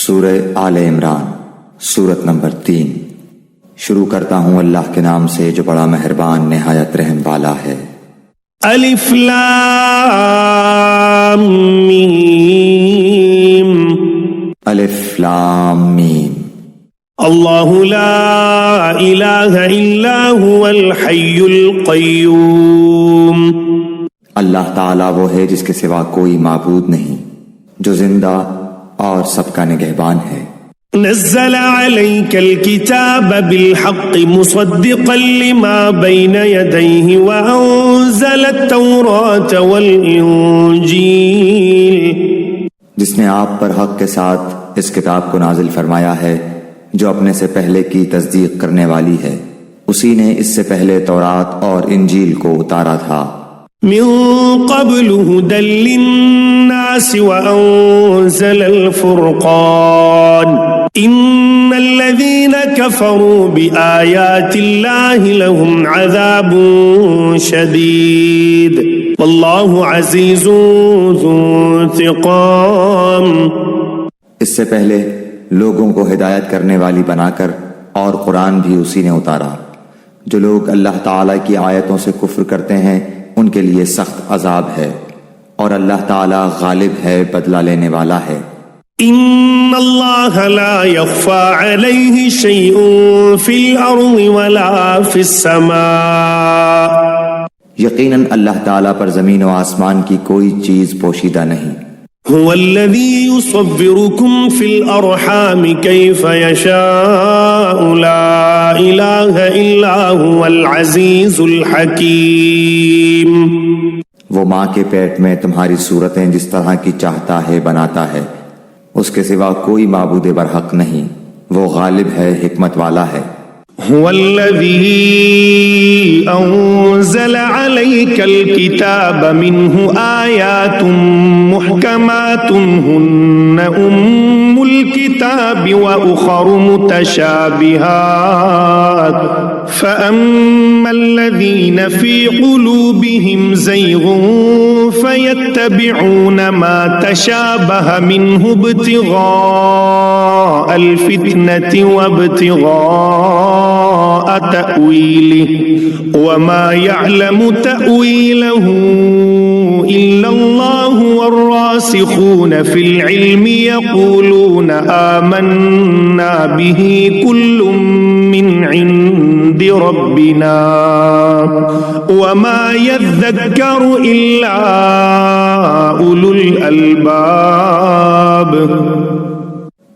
سورہ آل عمران سورت نمبر 3۔ شروع کرتا ہوں اللہ کے نام سے جو بڑا مہربان نہایت رحم والا ہے۔ الف لام میم الف لام میم اللہ لا الہ الا هو الحی القیوم، اللہ تعالیٰ وہ ہے جس کے سوا کوئی معبود نہیں، جو زندہ اور سب کا نگہبان ہے۔ نزل عليك الكتاب بالحق مصدقا لما بين يديه وأنزل التوراة والإنجيل، جس نے آپ پر حق کے ساتھ اس کتاب کو نازل فرمایا ہے جو اپنے سے پہلے کی تصدیق کرنے والی ہے، اسی نے اس سے پہلے تورات اور انجیل کو اتارا تھا۔ من قبل هدى للناس وأنزل الفرقان إن الذين كفروا بآيات الله لهم عذاب شديد والله عزيز ذو انتقام۔ اس سے پہلے لوگوں کو ہدایت کرنے والی بنا کر اور قرآن بھی اسی نے اتارا۔ جو لوگ اللہ تعالیٰ کی آیتوں سے کفر کرتے ہیں ان کے لیے سخت عذاب ہے، اور اللہ تعالیٰ غالب ہے، بدلہ لینے والا ہے۔ ان اللہ لا يخفى عليه شيء في الارض ولا في السماء، یقیناً اللہ تعالیٰ پر زمین و آسمان کی کوئی چیز پوشیدہ نہیں۔ هو الذي يصوركم في الارحام كيف يشاء لا اله الا هو العزيز الحكيم، وہ ماں کے پیٹ میں تمہاری صورتیں جس طرح کی چاہتا ہے بناتا ہے، اس کے سوا کوئی معبود برحق نہیں، وہ غالب ہے، حکمت والا ہے۔ هو الذي أنزل عليك الكتاب منه آيات محكمات هن أم الكتاب وأخر متشابهات فأما الذين في قلوبهم زيغ فيتبعون ما تشابه منه ابتغاء الفتنة وابتغاء تأويله وما يعلم تأويله إلا الله والراسخون في العلم يقولون آمنا به كل من عند ربنا وما يذكر إلا أولو الألباب۔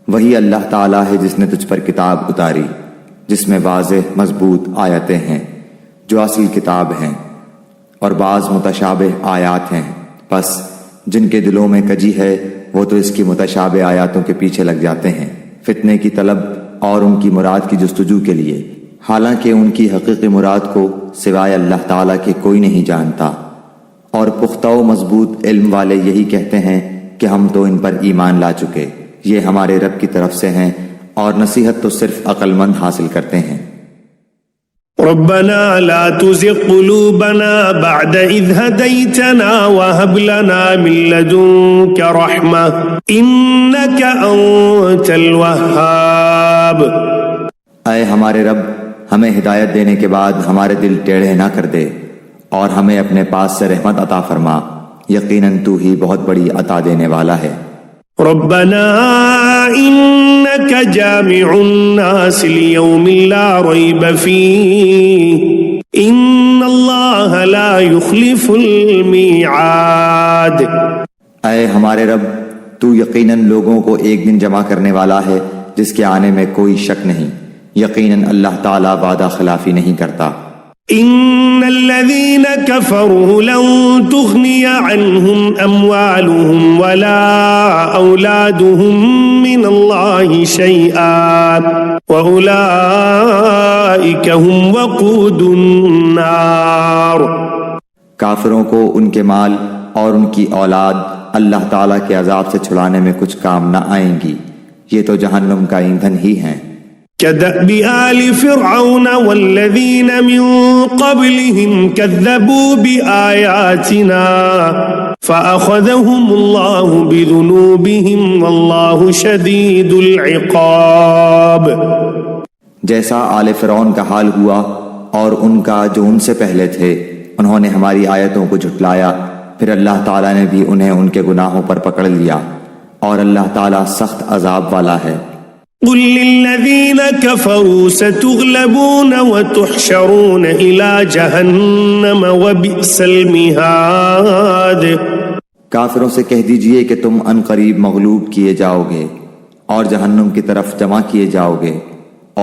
وہی اللہ تعالیٰ ہے جس نے تجھ پر کتاب اتاری جس میں واضح مضبوط آیتیں ہیں جو اصل کتاب ہیں، اور بعض متشابہ آیات ہیں، پس جن کے دلوں میں کجی ہے وہ تو اس کی متشابہ آیاتوں کے پیچھے لگ جاتے ہیں، فتنے کی طلب اور ان کی مراد کی جستجو کے لیے، حالانکہ ان کی حقیقی مراد کو سوائے اللہ تعالیٰ کے کوئی نہیں جانتا۔ اور پختہ و مضبوط علم والے یہی کہتے ہیں کہ ہم تو ان پر ایمان لا چکے، یہ ہمارے رب کی طرف سے ہیں، اور نصیحت تو صرف عقل مند حاصل کرتے ہیں۔ ربنا لا تزغ قلوبنا بعد إذ هديتنا وهب لنا من لدنك رحمة إنك أنت الوهاب۔ اے ہمارے رب، ہمیں ہدایت دینے کے بعد ہمارے دل ٹیڑھے نہ کر دے، اور ہمیں اپنے پاس سے رحمت عطا فرما، یقیناً تو ہی بہت بڑی عطا دینے والا ہے۔ ربنا إنك جامع الناس ليوم لا ريب فيه إن الله لا يخلف الميعاد۔ اے ہمارے رب، تو یقیناً لوگوں کو ایک دن جمع کرنے والا ہے جس کے آنے میں کوئی شک نہیں، یقیناً اللہ تعالیٰ وعدہ خلافی نہیں کرتا۔ ان الذين كفروا لن تغني عنهم اموالهم ولا اولادهم من الله شيئا واولئك هم وقود النار۔ کافروں کو ان کے مال اور ان کی اولاد اللہ تعالیٰ کے عذاب سے چھڑانے میں کچھ کام نہ آئیں گی، یہ تو جہنم کا ایندھن ہی ہیں۔ كدأب آل فرعون والذين من قبلهم كذبوا بآياتنا فأخذهم الله بذنوبهم والله شديد العقاب. جیسا آل فرعون کا حال ہوا اور ان کا جو ان سے پہلے تھے، انہوں نے ہماری آیتوں کو جھٹلایا، پھر اللہ تعالیٰ نے بھی انہیں ان کے گناہوں پر پکڑ لیا، اور اللہ تعالیٰ سخت عذاب والا ہے۔ قل للذین کفروا ستغلبون وتحشرون الى جہنم وبئس المہاد۔ کافروں سے کہہ دیجئے کہ تم ان قریب مغلوب کیے جاؤ گے اور جہنم کی طرف جمع کیے جاؤ گے،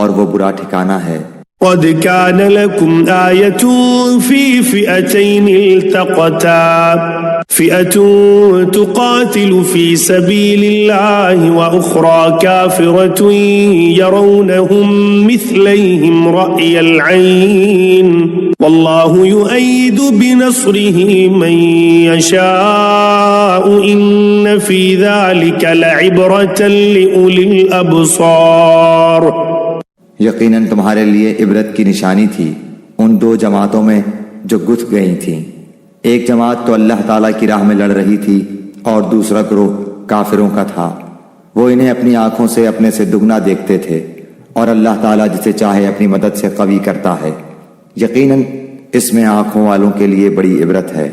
اور وہ برا ٹھکانہ ہے۔ قد كان لكم آية في فئتين التقتا فئة تقاتل في سبيل الله وأخرى كافرة يرونهم مثليهم رأي العين والله يؤيد بنصره من يشاء إن في ذلك لعبرة لأولي الأبصار۔ یقیناً تمہارے لیے عبرت کی نشانی تھی ان دو جماعتوں میں جو گتھ گئی تھیں، ایک جماعت تو اللہ تعالیٰ کی راہ میں لڑ رہی تھی اور دوسرا گروہ کافروں کا تھا، وہ انہیں اپنی آنکھوں سے اپنے سے دگنا دیکھتے تھے، اور اللہ تعالیٰ جسے چاہے اپنی مدد سے قوی کرتا ہے، یقیناً اس میں آنکھوں والوں کے لیے بڑی عبرت ہے۔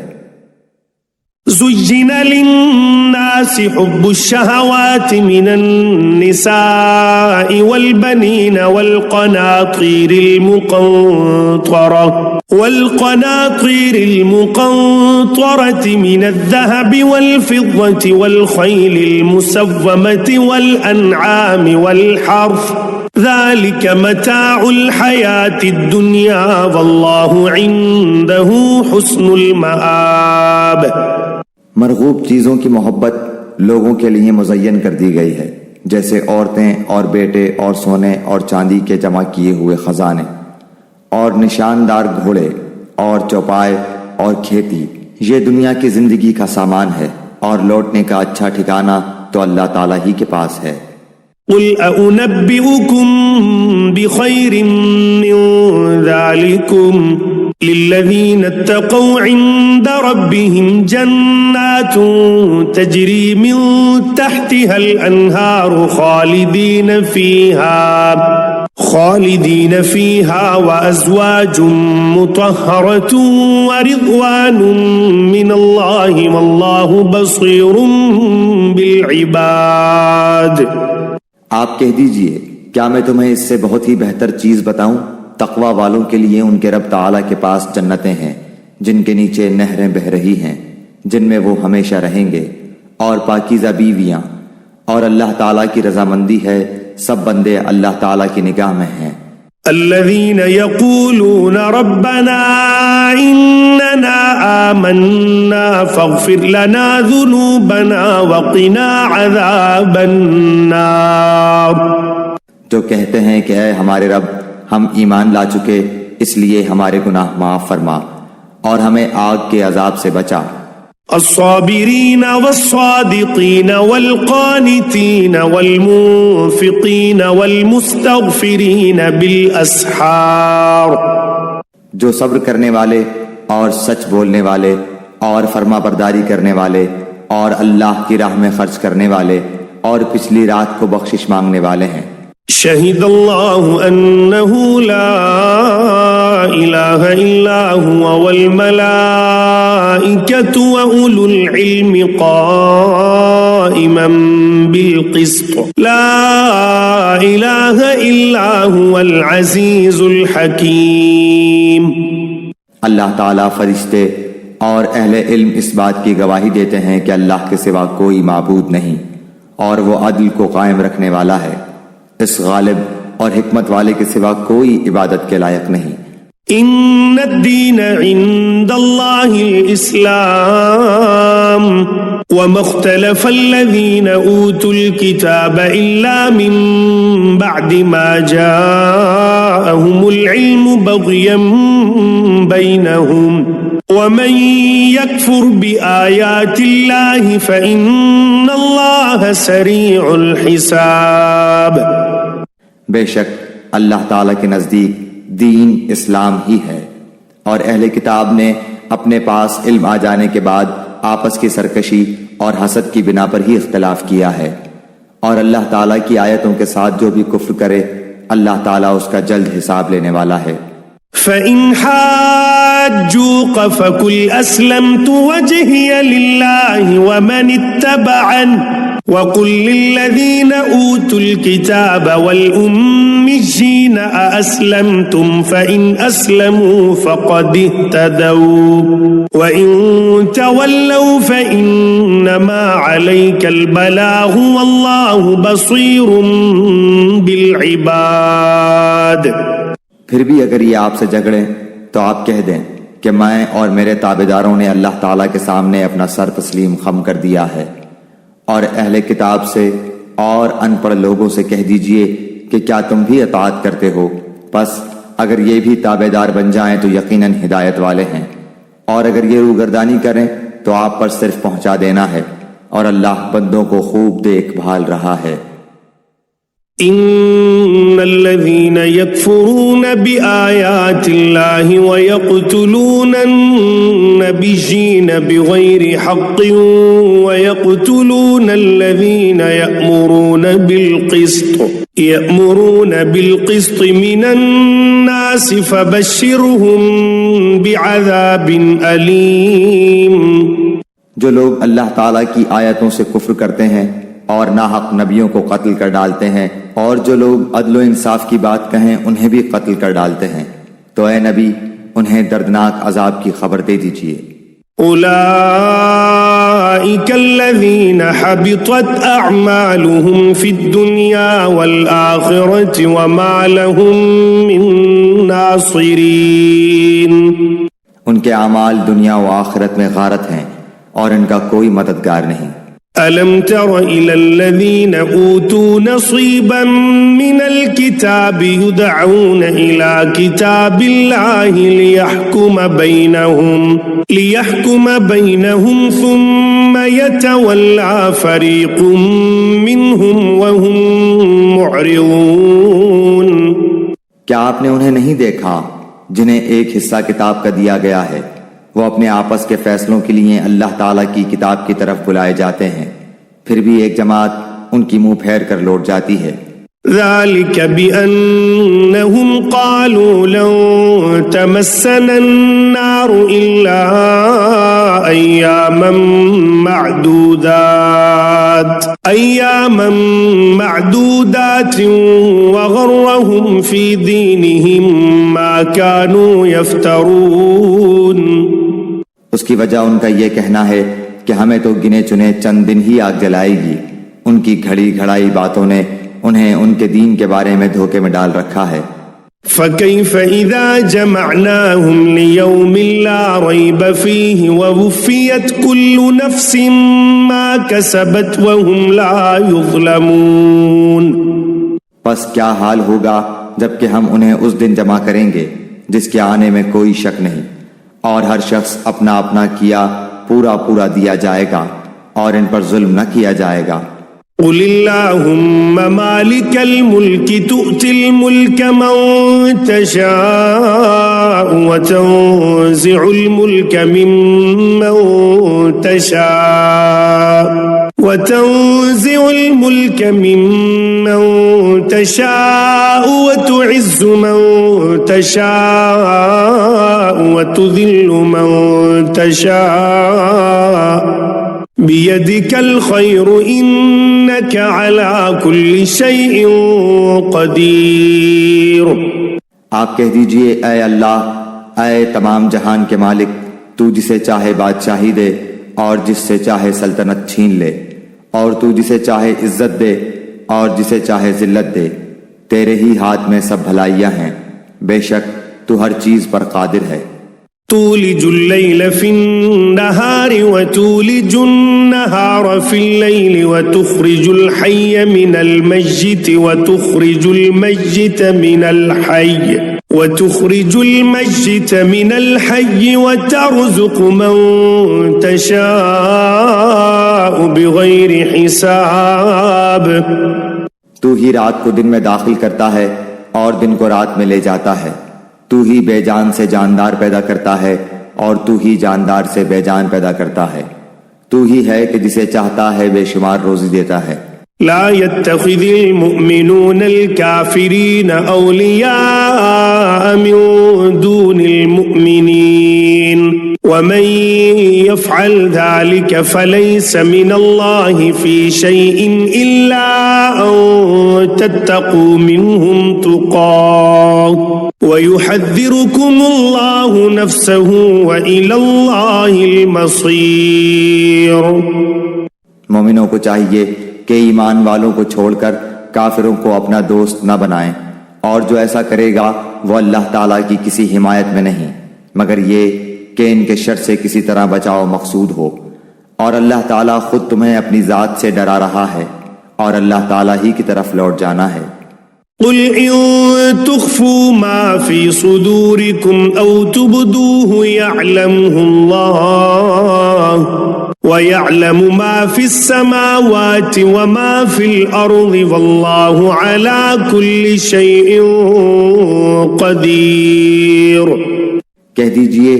زُيِّنَ لِلنَّاسِ حُبُّ الشَّهَوَاتِ مِنَ النِّسَاءِ وَالْبَنِينَ وَالْقَنَاطِيرِ الْمُقَنطَرَةِ مِنَ الذَّهَبِ وَالْفِضَّةِ وَالْخَيْلِ الْمُسَوَّمَةِ وَالْأَنْعَامِ وَالْحَرْثِ ذَلِكَ مَتَاعُ الْحَيَاةِ الدُّنْيَا وَاللَّهُ عِندَهُ حُسْنُ الْمَآبِ۔ مرغوب چیزوں کی محبت لوگوں کے لیے مزین کر دی گئی ہے، جیسے عورتیں اور بیٹے اور سونے اور چاندی کے جمع کیے ہوئے خزانے اور نشاندار گھوڑے اور چوپائے اور کھیتی، یہ دنیا کی زندگی کا سامان ہے، اور لوٹنے کا اچھا ٹھکانہ تو اللہ تعالیٰ ہی کے پاس ہے۔ قل أنبئكم بخير من ذلكم للذين اتقوا عند ربهم جنات تجري من تحتها الأنهار خالدين فيها وأزواج مطهرة ورضوان من الله والله بصير بالعباد۔ آپ کہہ دیجئے کیا میں تمہیں اس سے بہت ہی بہتر چیز بتاؤں؟ تقوی والوں کے لیے ان کے رب تعالیٰ کے پاس جنتیں ہیں جن کے نیچے نہریں بہہ رہی ہیں، جن میں وہ ہمیشہ رہیں گے، اور پاکیزہ بیویاں، اور اللہ تعالیٰ کی رضامندی ہے، سب بندے اللہ تعالیٰ کی نگاہ میں ہیں۔ الذين يقولون ربنا إننا آمنا فاغفر لنا ذنوبنا وقنا عذاب النار۔ جو کہتے ہیں کہ اے ہمارے رب، ہم ایمان لا چکے، اس لیے ہمارے گناہ معاف فرما اور ہمیں آگ کے عذاب سے بچا۔ الصابرين والصادقين والقانتين والمنفقين والمستغفرين بالأسحار۔ جو صبر کرنے والے اور سچ بولنے والے اور فرما برداری کرنے والے اور اللہ کی راہ میں خرچ کرنے والے اور پچھلی رات کو بخشش مانگنے والے ہیں۔ شہد اللہ انہ لا الہ الا هو والملائکۃ واولو العلم قائما بالقسط لا الہ الا هو العزیز الحکیم۔ اللہ تعالیٰ، فرشتے اور اہل علم اس بات کی گواہی دیتے ہیں کہ اللہ کے سوا کوئی معبود نہیں، اور وہ عدل کو قائم رکھنے والا ہے، اس غالب اور حکمت والے کے سوا کوئی عبادت کے لائق نہیں۔ ان الدین عند اللہ الاسلام وما اختلف الذین اوتوا الكتاب الا من بعد ما جاءهم العلم بغیا بینہم ومن يكفر بآيات الله فإن الله سريع الحساب۔ بے شک اللہ تعالیٰ کے نزدیک دین اسلام ہی ہے، اور اہل کتاب نے اپنے پاس علم آ جانے کے بعد آپس کی سرکشی اور حسد کی بنا پر ہی اختلاف کیا ہے، اور اللہ تعالیٰ کی آیتوں کے ساتھ جو بھی کفر کرے اللہ تعالیٰ اس کا جلد حساب لینے والا ہے۔ فَإِنْ حَاجُّوكَ فَقُلْ أَسْلَمْتُ وَجْهِيَ لِلَّهِ وَمَنِ اتَّبَعَنِ وَقُلْ لِلَّذِينَ أُوتُوا الْكِتَابَ وَالْأُمِّيِّينَ أَأَسْلَمْتُمْ فَإِنْ أَسْلَمُوا فَقَدِ اهْتَدَوْا وَإِنْ تَوَلَّوْا فَإِنَّمَا عَلَيْكَ الْبَلَاغُ وَاللَّهُ بَصِيرٌ بِالْعِبَادِ۔ پھر بھی اگر یہ آپ سے جھگڑیں تو آپ کہہ دیں کہ میں اور میرے تابعداروں نے اللہ تعالیٰ کے سامنے اپنا سر تسلیم خم کر دیا ہے، اور اہل کتاب سے اور ان پڑھ لوگوں سے کہہ دیجئے کہ کیا تم بھی اطاعت کرتے ہو؟ پس اگر یہ بھی تابعدار بن جائیں تو یقیناً ہدایت والے ہیں، اور اگر یہ روگردانی کریں تو آپ پر صرف پہنچا دینا ہے، اور اللہ بندوں کو خوب دیکھ بھال رہا ہے۔ ان الذين يكفرون بآيات الله ويقتلون النبيين بغير حق ويقتلون الذين يأمرون بالقسط من الناس فبشرهم بعذاب أليم۔ جو لوگ اللہ تعالیٰ کی آیتوں سے کفر کرتے ہیں اور ناحق نبیوں کو قتل کر ڈالتے ہیں، اور جو لوگ عدل و انصاف کی بات کہیں انہیں بھی قتل کر ڈالتے ہیں، تو اے نبی انہیں دردناک عذاب کی خبر دے دیجئے۔ اولئک الذین حبطت اعمالهم فی الدنیا والآخرة وما لهم من ناصرین۔ ان کے اعمال دنیا و آخرت میں غارت ہیں اور ان کا کوئی مددگار نہیں۔ ألم تر إلى الذين أوتوا نصيبا من الكتاب يدعون إلى كتاب الله ليحكم بينهم ثم يتولى فريق منهم وهم معرضون۔ کیا آپ نے انہیں نہیں دیکھا جنہیں ایک حصہ کتاب کا دیا گیا ہے؟ وہ اپنے آپس کے فیصلوں کے لیے اللہ تعالیٰ کی کتاب کی طرف بلائے جاتے ہیں، پھر بھی ایک جماعت ان کی منہ پھیر کر لوٹ جاتی ہے۔ ذلك بأنهم قالوا لن تمسنا النار إلا أياما معدودات وغرهم في دينهم ما كانوا يفترون۔ اس کی وجہ ان کا یہ کہنا ہے کہ ہمیں تو گنے چنے چند دن ہی آگ جلائے گی، ان کی گھڑی گھڑائی باتوں نے انہیں ان کے دین کے بارے میں دھوکے میں ڈال رکھا ہے۔ فَكَيْفَ إِذَا جَمَعْنَاهُمْ لِيَوْمٍ لَا رَيْبَ فِيهِ وَوُفِّيَتْ كُلُّ نَفْسٍ مَا كَسَبَتْ وَهُمْ لَا يُظْلَمُونَ۔ پس کیا حال ہوگا جبکہ ہم انہیں اس دن جمع کریں گے جس کے آنے میں کوئی شک نہیں، اور ہر شخص اپنا اپنا کیا پورا پورا دیا جائے گا، اور ان پر ظلم نہ کیا جائے گا۔ قل اللهم مالك الملك تؤتي الملك من تشاء وتنزع الملك ممن تشاء وتعز من تشاء وتذل من تشاء بيدك الخير إنك على كل شيء قدير۔ آپ کہہ دیجئے اے اللہ، اے تمام جہان کے مالک، تو جسے چاہے بادشاہی دے اور جس سے چاہے سلطنت چھین لے، اور تو جسے چاہے عزت دے اور جسے چاہے ذلت دے، تیرے ہی ہاتھ میں سب بھلائیاں ہیں، بے شک تو ہر چیز پر قادر ہے۔ تولج الليل في النهار وتولج النهار في الليل وتخرج الحي من الميت وتخرج الميت من الحي وترزق من تشاء بغير حساب۔ تو ہی رات کو دن میں داخل کرتا ہے اور دن کو رات میں لے جاتا ہے، تو ہی بے جان سے جاندار پیدا کرتا ہے اور تو ہی جاندار سے بے جان پیدا کرتا ہے، تو ہی ہے کہ جسے چاہتا ہے بے شمار روزی دیتا ہے۔ لا يتخذ المؤمنون الكافرين أولياء من دون المؤمنين ومن يفعل ذلك فليس من الله في شيء إلا أن تتقوا منهم تقاه ويحذركم الله نفسه وإلى الله المصير۔ مومنوں کو چاہیے کہ ایمان والوں کو چھوڑ کر کافروں کو اپنا دوست نہ بنائیں، اور جو ایسا کرے گا وہ اللہ تعالیٰ کی کسی حمایت میں نہیں مگر یہ کہ ان کے شر سے کسی طرح بچاؤ مقصود ہو، اور اللہ تعالیٰ خود تمہیں اپنی ذات سے ڈرا رہا ہے اور اللہ تعالیٰ ہی کی طرف لوٹ جانا ہے۔ قل إن تخفوا ما في صدوركم أو تبدوه يعلمه الله ويعلم ما في السماوات وما في الأرض والله على كل شيء قدير۔ کہہ دیجئے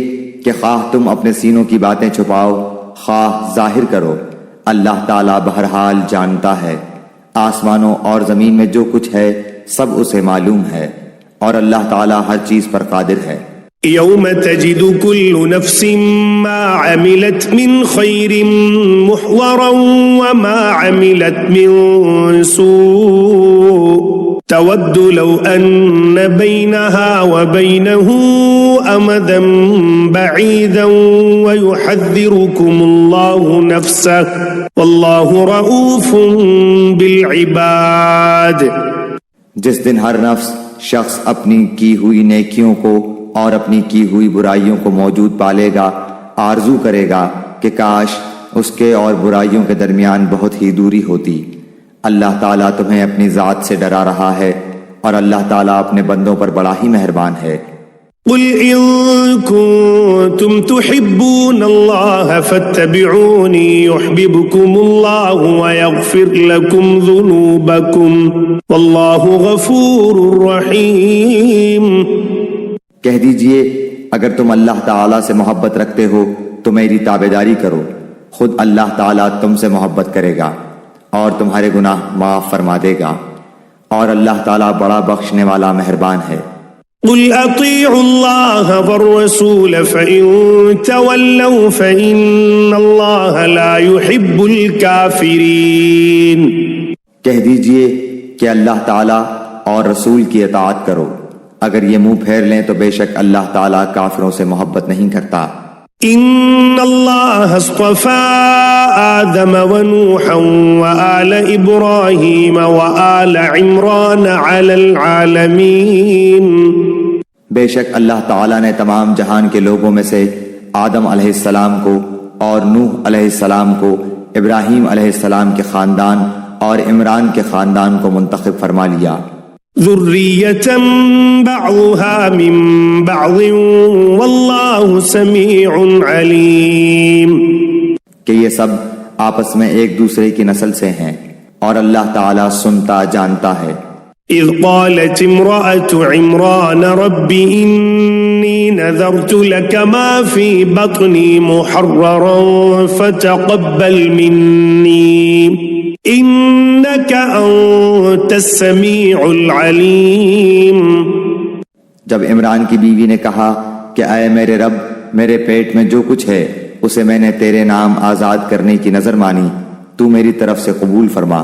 کہ خواہ تم اپنے سینوں کی باتیں چھپاؤ خواہ ظاہر کرو، اللہ تعالیٰ بہرحال جانتا ہے۔ آسمانوں اور زمین میں جو کچھ ہے سب اسے معلوم ہے، اور اللہ تعالیٰ ہر چیز پر قادر ہے۔ يوم تجد كل نفس ما عملت من خير محضرا وما عملت من سوء تود لو أن بينها وبينه أمدا بعيدا ويحذركم الله نفسه والله رؤوف بالعباد۔ جس دن ہر نفس شخص اپنی کی ہوئی نیکیوں کو اور اپنی کی ہوئی برائیوں کو موجود پالے گا، آرزو کرے گا کہ کاش اس کے اور برائیوں کے درمیان بہت ہی دوری ہوتی۔ اللہ تعالیٰ تمہیں اپنی ذات سے ڈرا رہا ہے اور اللہ تعالیٰ اپنے بندوں پر بڑا ہی مہربان ہے۔ قل إن كنتم تحبون الله فاتبعوني يحببكم الله ويغفر لكم ذنوبكم والله غفور رحيم۔ کہہ دیجئے اگر تم اللہ تعالیٰ سے محبت رکھتے ہو تو میری تابعداری کرو، خود اللہ تعالیٰ تم سے محبت کرے گا اور تمہارے گناہ معاف فرما دے گا، اور اللہ تعالیٰ بڑا بخشنے والا مہربان ہے۔ قل اطیعوا اللہ والرسول فإن تولوا فإن اللہ لا يحب الكافرین۔ کہہ دیجئے کہ اللہ تعالیٰ اور رسول کی اطاعت کرو، اگر یہ منہ پھیر لیں تو بے شک اللہ تعالیٰ کافروں سے محبت نہیں کرتا۔ ان اللہ اصطفى آدم ونوحا وآل ابراہیم وآل عمران علی العالمین۔ بے شک اللہ تعالیٰ نے تمام جہان کے لوگوں میں سے آدم علیہ السلام کو اور نوح علیہ السلام کو، ابراہیم علیہ السلام کے خاندان اور عمران کے خاندان کو منتخب فرما لیا۔ ذریۃ بعضها من بعض واللہ سمیع علیم۔ کہ یہ سب آپس میں ایک دوسرے کی نسل سے ہیں اور اللہ تعالیٰ سنتا جانتا ہے۔ اذ قالت امرأة عمران رب انی نذرت لك ما في بطنی محررا فتقبل منی انك انت السمیع العلیم۔ جب عمران کی بیوی نے کہا کہ اے میرے رب، میرے پیٹ میں جو کچھ ہے اسے میں نے تیرے نام آزاد کرنے کی نظر مانی، تو میری طرف سے قبول فرما،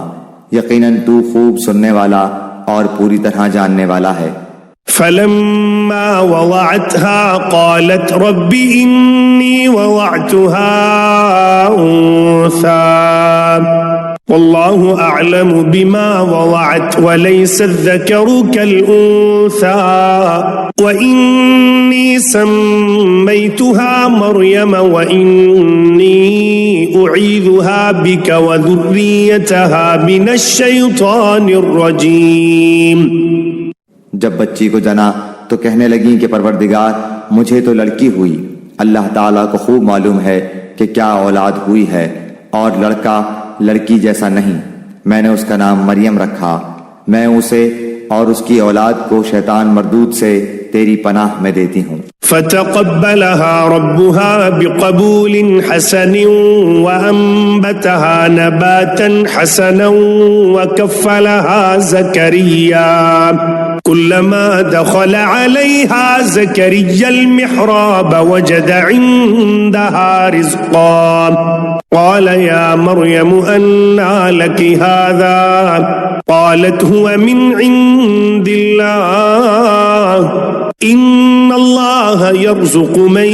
یقیناً تو خوب سننے والا اور پوری طرح جاننے والا ہے۔ فلما وضعتها قالت رب انی وضعتها انثى واللہ اعلم بما وضعت وليس الذکر كالانثى وانی سمیتها مریم وانی اعیذها بک وذریتها من الشیطان الرجیم۔ جب بچی کو جنا تو کہنے لگیں کہ پروردگار مجھے تو لڑکی ہوئی، اللہ تعالیٰ کو خوب معلوم ہے کہ کیا اولاد ہوئی ہے، اور لڑکا لڑکی جیسا نہیں، میں نے اس کا نام مریم رکھا، میں اسے اور اس کی اولاد کو شیطان مردود سے تیری پناہ میں دیتی ہوں۔ فتقبلها ربها بقبول حسن وأنبتها نباتا حسنا وكفلها زكريا كلما دخل عليها زكريا المحراب وجد عندها رزقا قال يا مريم أنى لك هذا قالت هو من عند الله إن الله يرزق من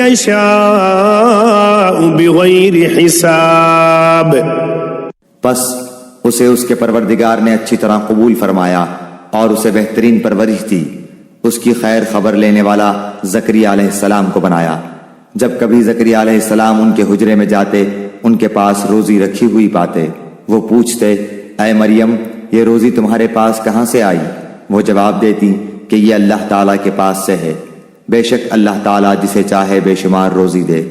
يشاء بغير حساب. پس اسے اس کے پروردگار نے اچھی طرح قبول فرمایا اور اسے بہترین پرورش دی. اس کی خیر خبر لینے والا زکریا علیہ السلام کو بنایا. جب کبھی زکریا علیہ السلام ان کے حجرے میں جاتے ان کے پاس روزی رکھی ہوئی پاتے. وہ پوچھتے اے مریم یہ روزی تمہارے پاس کہاں سے آئی؟ وہ جواب دیتی کہ یہ اللہ تعالیٰ کے پاس سے ہے. بے شک اللہ تعالیٰ جسے چاہے بے شمار روزی دے.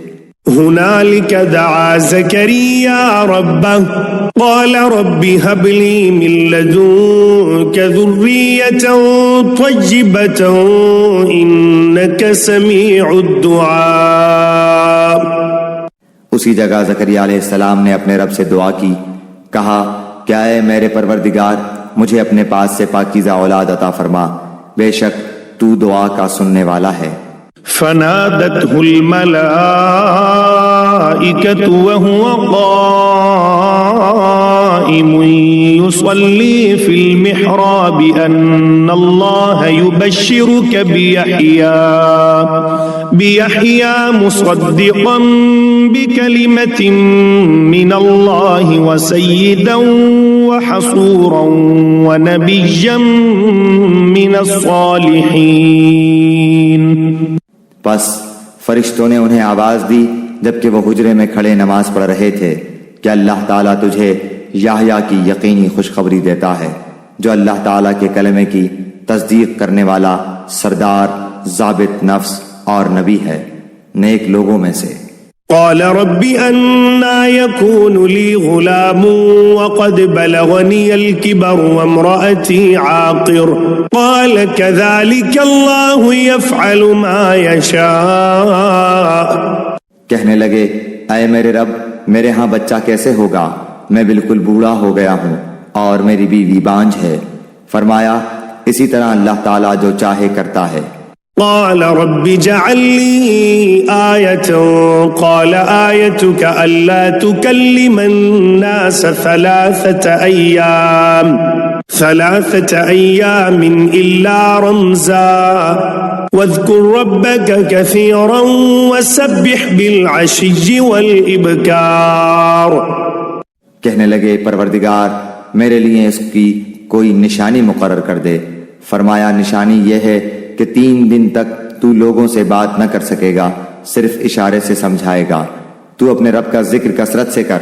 هنالك دعا زكريا ربه قال رب هب لي من لدنك ذرية طيبة إنك سميع الدعاء. اسی جگہ زکریا علیہ السلام نے اپنے رب سے دعا کی. کہا کیا اے میرے پروردگار مجھے اپنے پاس سے پاکیزہ اولاد عطا فرما، بے شک تو دعا کا سننے والا ہے. فنادته الملائكة وهو قائم يصلي في المحراب أن الله يبشرك بيحيى مصدقا بكلمة من الله وسيدا وحصورا ونبيا من الصالحين. پس فرشتوں نے انہیں آواز دی جبکہ وہ حجرے میں کھڑے نماز پڑھ رہے تھے کہ اللہ تعالیٰ تجھے یحییٰ کی یقینی خوشخبری دیتا ہے جو اللہ تعالیٰ کے کلمے کی تصدیق کرنے والا سردار، ضابط نفس اور نبی ہے، نیک لوگوں میں سے. قال رب أنى يكون لي غلام وقد بلغني الكبر وامرأتي عاقر قال كذلك الله يفعل ما يشاء. کہنے لگے اے میرے رب میرے ہاں بچہ کیسے ہوگا، میں بالکل بوڑھا ہو گیا ہوں اور میری بیوی بانجھ ہے. فرمایا اسی طرح اللہ تعالیٰ جو چاہے کرتا ہے. قال رب اجعل لي آية قال آيتك ألا تكلم الناس ثلاثة أيام إلا رمزا واذكر ربك كثيرا وسبح بالعشي والإبكار. کہنے لگے پروردگار میرے لیے اس کی کوئی نشانی مقرر کر دے. فرمایا نشانی یہ ہے کہ 3 دن تک تو لوگوں سے بات نہ کر سکے گا، صرف اشارے سے سمجھائے گا. تو اپنے رب کا ذکر کثرت سے کر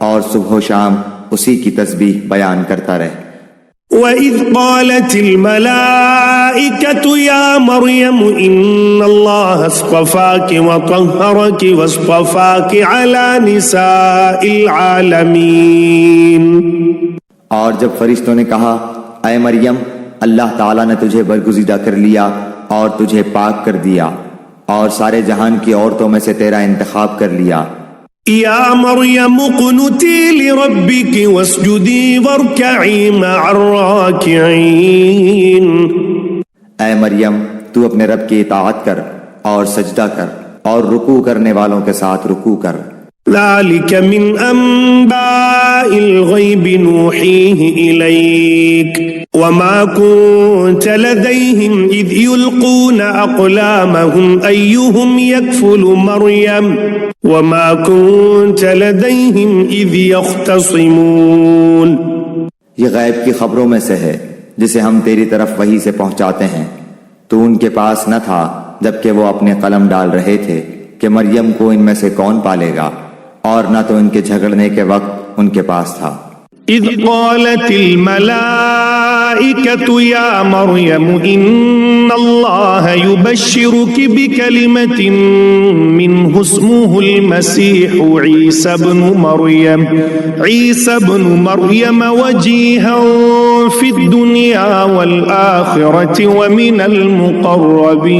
اور صبح و شام اسی کی تسبیح بیان کرتا رہ. وَإِذْ قَالَتِ الْمَلَائِكَةُ يَا مَرْيَمُ إِنَّ اللَّهَ اصْطَفَاكِ وَطَهَّرَكِ وَاصْطَفَاكِ عَلَى نِسَاءِ الْعَالَمِينَ. اور جب فرشتوں نے کہا اے مریم اللہ تعالیٰ نے تجھے برگزیدہ کر لیا اور تجھے پاک کر دیا اور سارے جہان کی عورتوں میں سے تیرا انتخاب کر لیا. یا مریم اقنتی لربک واسجدی وارکعی مع الراکعین. اے مریم تو اپنے رب کی اطاعت کر اور سجدہ کر اور رکوع کرنے والوں کے ساتھ رکوع کر. ذلك من أنباء الغيب نوحيه إليك وما كنت لديهم إذ يلقون أقلامهم أيهم يكفل مريم وما كنت لديهم إذ يختصمون. یہ غیب کی خبروں میں سے ہے جسے ہم تیری طرف وحی سے پہنچاتے ہیں. تو ان کے پاس نہ تھا جبکہ وہ اپنے قلم ڈال رہے تھے کہ مریم کو ان میں سے کون پالے گا، اور نہ تو ان کے جھگڑنے کے وقت ان کے پاس تھا. اذ قالت الملائکۃ الملائكة يا مريم إن الله يبشرك بكلمة منه اسمه المسيح عيسى ابن مريم وجيها في الدنيا والآخرة ومن المقربين.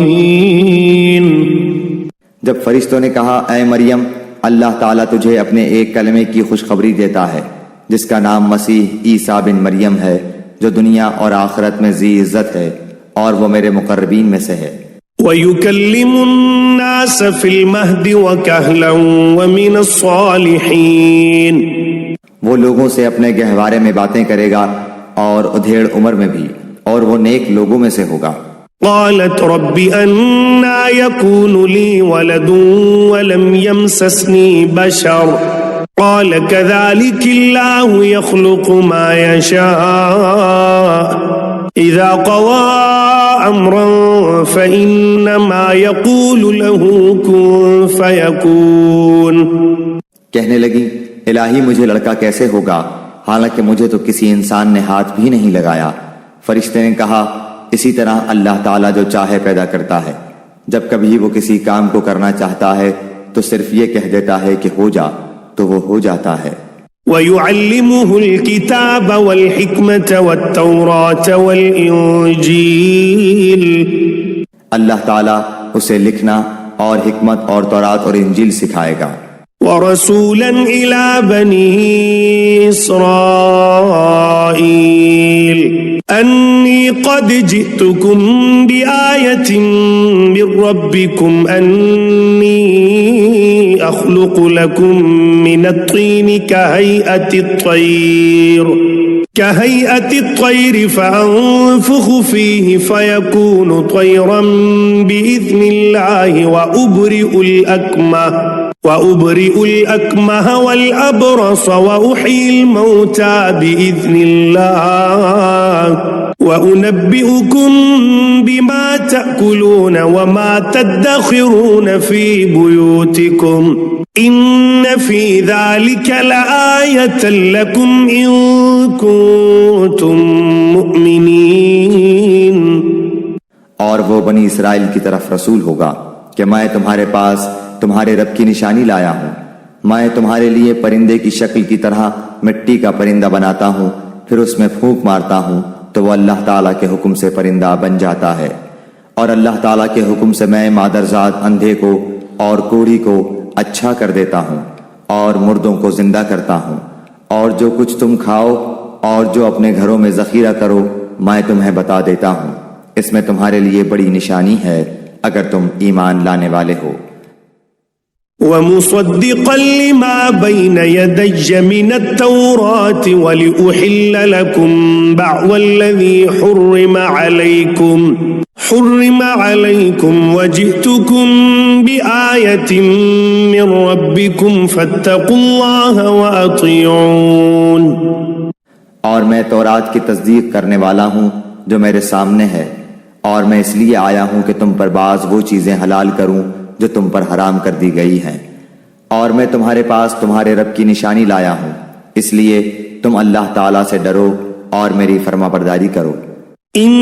جب فرشتوں نے کہا اے مریم اللہ تعالیٰ تجھے اپنے ایک کلمے کی خوشخبری دیتا ہے جس کا نام مسیح عیسیٰ بن مریم ہے جو دنیا اور آخرت میں ذی عزت ہے اور وہ میرے مقربین میں سے ہے. وَيُكَلِّمُ النَّاسَ فِي الْمَهْدِ وَكَهْلًا وَمِنَ الصَّالِحِينَ. وہ لوگوں سے اپنے گہوارے میں باتیں کرے گا اور ادھیڑ عمر میں بھی اور وہ نیک لوگوں میں سے ہوگا. قالت رب أنى يكون لي ولد ولم يمسسني بشر قال كذلك الله يخلق ما يشاء إذا قضى أمرا فإنما يقول له كن فيكون. کہنے لگی الہی مجھے لڑکا کیسے ہوگا حالانکہ مجھے تو کسی انسان نے ہاتھ بھی نہیں لگایا. فرشتے نے کہا اسی طرح اللہ تعالیٰ جو چاہے پیدا کرتا ہے. جب کبھی وہ کسی کام کو کرنا چاہتا ہے تو صرف یہ کہہ دیتا ہے کہ ہو جا تو وہ ہو جاتا ہے. وَيُعَلِّمُهُ الْكِتَابَ وَالْحِكْمَةَ وَالتَّوْرَاةَ وَالْإِنْجِيلَ. اللہ تعالیٰ اسے لکھنا اور حکمت اور تورات اور انجیل سکھائے گا. وَرَسُولًا إِلَى بَنِي إِسْرَائِيلَ أَنِّي قَدْ جِئْتُكُمْ بِآيَةٍ مِّن رَّبِّكُمْ أَنِّي أَخْلُقُ لَكُم مِّنَ الطِّينِ كَهَيْئَةِ الطَّيْرِ فَأَنفُخُ فِيهِ فَيَكُونُ طَيْرًا بِإِذْنِ اللَّهِ وَأُبْرِئُ الْأَكْمَهَ وَالْأَبْرَصَ وَأُحْيِي الْمَوْتَى بِإِذْنِ اللَّهِ وَأُنَبِّئُكُم بِمَا تَأْكُلُونَ وَمَا تَدَّخِرُونَ فِي بُيُوتِكُمْ إِنَّ فِي ذَلِكَ لَآيَةً لَكُمْ إِن كُنتُم مُّؤْمِنِينَ. اور وہ بنی اسرائیل کی طرف رسول ہوگا کہ میں تمہارے پاس تمہارے رب کی نشانی لایا ہوں. میں تمہارے لیے پرندے کی شکل کی طرح مٹی کا پرندہ بناتا ہوں پھر اس میں پھونک مارتا ہوں تو وہ اللہ تعالیٰ کے حکم سے پرندہ بن جاتا ہے. اور اللہ تعالیٰ کے حکم سے میں مادرزاد اندھے کو اور کوڑھی کو اچھا کر دیتا ہوں اور مردوں کو زندہ کرتا ہوں. اور جو کچھ تم کھاؤ اور جو اپنے گھروں میں ذخیرہ کرو میں تمہیں بتا دیتا ہوں. اس میں تمہارے لیے بڑی نشانی ہے اگر تم ایمان لانے والے ہو. وَمُصَدِّقًا لِمَا بَيْنَ يَدَيَّ مِنَ التَّوْرَاةِ وَلِأُحِلَّ لَكُمْ بَعْضَ الَّذِي حُرِّمَ عَلَيْكُمْ وَجِئْتُكُمْ بِآيَةٍ مِّن رَّبِّكُمْ فَاتَّقُوا اللَّهَ وَأَطِيعُونِ. اور میں تورات کی تصدیق کرنے والا ہوں جو میرے سامنے ہے اور میں اس لیے آیا ہوں کہ تم پر بعض وہ چیزیں حلال کروں جو تم پر حرام کر دی گئی ہیں. اور میں تمہارے پاس تمہارے رب کی نشانی لایا ہوں اس لیے تم اللہ تعالیٰ سے ڈرو اور میری فرما برداری کرو. ان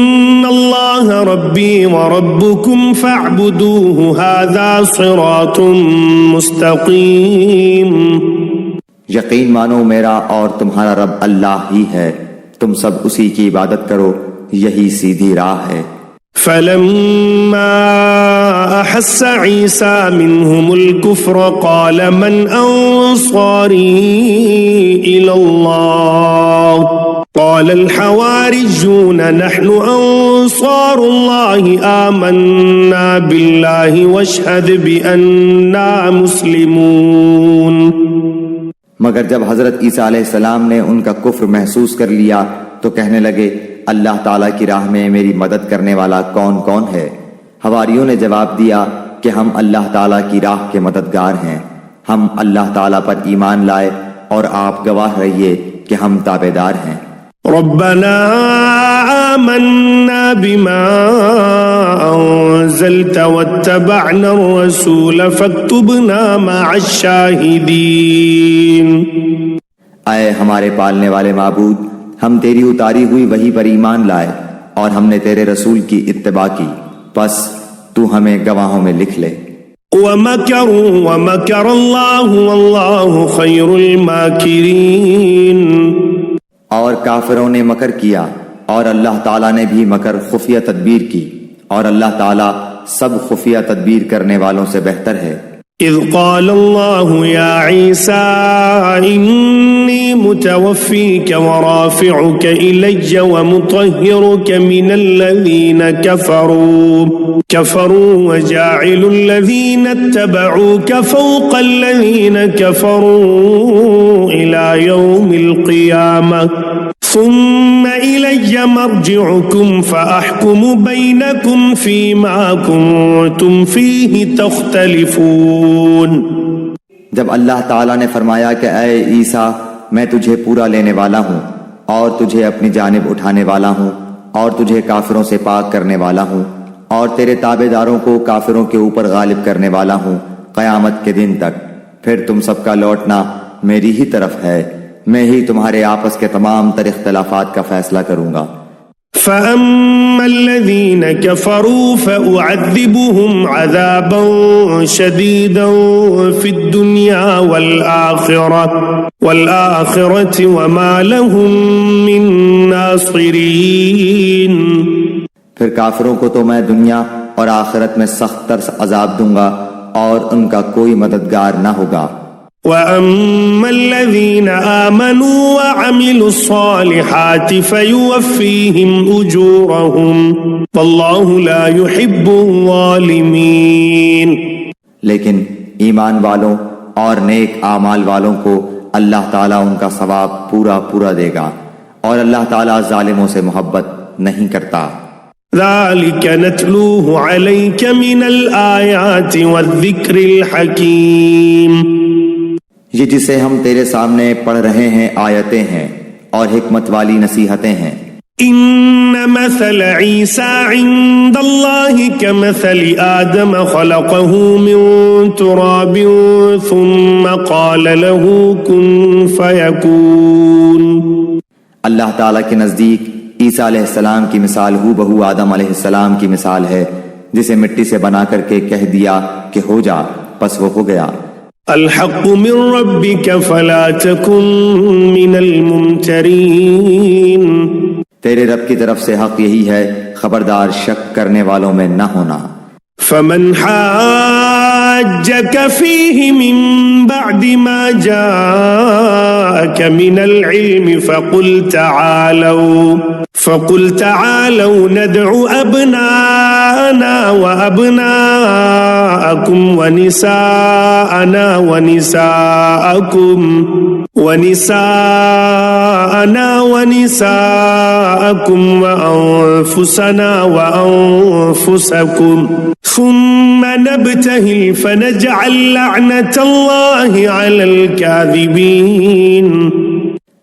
اللہ ربی وربکم فاعبدوه هذا صراط مستقیم. یقین مانو میرا اور تمہارا رب اللہ ہی ہے تم سب اسی کی عبادت کرو یہی سیدھی راہ ہے. فلما احس عیسیٰ منہم الکفر قال من انصاری الی اللہ قال الحواریون نحن انصار اللہ آمنا باللہ واشہد بأننا مسلمون. مگر جب حضرت عیسیٰ علیہ السلام نے ان کا کفر محسوس کر لیا تو کہنے لگے اللہ تعالیٰ کی راہ میں میری مدد کرنے والا کون کون ہے؟ حواریوں نے جواب دیا کہ ہم اللہ تعالیٰ کی راہ کے مددگار ہیں. ہم اللہ تعالیٰ پر ایمان لائے اور آپ گواہ رہیے کہ ہم تابعدار ہیں. ربنا آمنا بما انزلت واتبعنا الرسول فاكتبنا مع الشاہدین. اے ہمارے پالنے والے معبود ہم تیری اتاری ہوئی وحی پر ایمان لائے اور ہم نے تیرے رسول کی اتباع کی، پس تو ہمیں گواہوں میں لکھ لے۔ وَمَكَرُوا وَمَكَرَ اللَّهُ وَاللَّهُ خَيْرُ الْمَاكِرِينَ، اور کافروں نے مکر کیا اور اللہ تعالیٰ نے بھی مکر خفیہ تدبیر کی، اور اللہ تعالیٰ سب خفیہ تدبیر کرنے والوں سے بہتر ہے۔ اذ قال الله يا عيسى إني متوفيك ورافعك إلي ومطهرك من الذين كفروا وجاعل الذين اتبعوك فوق الذين كفروا إلى يوم القيامة ثم إلي مرجعكم فأحكم بينكم فيما كنتم فيه تختلفون۔ جب اللہ تعالیٰ نے فرمایا کہ اے عیسیٰ میں تجھے پورا لینے والا ہوں اور تجھے اپنی جانب اٹھانے والا ہوں اور تجھے کافروں سے پاک کرنے والا ہوں اور تیرے تابع داروں کو کافروں کے اوپر غالب کرنے والا ہوں قیامت کے دن تک، پھر تم سب کا لوٹنا میری ہی طرف ہے، میں ہی تمہارے آپس کے تمام تر اختلافات کا فیصلہ کروں گا۔ فَأَمَّا الَّذِينَ كَفَرُوا فَأُعَذِّبُهُمْ عَذَابًا شَدِيدًا فِي الدُّنْيَا وَالْآخِرَةِ وَمَا لَهُم مِّن نَّاصِرِينَ۔ پھر کافروں کو تو میں دنیا اور آخرت میں سخت تر عذاب دوں گا اور ان کا کوئی مددگار نہ ہوگا۔ وَأَمَّا الَّذِينَ آمَنُوا وَعَمِلُوا الصَّالِحَاتِ فَيُوَفِّيهِمْ أُجُورَهُمْ وَاللَّهُ لَا يُحِبُّ الظَّالِمِينَ۔ لیکن ایمان والوں اور نیک اعمال والوں کو اللہ تعالیٰ ان کا ثواب پورا دے گا، اور اللہ تعالیٰ ظالموں سے محبت نہیں کرتا۔ ذَلِكَ نَتْلُوهُ عَلَيْكَ مِنَ الْآيَاتِ وَالذِّكْرِ الْحَكِيمِ۔ یہ جسے ہم تیرے سامنے پڑھ رہے ہیں آیتیں ہیں اور حکمت والی نصیحتیں ہیں۔ إن مثل عيسى عند الله كمثل آدم خلقه من تراب ثم قال له كن فيكون۔ اللہ تعالیٰ کے نزدیک عیسیٰ علیہ السلام کی مثال ہو بہو آدم علیہ السلام کی مثال ہے، جسے مٹی سے بنا کر کے کہہ دیا کہ ہو جا، پس وہ ہو گیا۔ الحق من ربك فلا تكن من الممترين۔ تیرے رب کی طرف سے حق یہی ہے، خبردار شک کرنے والوں میں نہ ہونا۔ فمن حاجك فيه من بعد ما جاءك من العلم فقل تعالوا ندع أبناءنا وأبناءكم ونساءنا ونساءكم وأنفسنا وأنفسكم ثم نبتهل فنجعل لعنة الله على الكاذبين۔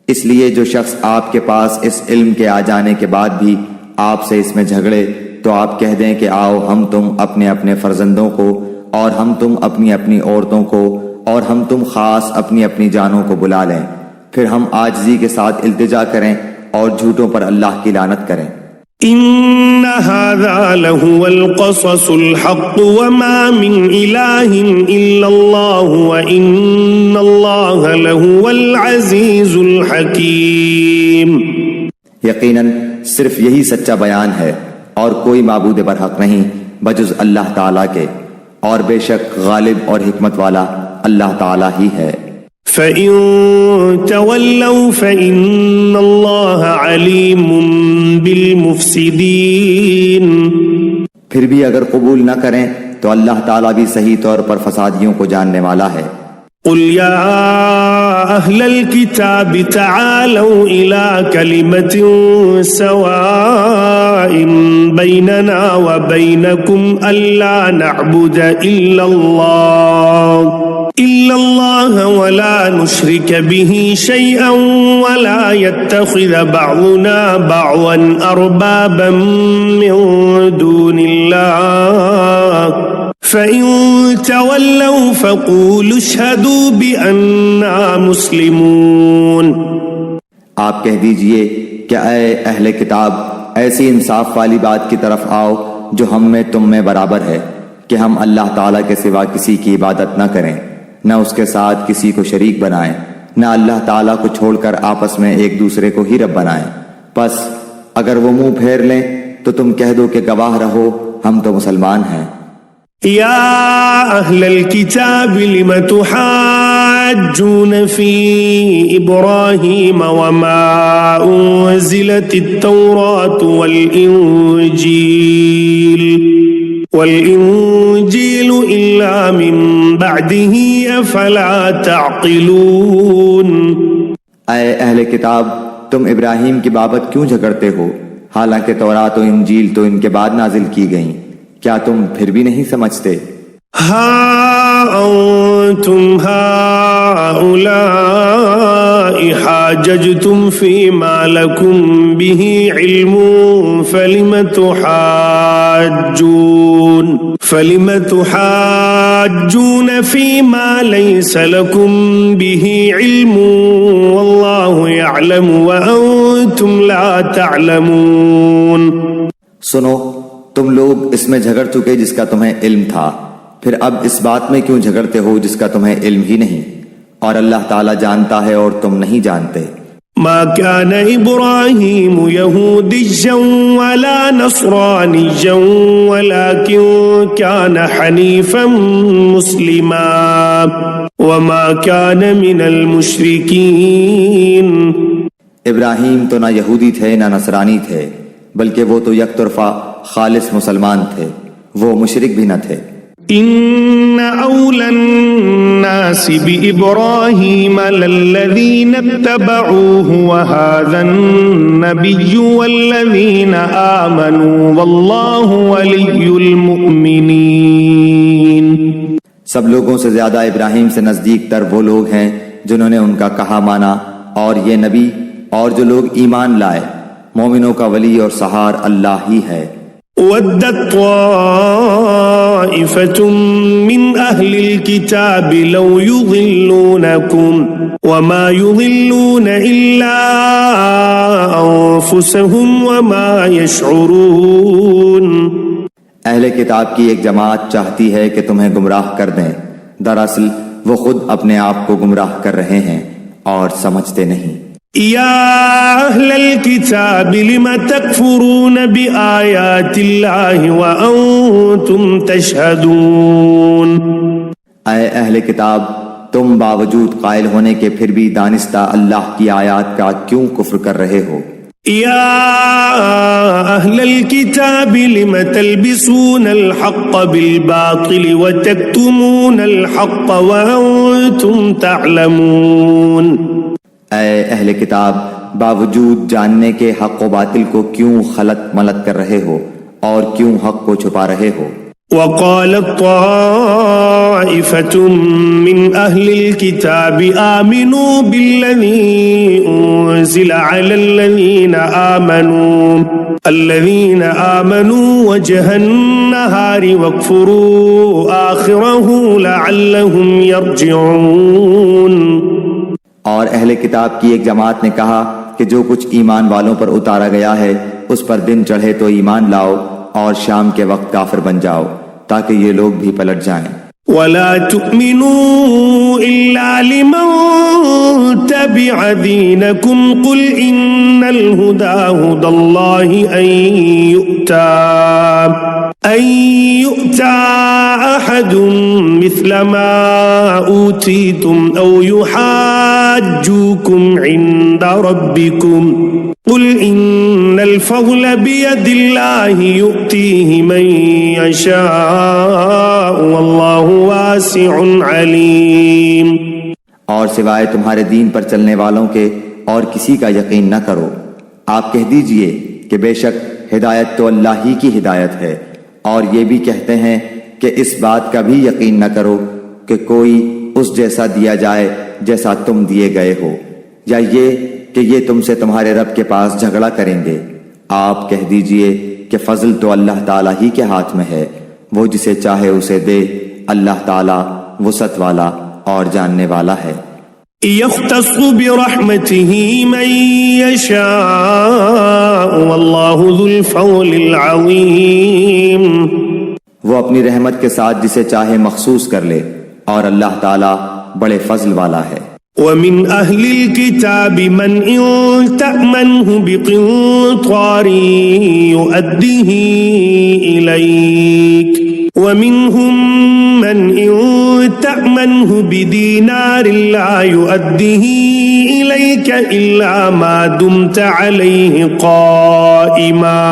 اس لیے جو شخص آپ کے پاس اس علم کے آ جانے کے بعد بھی آپ سے اس میں جھگڑے تو آپ کہہ دیں کہ آؤ ہم تم اپنے اپنے فرزندوں کو اور ہم تم اپنی اپنی عورتوں کو اور ہم تم خاص اپنی اپنی جانوں کو بلا لیں، پھر ہم عاجزی کے ساتھ التجا کریں اور جھوٹوں پر اللہ کی لعنت کریں۔ إن هذا لهو القصص الحق وما من إله إلا الله وإن الله لهو العزيز الحكيم۔ یقیناً صرف یہی سچا بیان ہے اور کوئی معبود برحق نہیں بجز اللہ تعالیٰ کے، اور بے شک غالب اور حکمت والا اللہ تعالیٰ ہی ہے۔ فَإِن تَوَلَّوْا فَإِنَّ اللَّهَ عَلِيمٌ بِالْمُفْسِدِينَ۔ پھر بھی اگر قبول نہ کریں تو اللہ تعالیٰ بھی صحیح طور پر فسادیوں کو جاننے والا ہے۔ قُلْ يَا أَهْلَ الْكِتَابِ تَعَالَوْا إِلَى كَلِمَةٍ سَوَاءٍ بَيْنَنَا وَبَيْنَكُمْ أَلَّا نَعْبُدَ إِلَّا اللَّهَ وَلَا نُشْرِكَ بِهِ شَيْئًا وَلَا يَتَّخِذَ بَعْضُنَا بَعْضًا أَرْبَابًا مِّن دُونِ اللَّهِ فَإِن تَوَلَّوْا فَقُولُوا اشْهَدُوا بِأَنَّا مُسْلِمُونَ۔ آپ کہہ دیجئے کہ اے اہل کتاب ایسی انصاف والی بات کی طرف آؤ جو ہم میں تم میں برابر ہے کہ ہم اللہ تعالیٰ کے سوا کسی کی عبادت نہ کریں، نہ اس کے ساتھ کسی کو شریک بنائیں، نہ اللہ تعالیٰ کو چھوڑ کر آپس میں ایک دوسرے کو ہی رب بنائیں۔ پس اگر وہ منہ پھیر لیں تو تم کہہ دو کہ گواہ رہو ہم تو مسلمان ہیں۔ یا اہل الکتاب لم تحاجون فی ابراہیم وما انزلت التوراۃ والانجیل الا من بعدہ افلا تعقلون۔ اے اہل کتاب تم ابراہیم کی بابت کیوں جھگڑتے ہو، حالانکہ تورات و انجیل تو ان کے بعد نازل کی گئیں، کیا تم پھر بھی نہیں سمجھتے؟ ہا انتم ہؤلاء حاججتم فیما لکم بہ علم فلم تحاجون فیما لیس لکم بہ علم واللہ یعلم وانتم لا تعلمون۔ سنو، تم لوگ اس میں جھگڑ چکے جس کا تمہیں علم تھا، پھر اب اس بات میں کیوں جھگڑتے ہو جس کا تمہیں علم ہی نہیں، اور اللہ تعالیٰ جانتا ہے اور تم نہیں جانتے۔ ما كان إبراهيم يهوديا ولا نصرانيا ولكن كان حنيفا مسلما وما كان من المشركين۔ ابراہیم تو نہ یہودی تھے نہ نصرانی تھے، بلکہ وہ تو یک طرفہ خالص مسلمان تھے، وہ مشرک بھی نہ تھے۔ ان اولى الناس بإبراهيم للذين اتبعوه وهذا النبي والذين آمنوا والله ولي المؤمنين۔ سب لوگوں سے زیادہ ابراہیم سے نزدیک تر وہ لوگ ہیں جنہوں نے ان کا کہا مانا، اور یہ نبی اور جو لوگ ایمان لائے، مومنوں کا ولی اور سہار اللہ ہی ہے۔ وَدَّتْ طَائِفَةٌ مِّنْ أَهْلِ الْكِتَابِ لَوْ يُضِلُّونَكُمْ وَمَا يُضِلُّونَ إِلَّا أَنفُسَهُمْ وَمَا يَشْعُرُونَ۔ اہل کتاب کی ایک جماعت چاہتی ہے کہ تمہیں گمراہ کر دیں، دراصل وہ خود اپنے آپ کو گمراہ کر رہے ہیں اور سمجھتے نہیں۔ یا اہل الکتاب لم تکفرون بآیات اللہ وانتم تشہدون۔ اے اہل کتاب تم باوجود قائل ہونے کے پھر بھی دانستہ اللہ کی آیات کا کیوں کفر کر رہے ہو؟ یا اہل الکتاب لم تلبسون الحق بالباطل وتکتمون الحق وانتم تعلمون۔ اے اہل کتاب باوجود جاننے کے حق و باطل کو کیوں خلط ملط کر رہے ہو اور کیوں حق کو چھپا رہے ہو؟ وقالت طائفة من أهل الكتاب آمنوا بالذي أنزل على الذين آمنوا وجه النهار واكفروا آخره لعلهم يرجعون۔ اور اہل کتاب کی ایک جماعت نے کہا کہ جو کچھ ایمان والوں پر اتارا گیا ہے اس پر دن چڑھے تو ایمان لاؤ اور شام کے وقت کافر بن جاؤ تاکہ یہ لوگ بھی پلٹ جائیں۔ وَلَا تُؤْمِنُوا إِلَّا لِمَن تَبِعَ دِينَكُمْ قُلْ إِنَّ الْهُدَى هُدَى اللَّهِ أَن يُؤْتَى أَحَدٌ مِثْلَ مَا أُوتِيتُمْ أَوْ يُحَاجُّوكُمْ عِندَ رَبِّكُمْ قُلْ إِنَّ الْفَضْلَ بِيَدِ اللَّهِ يُؤْتِيهِ مَن يَشَاءُ وَاللَّهُ وَاسِعٌ عَلِيمٌ۔ اور سوائے تمہارے دین پر چلنے والوں کے اور کسی کا یقین نہ کرو، آپ کہہ دیجئے کہ بے شک ہدایت تو اللہ ہی کی ہدایت ہے، اور یہ بھی کہتے ہیں کہ اس بات کا بھی یقین نہ کرو کہ کوئی اس جیسا دیا جائے جیسا تم دیے گئے ہو، یا یہ کہ یہ تم سے تمہارے رب کے پاس جھگڑا کریں گے۔ آپ کہہ دیجئے کہ فضل تو اللہ تعالیٰ ہی کے ہاتھ میں ہے، وہ جسے چاہے اسے دے، اللہ تعالیٰ وسعت والا اور جاننے والا ہے۔ يختص برحمته من يشاء والله ذو الفضل العظيم. وہ اپنی رحمت کے ساتھ جسے چاہے مخصوص کر لے اور اللہ تعالیٰ بڑے فضل والا ہے. ومن أهل الكتاب من إن تأمنه بقنطار يؤديه إليك ومنهم من إن تأمنه بدينار لا يؤديه إليك إلا ما دمت عليه قائما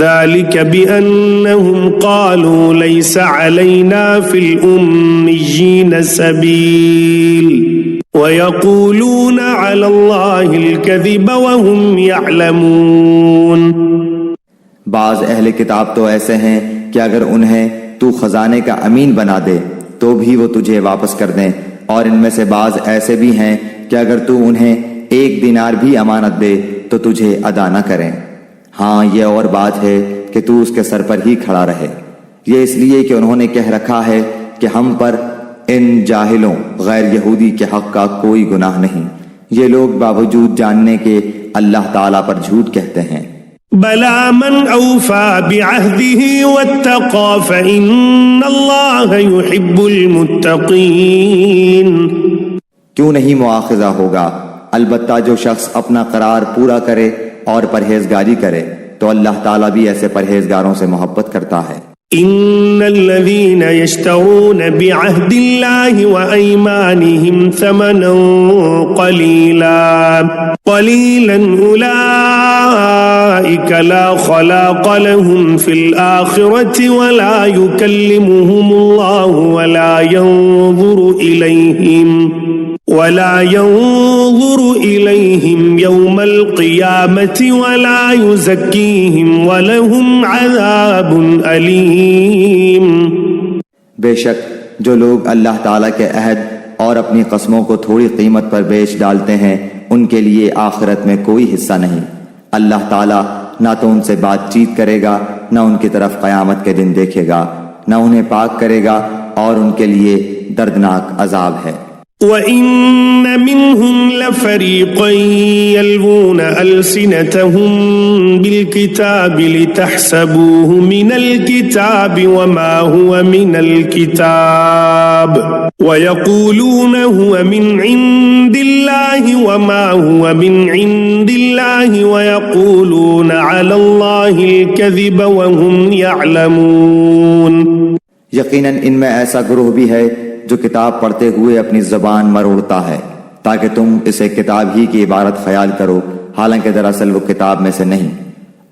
ذلك بأنهم قالوا ليس علينا في الأميين سبيل وَيَقُولُونَ عَلَى اللَّهِ الْكَذِبَ وَهُمْ يَعْلَمُونَ. بعض اہل کتاب تو ایسے ہیں کہ اگر انہیں تو خزانے کا امین بنا دے تو بھی وہ تجھے واپس کر دیں، اور ان میں سے بعض ایسے بھی ہیں کہ اگر تو انہیں 1 دینار بھی امانت دے تو تجھے ادا نہ کریں. ہاں یہ اور بات ہے کہ تو اس کے سر پر ہی کھڑا رہے. یہ اس لیے کہ انہوں نے کہہ رکھا ہے کہ ہم پر ان جاہلوں غیر یہودی کے حق کا کوئی گناہ نہیں. یہ لوگ باوجود جاننے کے اللہ تعالیٰ پر جھوٹ کہتے ہیں. بلا من اوفى بعهده واتقى فإن الله يحب المتقين. کیوں نہیں مواخذہ ہوگا، البتہ جو شخص اپنا قرار پورا کرے اور پرہیزگاری کرے تو اللہ تعالیٰ بھی ایسے پرہیزگاروں سے محبت کرتا ہے. ان الذين يشترون بعهد الله وايمانهم ثمنا قليلا اولئك لا خلاق لهم في الاخره ولا يكلمهم الله ولا ينظر إليهم يوم القيامة ولا يزكيهم ولهم عذاب أليم. بے شک جو لوگ اللہ تعالیٰ کے عہد اور اپنی قسموں کو تھوڑی قیمت پر بیچ ڈالتے ہیں ان کے لیے آخرت میں کوئی حصہ نہیں. اللہ تعالیٰ نہ تو ان سے بات چیت کرے گا، نہ ان کی طرف قیامت کے دن دیکھے گا، نہ انہیں پاک کرے گا، اور ان کے لیے دردناک عذاب ہے. وَإِنَّ مِنْهُمْ لَفَرِيقًا يَلْوُونَ أَلْسِنَتَهُمْ بِالْكِتَابِ لِتَحْسَبُوهُ مِنَ الْكِتَابِ وَمَا هُوَ مِنَ الْكِتَابِ وَيَقُولُونَ هُوَ مِنْ عِنْدِ اللَّهِ وَمَا هُوَ مِنْ عِنْدِ اللَّهِ وَيَقُولُونَ عَلَى اللَّهِ الْكَذِبَ وَهُمْ يَعْلَمُونَ. یقیناً ان میں ایسا گروہ بھی ہے جو کتاب پڑھتے ہوئے اپنی زبان مروڑتا ہے تاکہ تم اسے کتاب ہی کی عبارت خیال کرو، حالانکہ دراصل وہ کتاب میں سے نہیں،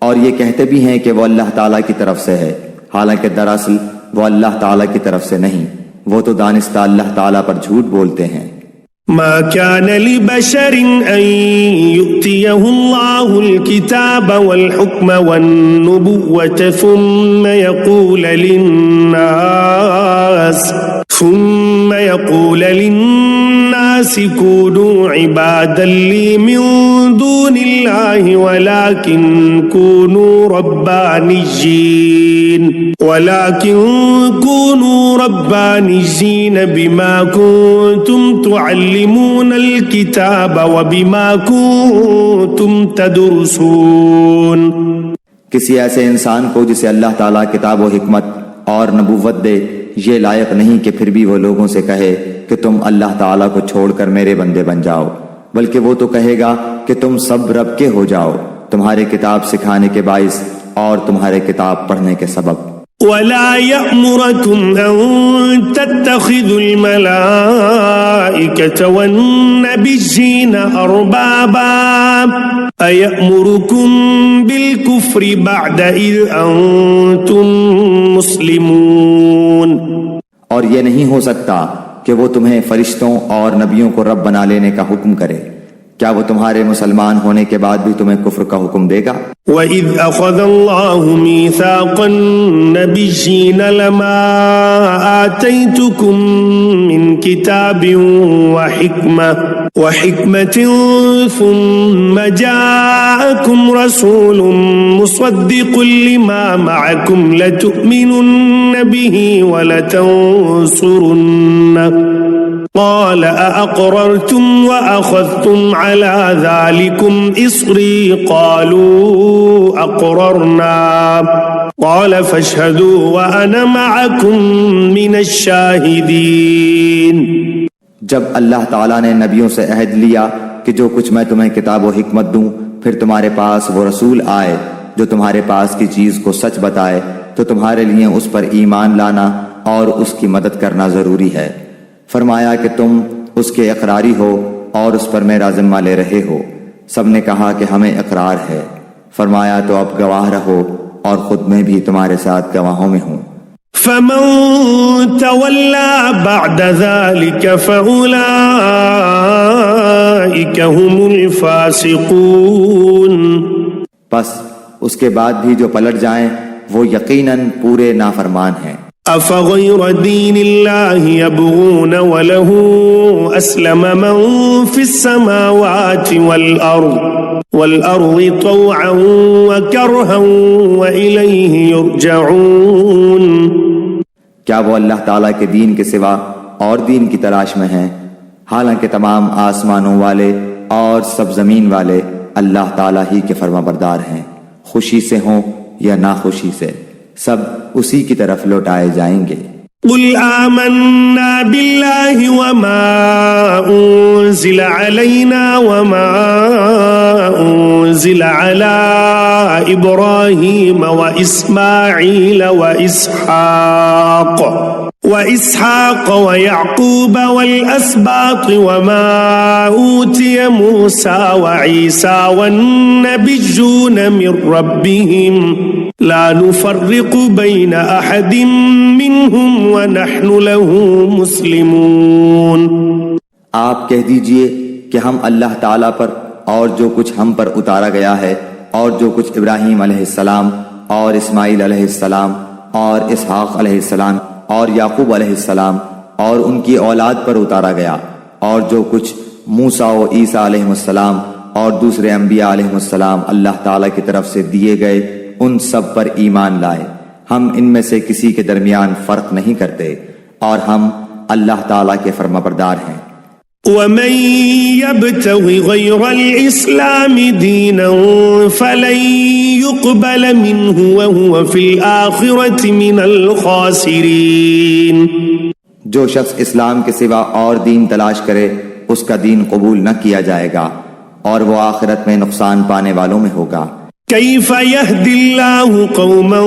اور یہ کہتے بھی ہیں کہ وہ اللہ تعالیٰ کی طرف سے ہے، حالانکہ دراصل وہ اللہ تعالیٰ کی طرف سے نہیں. وہ تو دانستہ اللہ تعالیٰ پر جھوٹ بولتے ہیں. ما كان لبشر أن يؤتيه الله الكتاب والحكم والنبوة ثم يقول للناس كونوا عبادا لي من دون الله ولكن كونوا ربانيين بما كنتم تعلمون الكتاب وبما كنتم تدرسون. کسی ایسے انسان کو جسے اللہ تعالیٰ کتاب و حکمت اور نبوت دے یہ لائق نہیں کہ پھر بھی وہ لوگوں سے کہے کہ تم اللہ تعالیٰ کو چھوڑ کر میرے بندے بن جاؤ، بلکہ وہ تو کہے گا کہ تم سب رب کے ہو جاؤ، تمہارے کتاب سکھانے کے باعث اور تمہارے کتاب پڑھنے کے سبب. ولا يأمركم أن تتخذوا الملائكة والنبيين أربابا أيأمركم بالكفر بعد إذ أنتم مسلمون. اور یہ نہیں ہو سکتا کہ وہ تمہیں فرشتوں اور نبیوں کو رب بنا لینے کا حکم کرے، کیا وہ تمہارے مسلمان ہونے کے بعد بھی تمہیں کفر کا حکم دے گا؟ وَإِذْ أَخَذَ اللَّهُ مِيثَاقَ النَّبِيِّينَ لَمَا آتَيْتُكُم مِّن كِتَابٍ وَحِكْمَةٍ ثُمَّ جَاءَكُمْ رَسُولٌ مُصَدِّقٌ لِّمَا مَعَكُمْ لَتُؤْمِنُنَّ بِهِ وَلَتَنصُرُنَّهُ قال أأقررتم وأخذتم على ذلكم إصري قالوا أقررنا قال فاشهدوا وأنا معكم من الشاهدين. جب اللہ تعالیٰ نے نبیوں سے عہد لیا کہ جو کچھ میں تمہیں کتاب و حکمت دوں، پھر تمہارے پاس وہ رسول آئے جو تمہارے پاس کی چیز کو سچ بتائے، تو تمہارے لیے اس پر ایمان لانا اور اس کی مدد کرنا ضروری ہے. فرمایا کہ تم اس کے اقراری ہو اور اس پر میرا ذمہ لے رہے ہو. سب نے کہا کہ ہمیں اقرار ہے. فرمایا تو اب گواہ رہو اور خود میں بھی تمہارے ساتھ گواہوں میں ہوں. فمن تولى بعد ذلك فأولئك هم الفاسقون. پس اس کے بعد بھی جو پلٹ جائیں وہ یقیناً پورے نافرمان ہیں. أفغير دين الله يبغون وله أسلم من في السماوات والأرض طوعا وكرها وإليه يرجعون. کیا وہ اللہ تعالیٰ کے دین کے سوا اور دین کی تلاش میں ہیں؟ حالانکہ تمام آسمانوں والے اور سب زمین والے اللہ تعالیٰ ہی کے فرما بردار ہیں، خوشی سے ہوں یا ناخوشی سے، سب اسی کی طرف لوٹائے جائیں گے. قل آمنا بالله وما أنزل علينا وما أنزل على إبراهيم وإسماعيل وإسحاق ويعقوب والأسباط وما أوتي موسى وعيسى والنبيون من ربهم لا نفرق بين أحد منهم ونحن له مسلمون. آپ کہہ دیجئے کہ ہم اللہ تعالیٰ پر اور جو کچھ ہم پر اتارا گیا ہے اور جو کچھ ابراہیم علیہ السلام اور اسماعیل علیہ السلام اور اسحاق علیہ السلام اور یعقوب علیہ السلام اور ان کی اولاد پر اتارا گیا اور جو کچھ موسیٰ و عیسیٰ علیہ السلام اور دوسرے انبیاء علیہ السلام اللہ تعالیٰ کی طرف سے دیے گئے، ان سب پر ایمان لائے. ہم ان میں سے کسی کے درمیان فرق نہیں کرتے اور ہم اللہ تعالیٰ کے فرما بردار ہیں. ومن يبتغ غير الإسلام دينا فلن يقبل منه وهو في الآخرة من الخاسرين. جو شخص اسلام کے سوا اور دین تلاش کرے اس کا دین قبول نہ کیا جائے گا اور وہ آخرت میں نقصان پانے والوں میں ہوگا. كيف يهدي الله قوما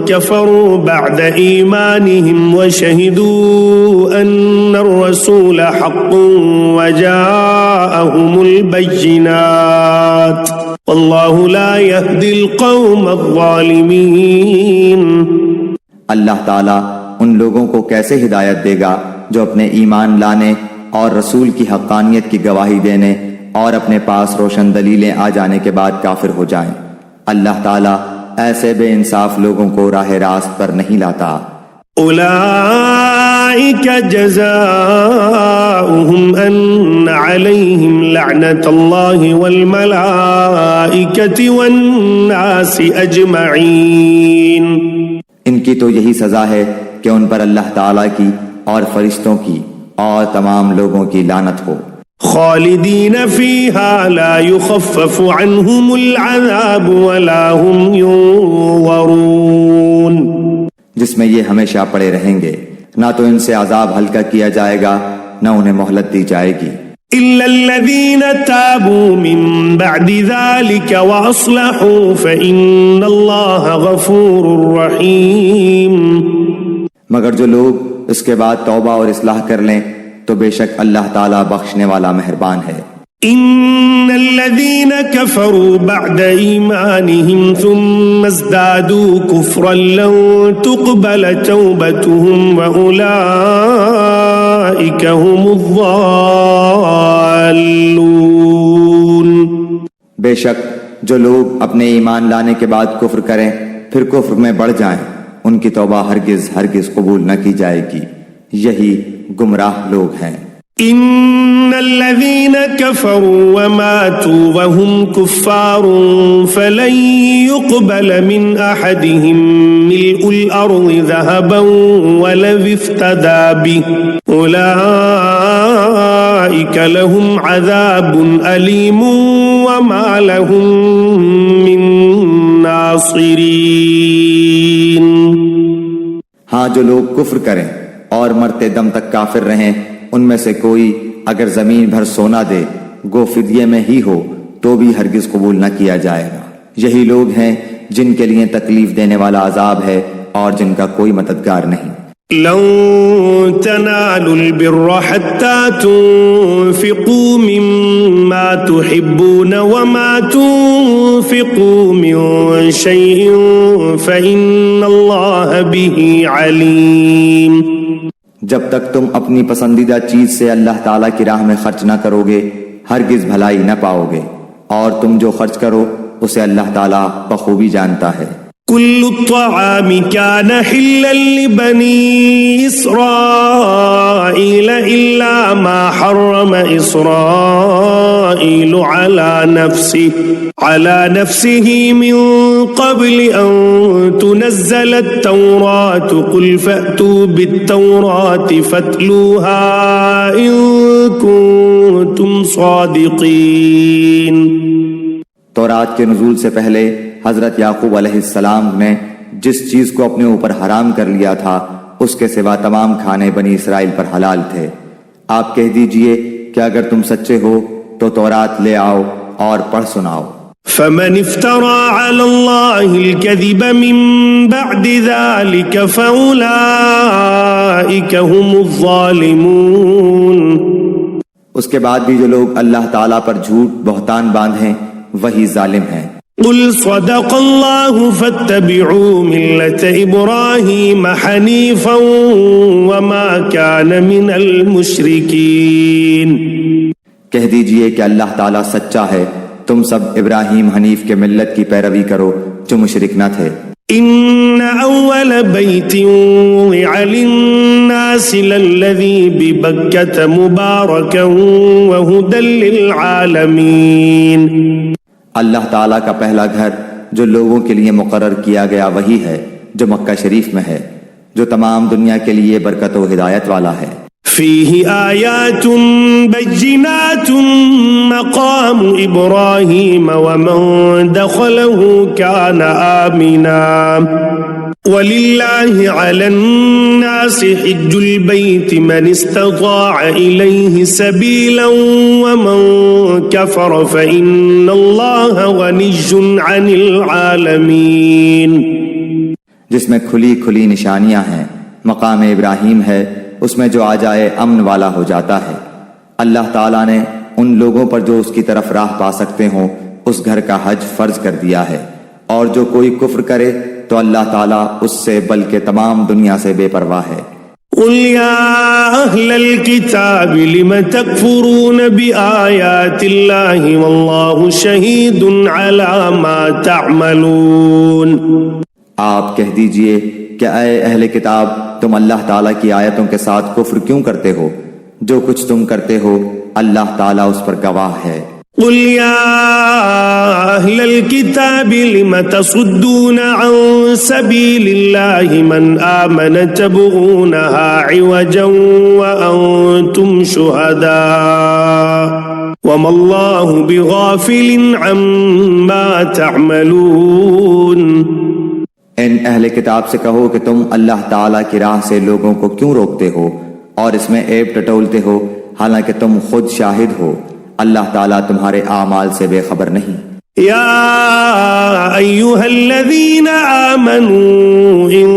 كفروا بعد إيمانهم وشهدوا أن الرسول حق وجاءهم البينات والله لا يهدي القوم الظالمين. اللہ تعالیٰ ان لوگوں کو کیسے ہدایت دے گا جو اپنے ایمان لانے اور رسول کی حقانیت کی گواہی دینے اور اپنے پاس روشن دلیلیں آ جانے کے بعد کافر ہو جائیں. اللہ تعالیٰ ایسے بے انصاف لوگوں کو راہ راست پر نہیں لاتا. اولئک جزاؤہم ان علیہم لعنت اللہ والملائکۃ والناس اجمعین. ان کی تو یہی سزا ہے کہ ان پر اللہ تعالیٰ کی اور فرشتوں کی اور تمام لوگوں کی لعنت ہو. خالدین فیہا لا یخفف عنہم العذاب ولا هم ینظرون. جس میں یہ ہمیشہ پڑے رہیں گے، نہ تو ان سے عذاب ہلکا کیا جائے گا نہ انہیں مہلت دی جائے گی. الا الذین تابوا من بعد ذلك واصلحوا فإن اللہ غفور رحیم. مگر جو لوگ اس کے بعد توبہ اور اصلاح کر لیں تو بے شک اللہ تعالیٰ بخشنے والا مہربان ہے. ان الذين كفروا بعد ایمانهم ثم ازدادوا كفرا لن تقبل توبتهم واولئك هم الضالون. بے شک جو لوگ اپنے ایمان لانے کے بعد کفر کریں پھر کفر میں بڑھ جائیں، ان کی توبہ ہرگز ہرگز قبول نہ کی جائے گی، یہی گمراہ لوگ ہیں. ان الذين كفروا وماتوا وهم كفار فلن يقبل من احدهم ملء الارض ذهبا ولو افتدى به اولئك أولئك لهم عذاب أليم وما لهم من ناصرين. ہاں جو لوگ کفر کریں اور مرتے دم تک کافر رہیں، ان میں سے کوئی اگر زمین بھر سونا دے گو فدیے میں ہی ہو تو بھی ہرگز قبول نہ کیا جائے گا. یہی لوگ ہیں جن کے لیے تکلیف دینے والا عذاب ہے اور جن کا کوئی مددگار نہیں. لن تنالوا البر حتى تنفقوا مما تحبون وما تنفقوا من شيء فإن الله به عليم. جب تک تم اپنی پسندیدہ چیز سے اللہ تعالیٰ کی راہ میں خرچ نہ کرو گے ہرگز بھلائی نہ پاؤ گے، اور تم جو خرچ کرو اسے اللہ تعالیٰ بخوبی جانتا ہے. كل الطعام كان حلا لبني إسرائيل إلا ما حرم إسرائيل على نفسه من قبل أن تنزل التوراة قل فأتوا بالتوراة فاتلوها إن كنتم صادقين. تورات کے نزول سے پہلے حضرت یعقوب علیہ السلام نے جس چیز کو اپنے اوپر حرام کر لیا تھا اس کے سوا تمام کھانے بنی اسرائیل پر حلال تھے. آپ کہہ دیجئے کہ اگر تم سچے ہو تو تورات لے آؤ اور پڑھ سناؤ. فمن افترى على الله الكذب من بعد ذلك فأولئك هم الظالمون. اس کے بعد بھی جو لوگ اللہ تعالیٰ پر جھوٹ بہتان باندھیں وہی ظالم ہیں. قل صدق الله فاتبعوا ملة إبراهيم حنيفا وما كان من المشركين. کہہ دیجئے کہ اللہ تعالیٰ سچا ہے، تم سب ابراہیم حنیف کے ملت کی پیروی کرو جو مشرک نہ تھے. إن أول بيت وضع للناس للذي ببكة مباركا وهدى للعالمين. اللہ تعالیٰ کا پہلا گھر جو لوگوں کے لیے مقرر کیا گیا وہی ہے جو مکہ شریف میں ہے، جو تمام دنیا کے لیے برکت و ہدایت والا ہے. فيه آيات بينات مقام إبراهيم ومن دخله كان آمنا ولله على الناس حج البيت من استطاع إليه سبيلا ومن كفر فإن الله غني عن العالمين. جس میں کھلی کھلی نشانیاں ہیں، مقام ابراہیم ہے، اس میں جو آ جائے امن والا ہو جاتا ہے. اللہ تعالیٰ نے ان لوگوں پر جو اس کی طرف راہ پا سکتے ہوں اس گھر کا حج فرض کر دیا ہے، اور جو کوئی کفر کرے تو اللہ تعالیٰ اس سے بلکہ تمام دنیا سے بے پرواہ ہے. قل يا أهل الكتاب لم تكفرون بآيات الله والله شهيد على ما تعملون. آپ کہہ دیجئے کہ اے اہل کتاب تم اللہ تعالیٰ کی آیتوں کے ساتھ کفر کیوں کرتے ہو؟ جو کچھ تم کرتے ہو اللہ تعالیٰ اس پر گواہ ہے. قل يا أهل الكتاب لم تصدون عن سبيل الله من آمن تبغونها عوجا وأنتم شهداء وما الله بغافل عما تعملون. ان اہل کتاب سے کہو کہ تم اللہ تعالیٰ کی راہ سے لوگوں کو کیوں روکتے ہو اور اس میں عیب ٹٹولتے ہو حالانکہ تم خود شاہد ہو. اللہ تعالیٰ تمہارے اعمال سے بے خبر نہیں. يا أيها الذين آمنوا إن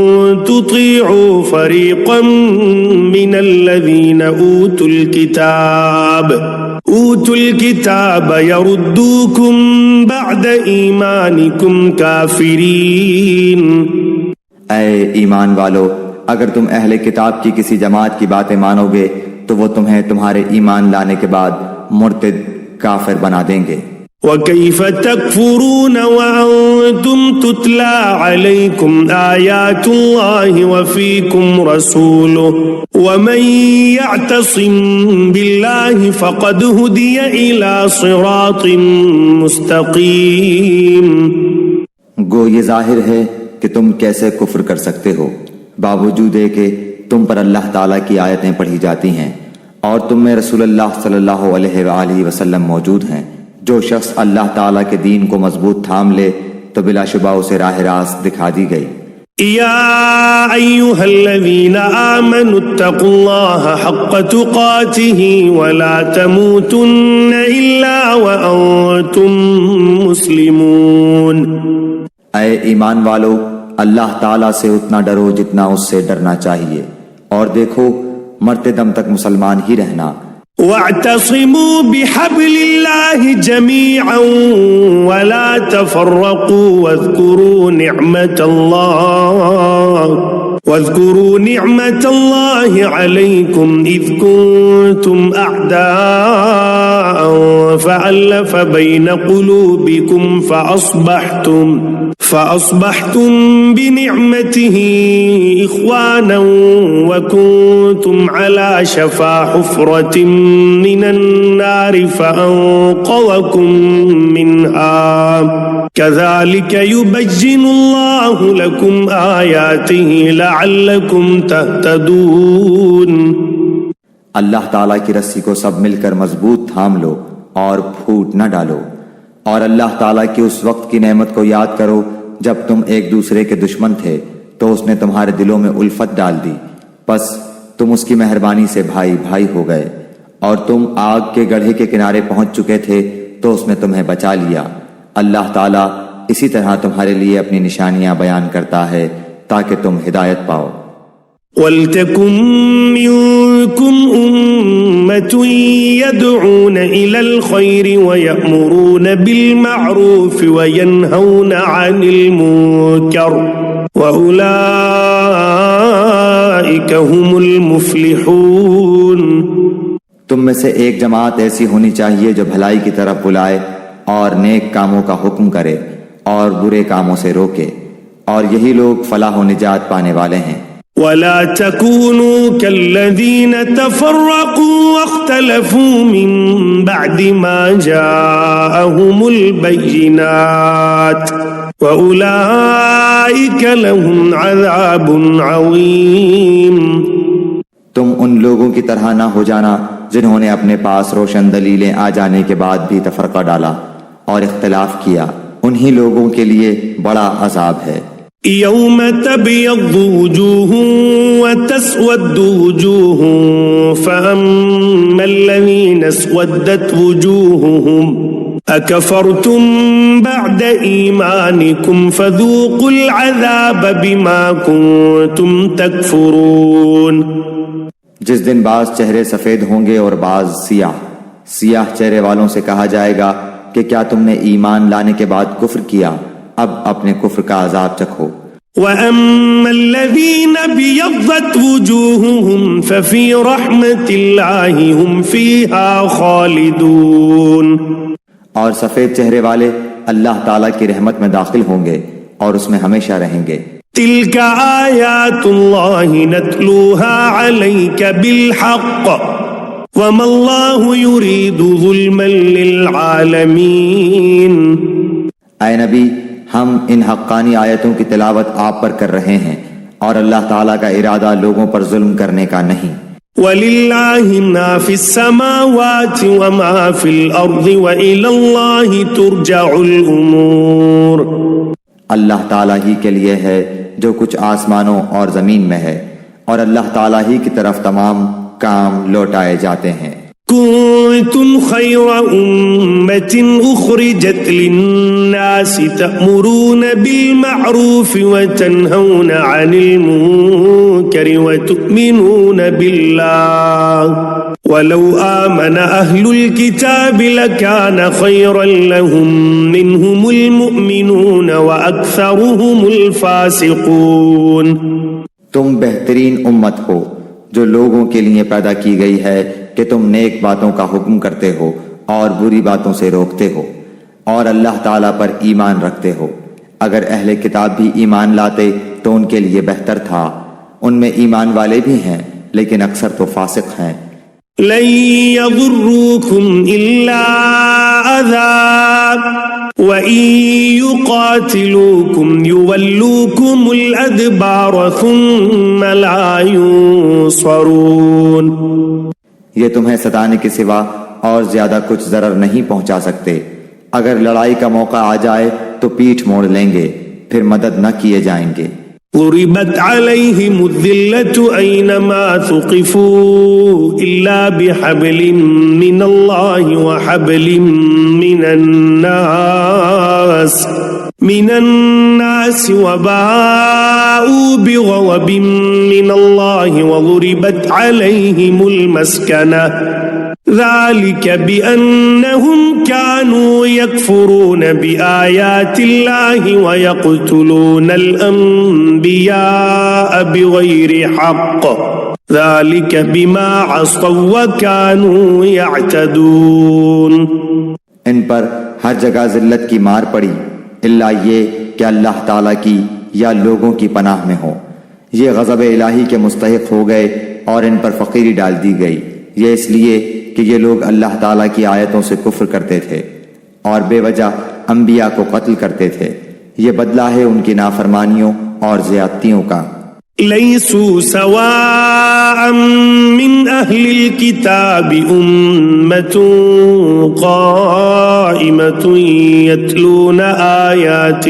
تطيعوا فريقا من الذين أوتوا الكتاب يردوكم بعد إيمانكم كافرين. اے ایمان والو اگر تم اہل کتاب کی کسی جماعت کی باتیں مانو گے تو وہ تمہیں تمہارے ایمان لانے کے بعد مرتد کافر بنا دیں گے. وَكَيْفَ تَكْفُرُونَ وَأَنْتُمْ تُتْلَى عَلَيْكُمْ آيَاتُ اللَّهِ وَفِيكُمْ رَسُولُهُ وَمَنْ يَعْتَصِمْ بِاللَّهِ فَقَدْ هُدِيَ إِلَى صِرَاطٍ مُسْتَقِيمٍ. گو یہ ظاہر ہے کہ تم کیسے کفر کر سکتے ہو باوجود کہ تم پر اللہ تعالیٰ کی آیتیں پڑھی جاتی ہیں اور تم میں رسول اللہ صلی اللہ علیہ وآلہ وسلم موجود ہیں۔ جو شخص اللہ تعالیٰ کے دین کو مضبوط تھام لے تو بلا شبہ اسے راہ راست دکھا دی گئی۔ يا أيها الذين آمنوا اتقوا الله حق تقاته ولا تموتن إلا وأنتم مسلمون۔ اے ایمان والو، اللہ تعالیٰ سے اتنا ڈرو جتنا اس سے ڈرنا چاہیے، اور دیکھو مرتے دم تک مسلمان ہی رہنا۔ واعتصموا بحبل الله جميعا ولا تفرقوا واذكروا نعمة الله عليكم إذ كنتم أعداء فألف بين قلوبكم فأصبحتم بنعمته إخوانا وكنتم على شفا حفرة من النار فأنقذكم منها كذلك يبين الله لكم آياته لعلكم تهتدون۔ اللہ تعالیٰ کی رسی کو سب مل کر مضبوط تھام لو اور پھوٹ نہ ڈالو، اور اللہ تعالیٰ کی اس وقت کی نعمت کو یاد کرو جب تم ایک دوسرے کے دشمن تھے تو اس نے تمہارے دلوں میں الفت ڈال دی، پس تم اس کی مہربانی سے بھائی بھائی ہو گئے، اور تم آگ کے گڑھے کے کنارے پہنچ چکے تھے تو اس نے تمہیں بچا لیا۔ اللہ تعالیٰ اسی طرح تمہارے لیے اپنی نشانیاں بیان کرتا ہے تاکہ تم ہدایت پاؤ۔ وَلْتَكُن مِّنكُمْ أُمَّةٌ يَدْعُونَ إِلَى الْخَيْرِ وَيَأْمُرُونَ بِالْمَعْرُوفِ وَيَنْهَوْنَ عَنِ الْمُنكَرِ وَأُولَئِكَ هُمُ الْمُفْلِحُونَ۔ تم میں سے ایک جماعت ایسی ہونی چاہیے جو بھلائی کی طرف بلائے اور نیک کاموں کا حکم کرے اور برے کاموں سے روکے، اور یہی لوگ فلاح و نجات پانے والے ہیں۔ وَلَا تَكُونُوا كَالَّذِينَ تَفَرَّقُوا وَاخْتَلَفُوا مِن بَعْدِ مَا جَاءَهُمُ الْبَيِّنَاتُ وَأُولَئِكَ لَهُمْ عَذَابٌ عَظِيمٌ۔ تم ان لوگوں کی طرح نہ ہو جانا جنہوں نے اپنے پاس روشن دلیلیں آ جانے کے بعد بھی تفرقہ ڈالا اور اختلاف کیا، انہی لوگوں کے لیے بڑا عذاب ہے۔ يوم تبيض وجوه وتسود وجوه فأما الذين اسودت وجوههم أكفرتم بعد إيمانكم فذوقوا العذاب بما كنتم تكفرون۔ جس دن بعض چہرے سفید ہوں گے اور بعض سیاہ چہرے والوں سے کہا جائے گا کہ کیا تم نے ایمان لانے کے بعد کفر کیا، اب اپنے کفر کا عذاب چکھو۔ وَأَمَّا الَّذِينَ بِيَضَّتْ وُجُوهُهُمْ فَفِي رَحْمَةِ اللَّهِ هُمْ فِيهَا خَالِدُونَ۔ اور سفید چہرے والے اللہ تعالیٰ کی رحمت میں داخل ہوں گے اور اس میں ہمیشہ رہیں گے۔ تِلْكَ آيَاتُ اللَّهِ نَتْلُوهَا عَلَيْكَ بِالْحَقِّ وَمَا اللَّهُ يُرِيدُ ظُلْمًا لِلْعَالَمِينَ۔ اے نبی، ہم ان حقانی آیتوں کی تلاوت آپ پر کر رہے ہیں، اور اللہ تعالیٰ کا ارادہ لوگوں پر ظلم کرنے کا نہیں۔ وَلِلَّهِ مَا فِي السَّمَاوَاتِ وَمَا فِي الْأَرْضِ وَإِلَى اللَّهِ تُرْجَعُ الْأُمُورُ۔ اللہ تعالیٰ ہی کے لیے ہے جو کچھ آسمانوں اور زمین میں ہے، اور اللہ تعالیٰ ہی کی طرف تمام کام لوٹائے جاتے ہیں۔ كنتم خير أمة أخرجت للناس تأمرون بالمعروف وتنهون عن المنكر وتؤمنون بالله ولو آمن أهل الكتاب لكان خيرا لهم منهم المؤمنون وأكثرهم الفاسقون۔ تم بہترین امت ہو جو لوگوں کے لیے پیدا کی گئی ہے کہ تم نیک باتوں کا حکم کرتے ہو اور بری باتوں سے روکتے ہو، اور اللہ تعالیٰ پر ایمان رکھتے ہو۔ اگر اہل کتاب بھی ایمان لاتے تو ان کے لیے بہتر تھا، ان میں ایمان والے بھی ہیں لیکن اکثر تو فاسق ہیں۔ لن يضروكم إلا أذى وإن يقاتلوكم يولوكم الأدبار ثم لا ينصرون۔ یہ تمہیں ستانے کے سوا اور زیادہ کچھ ضرر نہیں پہنچا سکتے۔ اگر لڑائی کا موقع آ جائے تو پیٹھ موڑ لیں گے، پھر مدد نہ کیے جائیں گے۔ ضربت عليهم الذلة أينما ثقفوا إلا بحبل من الله وحبل من الناس وباءوا بغضب من الله وضربت عليهم المسكنة ذلك بأنهم كانوا يكفرون بآيات الله ويقتلون الأنبياء بغير حق ذلك بما عصوا وكانوا يعتدون۔ ان پر ہر جگہ ذلت کی مار پڑی الا یہ کہ اللہ تعالیٰ کی یا لوگوں کی پناہ میں ہو۔ یہ غضب الہی کے مستحق ہو گئے اور ان پر فقیری ڈال دی گئی، یہ اس لیے کہ یہ لوگ اللہ تعالیٰ کی آیتوں سے کفر کرتے تھے اور بے وجہ انبیاء کو قتل کرتے تھے۔ یہ بدلہ ہے ان کی نافرمانیوں اور زیادتیوں کا۔ ليسوا سواء من أهل الكتاب أمة قائمة يتلون آيات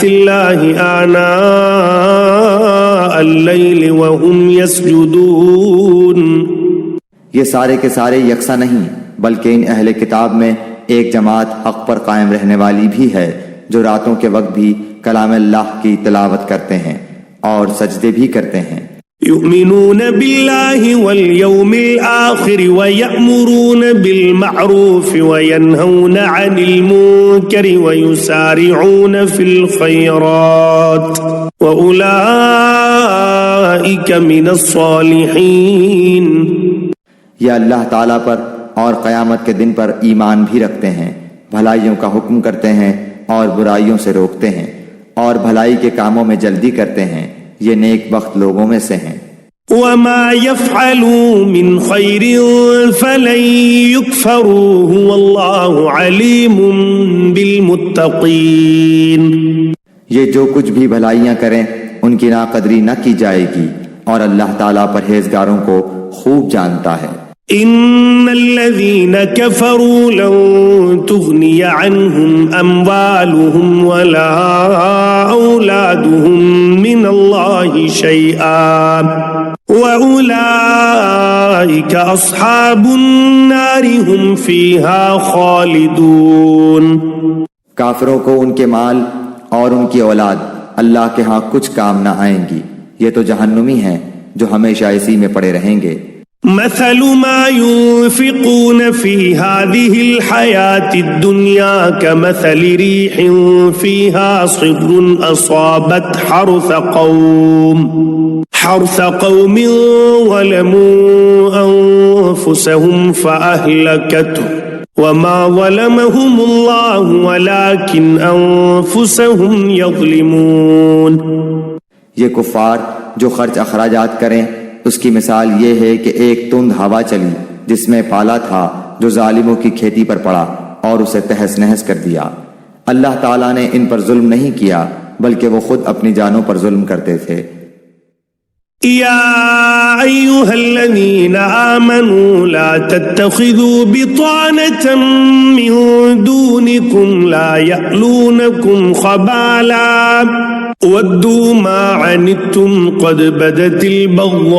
الله آناء الليل وهم يسجدون۔ یہ سارے کے سارے یکساں نہیں، بلکہ ان اہل کتاب میں ایک جماعت حق پر قائم رہنے والی بھی ہے جو راتوں کے وقت بھی کلام اللہ کی تلاوت کرتے ہیں اور سجدے بھی کرتے ہیں۔ يؤمنون بالله واليوم الآخر ويأمرون بالمعروف وينهون عن المنكر ويسارعون في الخيرات وأولئك من الصالحين۔ یہ اللہ تعالیٰ پر اور قیامت کے دن پر ایمان بھی رکھتے ہیں، بھلائیوں کا حکم کرتے ہیں اور برائیوں سے روکتے ہیں اور بھلائی کے کاموں میں جلدی کرتے ہیں، یہ نیک بخت لوگوں میں سے ہیں۔ وما يفعلوا من خير فلن يكفروه والله عليم بالمتقين۔ یہ جو کچھ بھی بھلائیاں کریں ان کی ناقدری نہ کی جائے گی اور اللہ تعالیٰ پرہیزگاروں کو خوب جانتا ہے۔ ان الذين كفروا لن تغني عنهم اموالهم ولا اولادهم من الله شيئا واولئك اصحاب النار هم فيها خالدون۔ کافروں کو ان کے مال اور ان کی اولاد اللہ کے ہاں کچھ کام نہ آئیں گی، یہ تو جہنمی ہیں جو ہمیشہ اسی میں پڑے رہیں گے۔ مثل ما ينفقون في هذه الحياة الدنيا كمثل ريح فيها صر أصابت حرث قوم ظلموا أنفسهم فأهلكته وما ظلمهم الله ولكن أنفسهم يظلمون۔ یہ کفار جو خرچ اخراجات کریں اس کی مثال یہ ہے کہ ایک تند ہوا چلی جس میں پالا تھا جو ظالموں کی کھیتی پر پڑا اور اسے تہس نہس کر دیا۔ اللہ تعالیٰ نے ان پر ظلم نہیں کیا بلکہ وہ خود اپنی جانوں پر ظلم کرتے تھے۔ يا أيها الذين آمنوا لا تتخذوا بطانة من دونكم لا يألونكم خبالا ودوا ما عنتم قد بدت البغضاء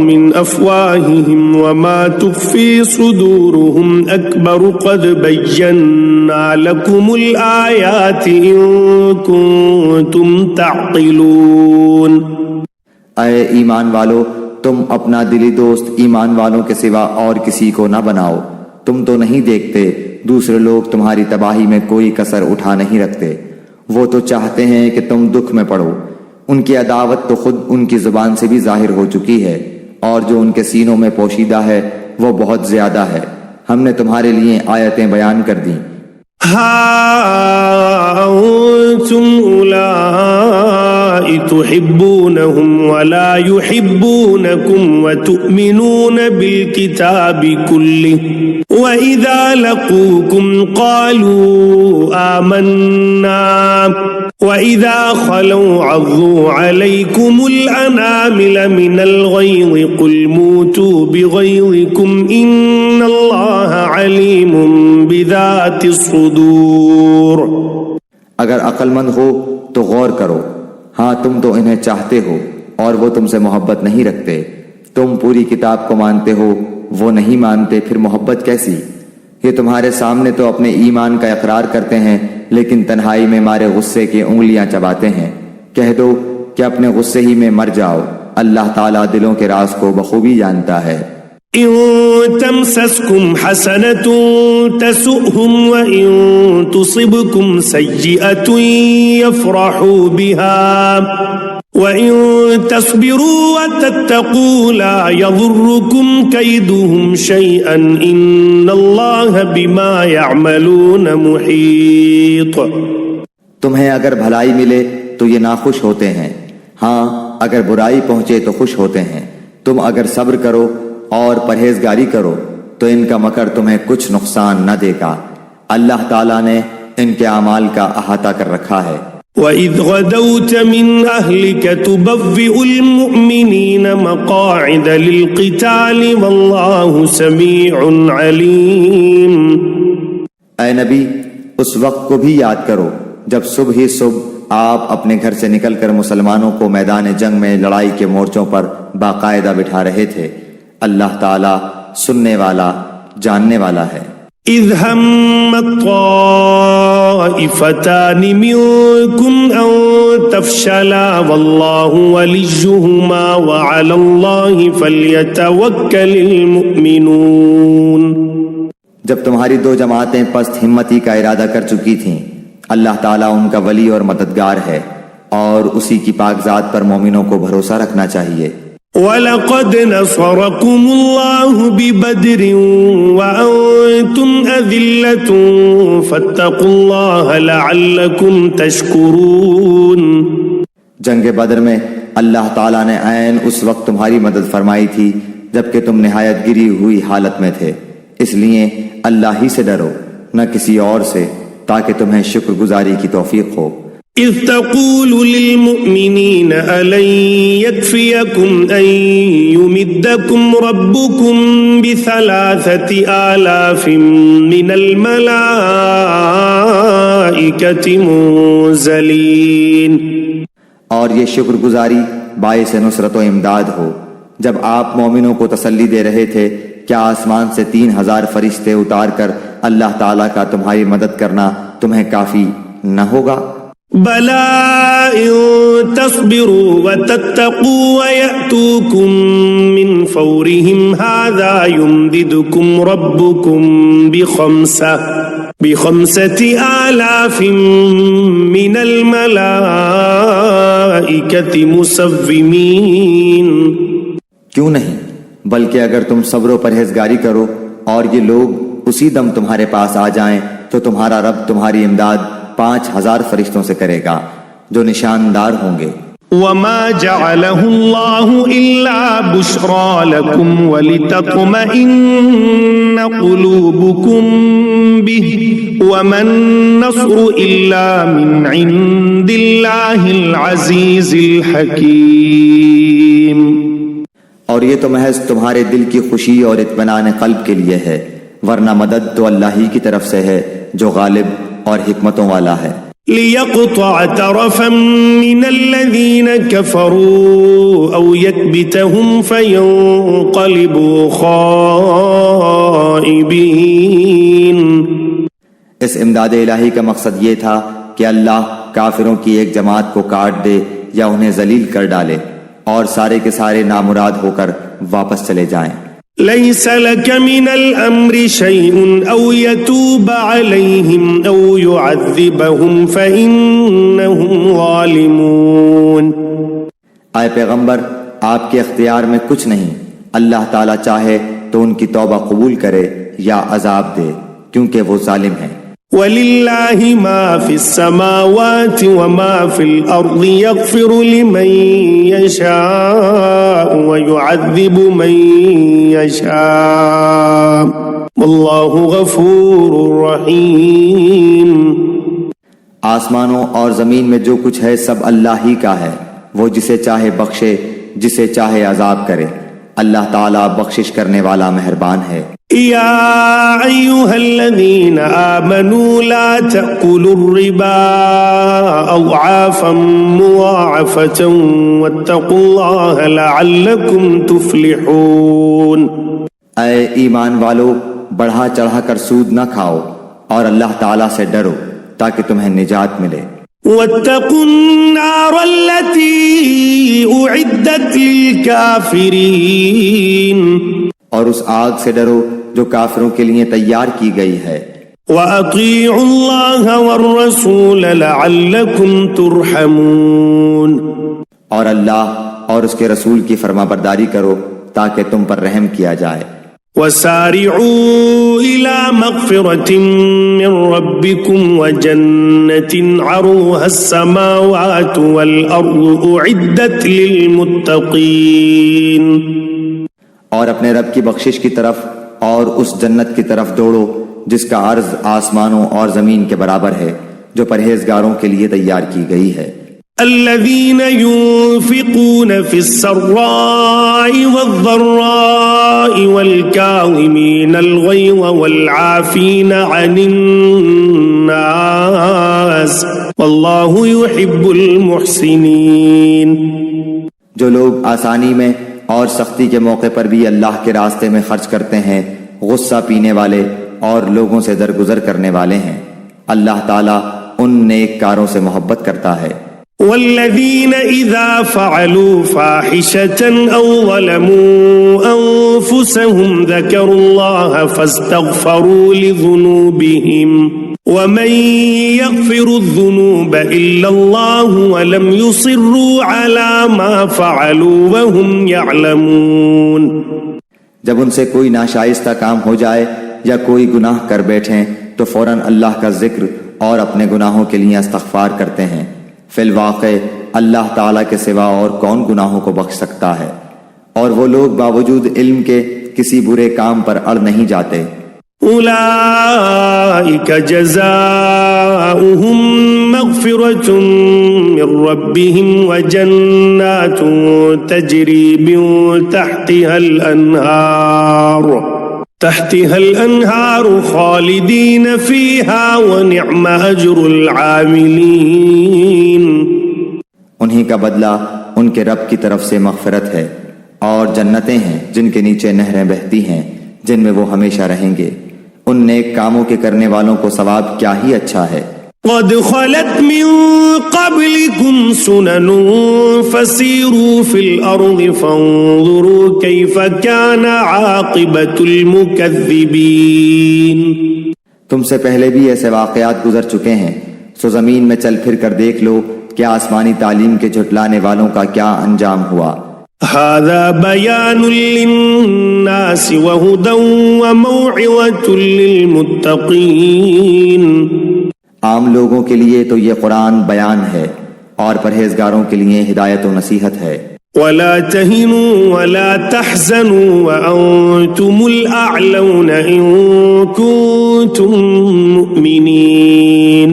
من أفواههم وما تخفي صدورهم أكبر قد بينا لكم الآيات إن كنتم تعقلون۔ اے ایمان والو، تم اپنا دلی دوست ایمان والوں کے سوا اور کسی کو نہ بناؤ۔ تم تو نہیں دیکھتے دوسرے لوگ تمہاری تباہی میں کوئی کسر اٹھا نہیں رکھتے، وہ تو چاہتے ہیں کہ تم دکھ میں پڑو۔ ان کی عداوت تو خود ان کی زبان سے بھی ظاہر ہو چکی ہے اور جو ان کے سینوں میں پوشیدہ ہے وہ بہت زیادہ ہے۔ ہم نے تمہارے لیے آیتیں بیان کر دیں۔ أنتم أولئك تحبونهم ولا يحبونكم وتؤمنون بالكتاب كله وإذا لقوكم قالوا آمنا وَإِذَا خَلَوْا عَضُّوا عَلَيْكُمُ الْأَنَامِلَ مِنَ الْغَيْظِ قُلْ مُوتُوا بِغَيْظِكُمْ إِنَّ اللَّهَ عَلِيمٌ بِذَاتِ الصُّدُورِ۔ اگر عقل مند ہو تو غور کرو، ہاں تم تو انہیں چاہتے ہو اور وہ تم سے محبت نہیں رکھتے، تم پوری کتاب کو مانتے ہو، وہ نہیں مانتے، پھر محبت کیسی؟ یہ تمہارے سامنے تو اپنے ایمان کا اقرار کرتے ہیں لیکن تنہائی میں مارے غصے کی انگلیاں چباتے ہیں۔ کہہ دو کہ اپنے غصے ہی میں مر جاؤ، اللہ تعالیٰ دلوں کے راز کو بخوبی جانتا ہے۔ إن تمسسكم حسنة تسؤهم وإن تصبكم سيئة يفرحوا بها وإن تصبروا وتتقوا لا يضركم كيدهم شيئا إن الله بما يعملون محيط۔ تمہیں اگر بھلائی ملے تو یہ ناخوش ہوتے ہیں، ہاں اگر برائی پہنچے تو خوش ہوتے ہیں۔ تم اگر صبر کرو اور پرہیزگاری کرو تو ان کا مکر تمہیں کچھ نقصان نہ دے گا، اللہ تعالیٰ نے ان کے اعمال کا احاطہ کر رکھا ہے۔ وَإِذْ غَدَوْتَ مِنْ أَهْلِكَ تُبَوِّئُ الْمُؤْمِنِينَ مَقَاعِدَ لِلْقِتَالِ وَاللَّهُ سَمِيعٌ عَلِيمٌ۔ اے نبی، اس وقت کو بھی یاد کرو جب صبح ہی صبح آپ اپنے گھر سے نکل کر مسلمانوں کو میدان جنگ میں لڑائی کے مورچوں پر باقاعدہ بٹھا رہے تھے، اللہ تعالیٰ سننے والا جاننے والا ہے۔ اذ همت طائفتان منكم ان تفشلا والله وليهما وعلى الله فليتوكل المؤمنون۔ جب تمہاری دو جماعتیں پست ہمتی کا ارادہ کر چکی تھیں، اللہ تعالیٰ ان کا ولی اور مددگار ہے اور اسی کی پاک ذات پر مومنوں کو بھروسہ رکھنا چاہیے۔ وَلَقَدْ نَصَرَكُمُ اللَّهُ بِبَدْرٍ وَأَنْتُمْ أَذِلَّةٌ فَاتَّقُوا اللَّهَ لَعَلَّكُمْ تَشْكُرُونَ۔ جنگ بدر میں اللہ تعالیٰ نے عین اس وقت تمہاری مدد فرمائی تھی جبکہ تم نہایت گری ہوئی حالت میں تھے، اس لیے اللہ ہی سے ڈرو نہ کسی اور سے، تاکہ تمہیں شکر گزاری کی توفیق ہو۔ اذ تقول للمؤمنین ألن يكفيكم أن يمدكم ربكم ب3,000 من الملائكة منزلین۔ اور یہ شکر گزاری باعث نصرت و امداد ہو جب آپ مومنوں کو تسلی دے رہے تھے، کیا آسمان سے 3,000 فرشتے اتار کر اللہ تعالیٰ کا تمہاری مدد کرنا تمہیں کافی نہ ہوگا؟ بَلَىٰ إِن تَصْبِرُوا وَتَتَّقُوا وَيَأْتُوكُم مِّن فَوْرِهِمْ هَٰذَا يُمْدِدْكُمْ رَبُّكُم ب5,000 مِّنَ الْمَلَائِكَةِ مُسَوِّمِينَ۔ کیوں نہیں، بلکہ اگر تم صبر و پرہیزگاری کرو اور یہ لوگ اسی دم تمہارے پاس آ جائیں تو تمہارا رب تمہاری امداد 5,000 فرشتوں سے کرے گا جو نشاندار ہوں گے۔ وما جعله الله إلا بشرى لكم ولتطمئن قلوبكم به وما النصر إلا من عند الله العزيز الحكيم۔ اور یہ تو محض تمہارے دل کی خوشی اور اطمینان قلب کے لیے ہے، ورنہ مدد تو اللہ ہی کی طرف سے ہے جو غالب اور حکمتوں والا ہے۔ لِيَقْطَعَ طَرَفًا مِّنَ الَّذِينَ كَفَرُوا أَوْ يَكْبِتَهُمْ فَيَنقَلِبُوا خَائِبِينَ۔ اس امداد الہی کا مقصد یہ تھا کہ اللہ کافروں کی ایک جماعت کو کاٹ دے یا انہیں ذلیل کر ڈالے اور سارے کے سارے نامراد ہو کر واپس چلے جائیں۔ ليس لك من الأمر شيء أو يتوب عليهم أو يعذبهم فإنهم ظالمون۔ اے پیغمبر، آپ کے اختیار میں کچھ نہیں، اللہ تعالیٰ چاہے تو ان کی توبہ قبول کرے یا عذاب دے، کیونکہ وہ ظالم ہیں۔ وَلِلَّهِ مَا فِي السَّمَاوَاتِ وَمَا فِي الْأَرْضِ يَغْفِرُ لِمَن يَشَاءُ وَيُعَذِّبُ مَن يَشَاءُ وَاللَّهُ غَفُورٌ رَّحِيمٌ۔ آسمانوں اور زمین میں جو کچھ ہے سب اللہ ہی کا ہے، وہ جسے چاہے بخشے، جسے چاہے عذاب کرے۔ اللہ تعالیٰ بخشش کرنے والا مہربان ہے۔ يا أيها الذين آمنوا لا تأكلوا الربا أضعافا مضاعفة واتقوا الله لعلكم تفلحون۔ اے ایمان والو، بڑھا چڑھا کر سود نہ کھاؤ اور اللہ تعالیٰ سے ڈرو تاکہ تمہیں نجات ملے۔ واتقوا النار التي أعدت للكافرين، اور اس آگ سے ڈرو جو کافروں کے لیے تیار کی گئی ہے۔ وَأَطِيعُوا اللَّهَ وَالرَّسُولَ لَعَلَّكُمْ تُرْحَمُونَ، اور اللہ اور اس کے رسول کی فرما برداری کرو تاکہ تم پر رحم کیا جائے۔ وَسَارِعُوا إِلَى مَغْفِرَةٍ مِّن رَّبِّكُمْ وَجَنَّةٍ عَرْضُهَا السَّمَاوَاتُ وَالْأَرْضُ أُعِدَّتْ لِلْمُتَّقِينَ، اور اپنے رب کی بخشش کی طرف اور اس جنت کی طرف دوڑو جس کا عرض آسمانوں اور زمین کے برابر ہے، جو پرہیزگاروں کے لیے تیار کی گئی ہے۔ الذين ينفقون في السراء والضراء والكاظمين الغيظ والعافين عن الناس والله يحب المحسنين، جو لوگ آسانی میں اور سختی کے موقع پر بھی اللہ کے راستے میں خرچ کرتے ہیں، غصہ پینے والے اور لوگوں سے درگزر کرنے والے ہیں، اللہ تعالیٰ ان نیک کاروں سے محبت کرتا ہے۔ والذين إذا فعلوا فاحشة أو ظلموا أنفسهم ذكروا الله فاستغفروا لذنوبهم ومن يغفر الذنوب إلا الله ولم يصروا على ما فعلوا وهم يعلمون۔ جب ان سے کوئی ناشائستہ کام ہو جائے یا کوئی گناہ کر بیٹھیں تو فوراً اللہ کا ذکر اور اپنے گناہوں کے لیے استغفار کرتے ہیں۔ فی الواقع اللہ تعالیٰ کے سوا اور کون گناہوں کو بخش سکتا ہے، اور وہ لوگ باوجود علم کے کسی برے کام پر اڑ نہیں جاتے۔ اولئک جزاؤہم مغفرۃ من ربہم وجنات تجری من تحتها الانہار خالدین فیہا ونعم اجر العاملین۔ انہی کا بدلہ ان کے رب کی طرف سے مغفرت ہے، اور جنتیں ہیں جن کے نیچے نہریں بہتی ہیں جن میں وہ ہمیشہ رہیں گے۔ ان نیک کاموں کے کرنے والوں کو ثواب کیا ہی اچھا ہے۔ قد خلت من قبلكم سنن فسيروا في الأرض فانظروا كيف كان عاقبة المكذبين۔ تم سے پہلے بھی ایسے واقعات گزر چکے ہیں، سو زمین میں چل پھر کر دیکھ لو کہ آسمانی تعلیم کے جھٹلانے والوں کا کیا انجام ہوا۔ هذا بيان للناس وهدى وموعظة للمتقين۔ عام لوگوں کے لیے تو یہ قرآن بیان ہے اور پرہیزگاروں کے لیے ہدایت و نصیحت ہے۔ ولا تهنوا ولا تحزنوا وأنتم الأعلون إن كنتم مؤمنين۔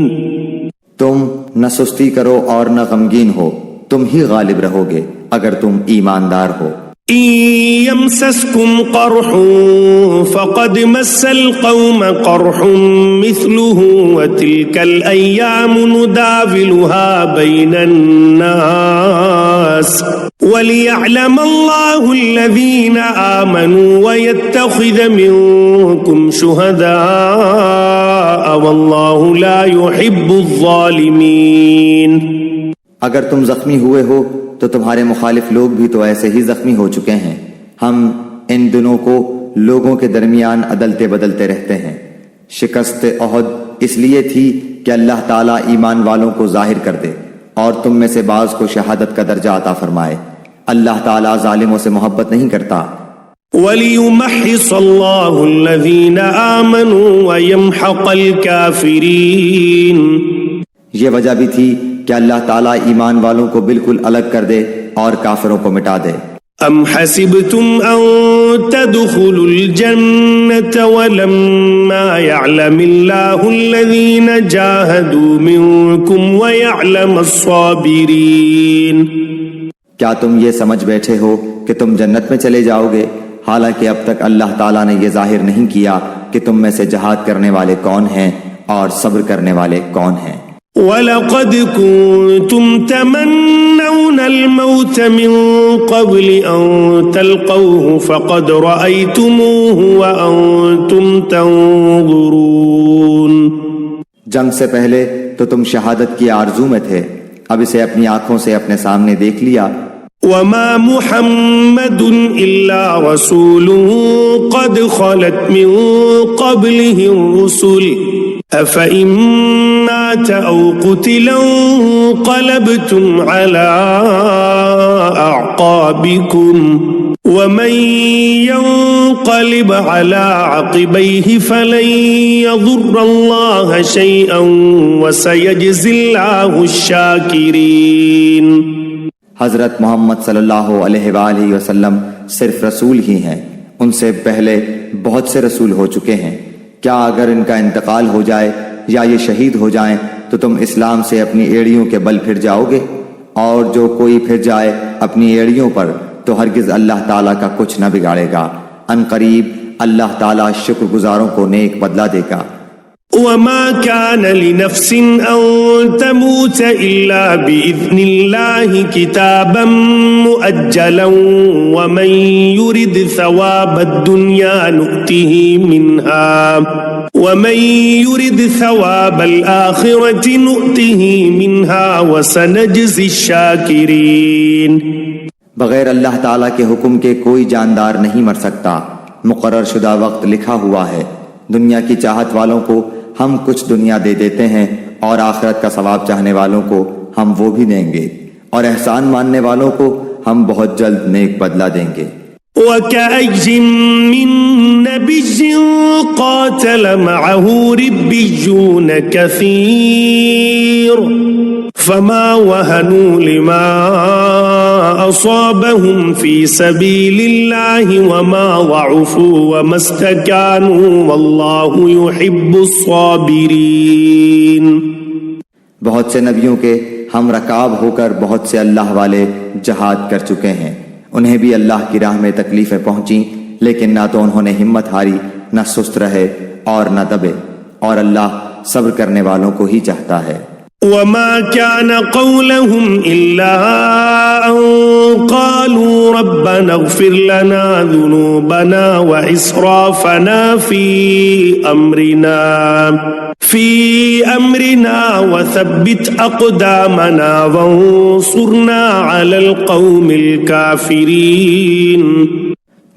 تم نہ سستی کرو اور نہ غمگین ہو، تم ہی غالب رہو گے اگر تم ایماندار ہو۔ إن يمسسكم قرح فقد مس القوم قرح مثله وتلك الأيام نداولها بين الناس وليعلم الله الذين آمنوا ويتخذ منكم شهداء والله لا يحب الظالمين۔ اگر تم زخمی ہوئے ہو تو تمہارے مخالف لوگ بھی تو ایسے ہی زخمی ہو چکے ہیں۔ ہم ان دنوں کو لوگوں کے درمیان عدلتے بدلتے رہتے ہیں۔ شکست احد اس لیے تھی کہ اللہ تعالیٰ ایمان والوں کو ظاہر کر دے اور تم میں سے بعض کو شہادت کا درجہ عطا فرمائے۔ اللہ تعالیٰ ظالموں سے محبت نہیں کرتا۔ وَلِيُمَحِّصَ اللَّهُ الَّذِينَ آمَنُوا وَيَمْحَقَ الْكَافِرِينَ۔ یہ وجہ بھی تھی کہ اللہ تعالیٰ ایمان والوں کو بالکل الگ کر دے اور کافروں کو مٹا دے۔ أم حسبتم أن تدخلوا الجنة ولما يعلم الله الذين جاهدوا منكم ويعلم الصابرين؟ کیا تم یہ سمجھ بیٹھے ہو کہ تم جنت میں چلے جاؤ گے، حالانکہ اب تک اللہ تعالیٰ نے یہ ظاہر نہیں کیا کہ تم میں سے جہاد کرنے والے کون ہیں اور صبر کرنے والے کون ہیں۔ وَلَقَدْ كُنْتُمْ تَمَنَّوْنَ الْمَوْتَ مِنْ قَبْلِ أَنْ تَلْقَوْهُ فَقَدْ رَأَيْتُمُوهُ وَأَنْتُمْ تَنْظُرُونَ۔ جنگ سے پہلے تو تم شہادت کی آرزو میں تھے، اب اسے اپنی آنکھوں سے اپنے سامنے دیکھ لیا۔ وَمَا مُحَمَّدٌ إِلَّا رَسُولٌ قَدْ خَلَتْ مِنْ قَبْلِهِ الرُّسُلُ أَفَإِن مَّاتَ أَوْ قُتِلَ انقَلَبْتُمْ عَلَىٰ أَعْقَابِكُمْ وَمَن يَنقَلِبْ عَلَىٰ عَقِبَيْهِ فَلَن يَضُرَّ اللَّهَ شَيْئًا وَسَيَجْزِي اللَّهُ الشَّاكِرِينَ۔ حضرت محمد صلی اللہ علیہ وآلہ وسلم صرف رسول ہی ہیں، ان سے پہلے بہت سے رسول ہو چکے ہیں۔ کیا اگر ان کا انتقال ہو جائے یا یہ شہید ہو جائیں تو تم اسلام سے اپنی ایڑیوں کے بل پھر جاؤ گے؟ اور جو کوئی پھر جائے اپنی ایڑیوں پر تو ہرگز اللہ تعالیٰ کا کچھ نہ بگاڑے گا، ان قریب اللہ تعالیٰ شکر گزاروں کو نیک بدلہ دے گا۔ وَمَا كَانَ لِنَفْسٍ أَن تَمُوتَ إِلَّا بِإِذْنِ اللَّهِ كِتَابًا مُؤَجَّلًا وَمَن يُرِدْ ثَوَابَ الدُّنْيَا نُؤْتِهِ مِنْهَا وَمَن يُرِدْ ثَوَابَ الْآخِرَةِ نُؤْتِهِ مِنْهَا وَسَنَجْزِي الشَّاكِرِينَ۔ بغیر اللہ تعالیٰ کے حکم کے کوئی جاندار نہیں مر سکتا، مقرر شدہ وقت لکھا ہوا ہے۔ دنیا کی چاہت والوں کو ہم کچھ دنیا دے دیتے ہیں اور آخرت کا ثواب چاہنے والوں کو ہم وہ بھی دیں گے، اور احسان ماننے والوں کو ہم بہت جلد نیک بدلہ دیں گے۔ وَكَأَيٍّ مِّن نَّبِيٍّ قَاتَلَ مَعَهُ رِبِّيُّونَ كَثِيرٌ فَمَا وَهَنُوا لِمَا أَصَابَهُمْ فِي سَبِيلِ اللَّهِ وَمَا ضَعُفُوا وَمَا اسْتَكَانُوا وَاللَّهُ يُحِبُّ الصَّابِرِينَ۔ بہت سے نبیوں کے ہم رکاب ہو کر بہت سے اللہ والے جہاد کر چکے ہیں، انہیں بھی اللہ کی راہ میں تکلیفیں پہنچیں، لیکن نہ تو انہوں نے ہمت ہاری، نہ سست رہے اور نہ دبے، اور اللہ صبر کرنے والوں کو ہی چاہتا ہے۔ وَمَا كَانَ قَوْلَهُمْ إِلَّا أَن قَالُوا رَبَّنَا اغْفِرْ لَنَا ذُنُوبَنَا وَإِسْرَافَنَا فِي أَمْرِنَا وَثَبِّتْ أَقْدَامَنَا وَانصُرْنَا عَلَى الْقَوْمِ الْكَافِرِينَ۔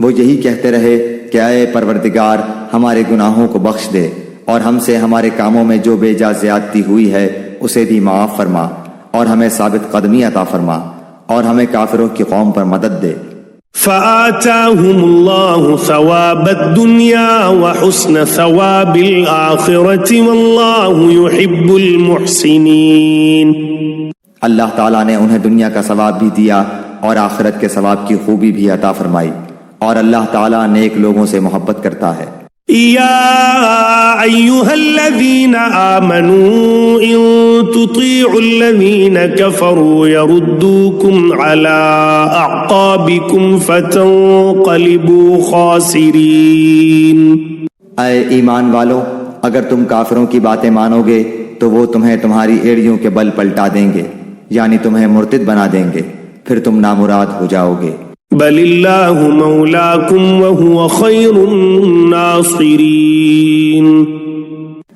وہ یہی کہتے رہے کہ اے پروردگار ہمارے گناہوں کو بخش دے اور ہم سے ہمارے کاموں میں جو بے جا زیادتی ہوئی ہے اسے بھی معاف فرما، اور ہمیں ثابت قدمی عطا فرما، اور ہمیں کافروں کی قوم پر مدد دے۔ فآتاهم الله ثواب الدنيا وحسن ثواب الآخرة والله يحب المحسنين۔ اللہ تعالیٰ نے انہیں دنیا کا ثواب بھی دیا اور آخرت کے ثواب کی خوبی بھی عطا فرمائی، اور اللہ تعالیٰ نیک لوگوں سے محبت کرتا ہے۔ يا أيها الذين آمنوا إن تطيعوا الذين كفروا يردوكم على أعقابكم فتنقلبوا خاسرين۔ اے ایمان والو، اگر تم کافروں کی باتیں مانو گے تو وہ تمہیں تمہاری ایڑیوں کے بل پلٹا دیں گے، یعنی تمہیں مرتد بنا دیں گے، پھر تم نامراد ہو جاؤ گے۔ بل اللہ مولاکم وہو خیر الناصرین۔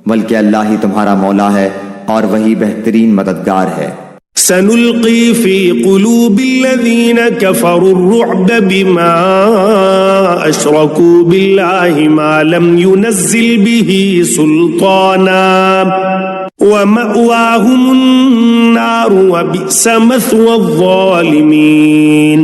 بلکہ اللہ ہی تمہارا مولا ہے اور وہی بہترین مددگار ہے۔ سنلقی فی قلوب الذین کفروا الرعب بما اشرکوا باللہ ما لم ينزل به سلطانا ومأواهم النار وبئس مثوى الظالمین۔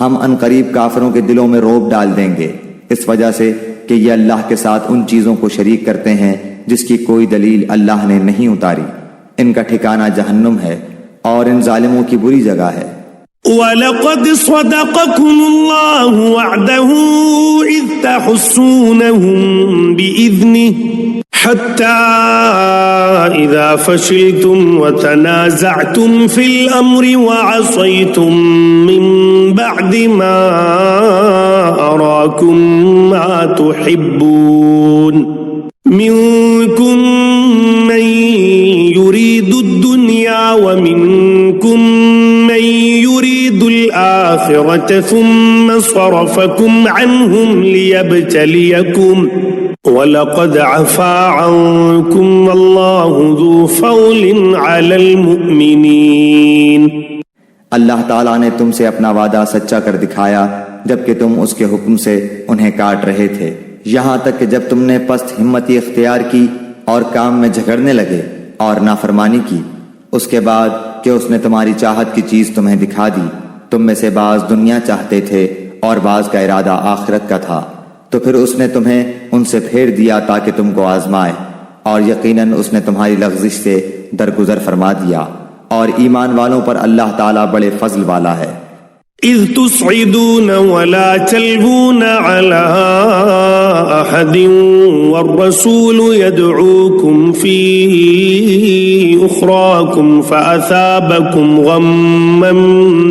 ہم ان قریب کافروں کے دلوں میں رعب ڈال دیں گے، اس وجہ سے کہ یہ اللہ کے ساتھ ان چیزوں کو شریک کرتے ہیں جس کی کوئی دلیل اللہ نے نہیں اتاری، ان کا ٹھکانہ جہنم ہے اور ان ظالموں کی بری جگہ ہے۔ وَلَقَدْ صَدَقَكُمُ اللَّهُ وَعْدَهُ إِذْ تَحُسُّونَهُم بِإِذْنِهِ حَتَّى إِذَا فَشِلْتُمْ وَتَنَازَعْتُمْ فِي الْأَمْرِ وَعَصَيْتُم مِّن بَعْدِ مَا أَرَاكُم مَّا تُحِبُّونَ مِنكُم مَّن يُرِيدُ الدُّنْيَا وَمِنكُم مَّن يُرِيدُ الْآخِرَةَ ثُمَّ صَرَفَكُمْ عَنْهُمْ لِيَبْتَلِيَكُمْ وَلَقَدْ عَفَا عَنكُمْ وَاللَّهُ ذُو فَضْلٍ عَلَى الْمُؤْمِنِينَ۔ اللہ تعالیٰ نے تم سے اپنا وعدہ سچا کر دکھایا جبکہ تم اس کے حکم سے انہیں کاٹ رہے تھے، یہاں تک کہ جب تم نے پست ہمتی اختیار کی اور کام میں جھگڑنے لگے اور نافرمانی کی، اس کے بعد کہ اس نے تمہاری چاہت کی چیز تمہیں دکھا دی، تم میں سے بعض دنیا چاہتے تھے اور بعض کا ارادہ آخرت کا تھا، تو پھر اس نے تمہیں ان سے پھیر دیا تاکہ تم کو آزمائے، اور یقیناً اس نے تمہاری لغزش سے درگزر فرما دیا، اور ایمان والوں پر اللہ تعالیٰ بڑے فضل والا ہے۔ اذ تصعدون ولا تلوون على احد والرسول يدعوكم في اخراكم فاثابكم غما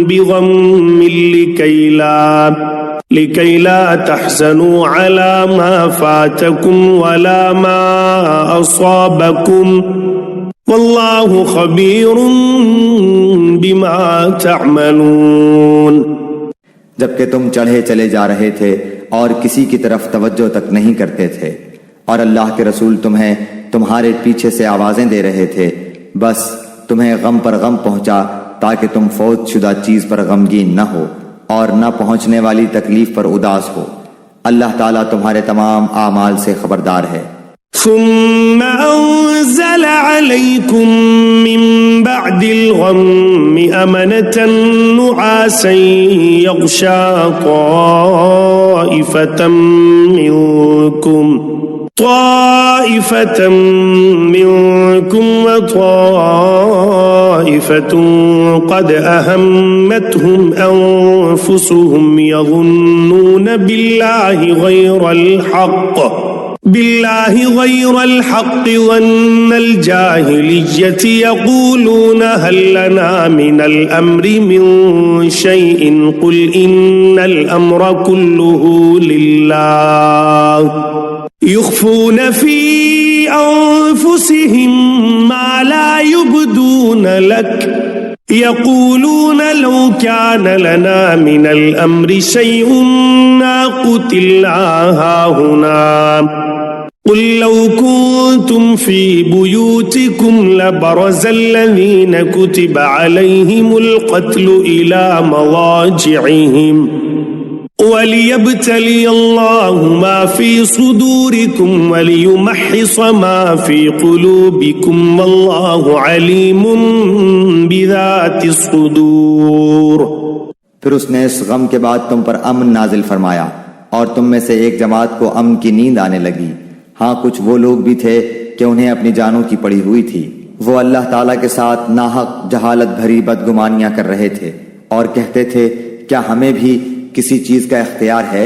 بغم لكي لا تحزنوا على ما فاتكم ولا ما اصابكم واللہ خبیر بما تعملون۔ جبکہ تم چڑھے چلے جا رہے تھے اور کسی کی طرف توجہ تک نہیں کرتے تھے، اور اللہ کے رسول تمہیں تمہارے پیچھے سے آوازیں دے رہے تھے، بس تمہیں غم پر غم پہنچا تاکہ تم فوت شدہ چیز پر غمگین نہ ہو اور نہ پہنچنے والی تکلیف پر اداس ہو۔ اللہ تعالیٰ تمہارے تمام اعمال سے خبردار ہے۔ ثم أنزل عليكم من بعد الغم أمنة نعاسا يغشى طائفة منكم وطائفة قد أهمتهم أنفسهم يظنون بالله غير الحق ظن الجاهلية يقولون هل لنا من الأمر من شيء قل إن الأمر كله لله يخفون في أنفسهم ما لا يبدون لك يقولون لو كان لنا من الأمر شيء ما قتلنا هاهنا قل لو كنتم في بيوتكم لبرز الذين كتب عليهم القتل إلى مضاجعهم وليبتلي الله ما في صدوركم وليمحص ما في قلوبكم والله عليم بذات الصدور۔ پھر اس نے اس غم کے بعد تم پر امن نازل فرمایا اور تم میں سے ایک جماعت کو امن کی نیند آنے لگی۔ ہاں کچھ وہ لوگ بھی تھے کہ انہیں اپنی جانوں کی پڑی ہوئی تھی، وہ اللہ تعالیٰ کے ساتھ ناحق جہالت بھری بدگمانیاں کر رہے تھے اور کہتے تھے کیا ہمیں بھی کسی چیز کا اختیار ہے؟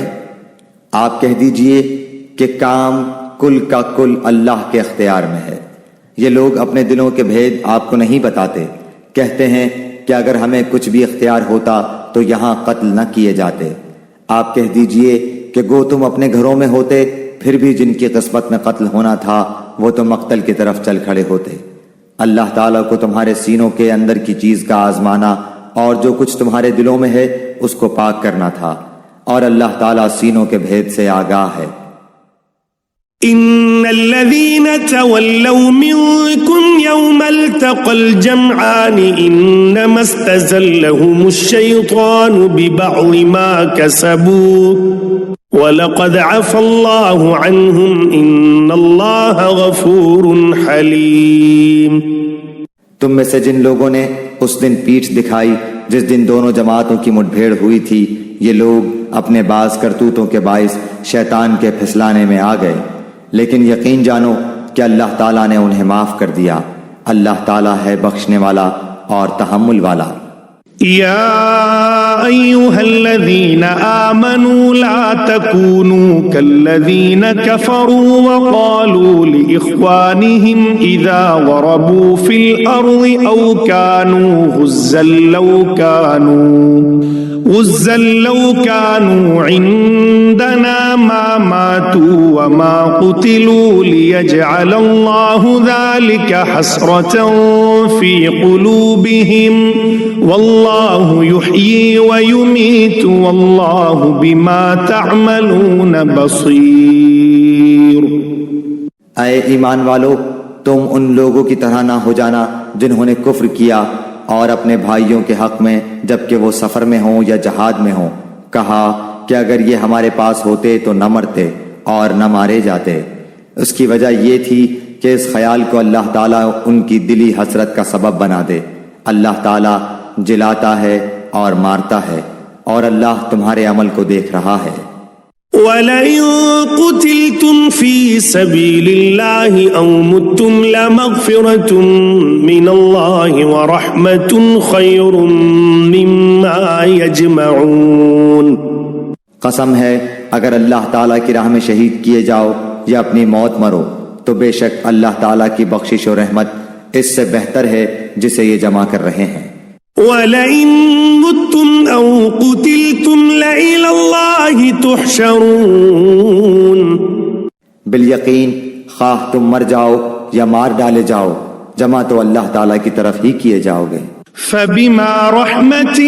آپ کہہ دیجئے کہ کام کل کا کل اللہ کے اختیار میں ہے۔ یہ لوگ اپنے دلوں کے بھید آپ کو نہیں بتاتے، کہتے ہیں کہ اگر ہمیں کچھ بھی اختیار ہوتا تو یہاں قتل نہ کیے جاتے۔ آپ کہہ دیجئے کہ گو تم اپنے گھروں میں ہوتے، پھر بھی جن کی قسمت میں قتل ہونا تھا وہ تو مقتل کی طرف چل کھڑے ہوتے۔ اللہ تعالیٰ کو تمہارے سینوں کے اندر کی چیز کا آزمانا اور جو کچھ تمہارے دلوں میں ہے اس کو پاک کرنا تھا، اور اللہ تعالیٰ سینوں کے بھید سے آگاہ ہے۔ ان الذين تولوا منكم يوم التقى الجمعان انما استزلهم الشيطان ببعض ما كسبوا وَلَقَدْ عَفَا اللَّهُ عَنْهُمْ إِنَّ اللَّهَ غَفُورٌ حَلِيمٌ۔ تم میں سے جن لوگوں نے اس دن پیٹھ دکھائی جس دن دونوں جماعتوں کی مٹ بھیڑ ہوئی تھی، یہ لوگ اپنے بعض کرتوتوں کے باعث شیطان کے پھسلانے میں آ گئے، لیکن یقین جانو کہ اللہ تعالیٰ نے انہیں معاف کر دیا۔ اللہ تعالیٰ ہے بخشنے والا اور تحمل والا۔ يا أيها الذين آمنوا لا تكونوا كالذين كفروا وقالوا لإخوانهم إذا ضربوا في الأرض أو كانوا غزا لو كانوا عندنا ما ماتوا وما قتلوا ليجعل الله ذلك حسرة في قلوبهم والله يحيي ويميت والله بما تعملون بصير. اے ایمان والو، تم ان لوگوں کی طرح نہ ہو جانا جنہوں نے کفر کیا اور اپنے بھائیوں کے حق میں جبکہ وہ سفر میں ہوں یا جہاد میں ہوں کہا کہ اگر یہ ہمارے پاس ہوتے تو نہ مرتے اور نہ مارے جاتے. اس کی وجہ یہ تھی کہ اس خیال کو اللہ تعالیٰ ان کی دلی حسرت کا سبب بنا دے. اللہ تعالیٰ جلاتا ہے اور مارتا ہے اور اللہ تمہارے عمل کو دیکھ رہا ہے. وَلَئِن قُتِلْتُمْ فِي سَبِيلِ اللَّهِ أَوْ مُتُّمْ لَمَغْفِرَةٌ مِّنَ اللَّهِ وَرَحْمَةٌ خَيْرٌ مِّمَّا يَجْمَعُونَ. قسم ہے اگر اللہ تعالیٰ کی راہ میں شہید کیے جاؤ یا اپنی موت مرو تو بے شک اللہ تعالیٰ کی بخشش و رحمت اس سے بہتر ہے جسے یہ جمع کر رہے ہیں. وَلَئِن مُتُّمْ أَوْ قُتِلْتُمْ لَإِلَى اللَّهِ تُحْشَرُونَ. بالیقین خواہ تم مر جاؤ یا مار ڈالے جاؤ جمع تو اللہ تعالیٰ کی طرف ہی کیے جاؤ گے. فَبِمَا رَحْمَةٍ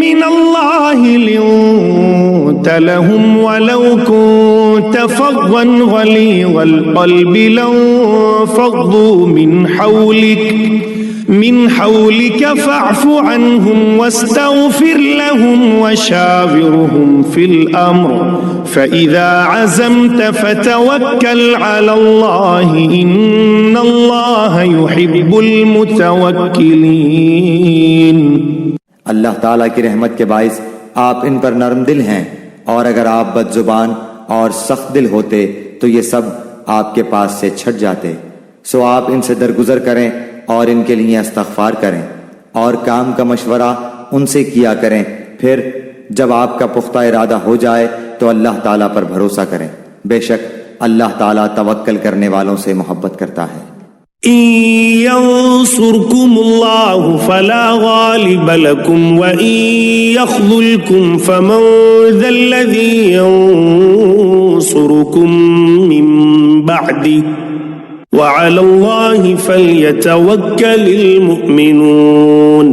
مِّنَ اللَّهِ لِنتَ لَهُمْ وَلَوْ كُنتَ فَظًّا غَلِيظَ الْقَلْبِ لَانفَضُّوا من حولك فاعف عنهم واستغفر لهم وشاورهم في الأمر فإذا عزمت فتوكل على الله إن الله يحب المتوكلين. اللہ تعالیٰ کی رحمت کے باعث آپ ان پر نرم دل ہیں، اور اگر آپ بد زبان اور سخت دل ہوتے تو یہ سب آپ کے پاس سے چھٹ جاتے. سو آپ ان سے درگزر کریں اور ان کے لیے استغفار کریں اور کام کا مشورہ ان سے کیا کریں. پھر جب آپ کا پختہ ارادہ ہو جائے تو اللہ تعالیٰ پر بھروسہ کریں. بے شک اللہ تعالیٰ توکل کرنے والوں سے محبت کرتا ہے. إن ينصركم الله فلا غالب لكم وإن يخذلكم فمن ذا الذي ينصركم من بعده وعلى الله فليتوكل المؤمنون.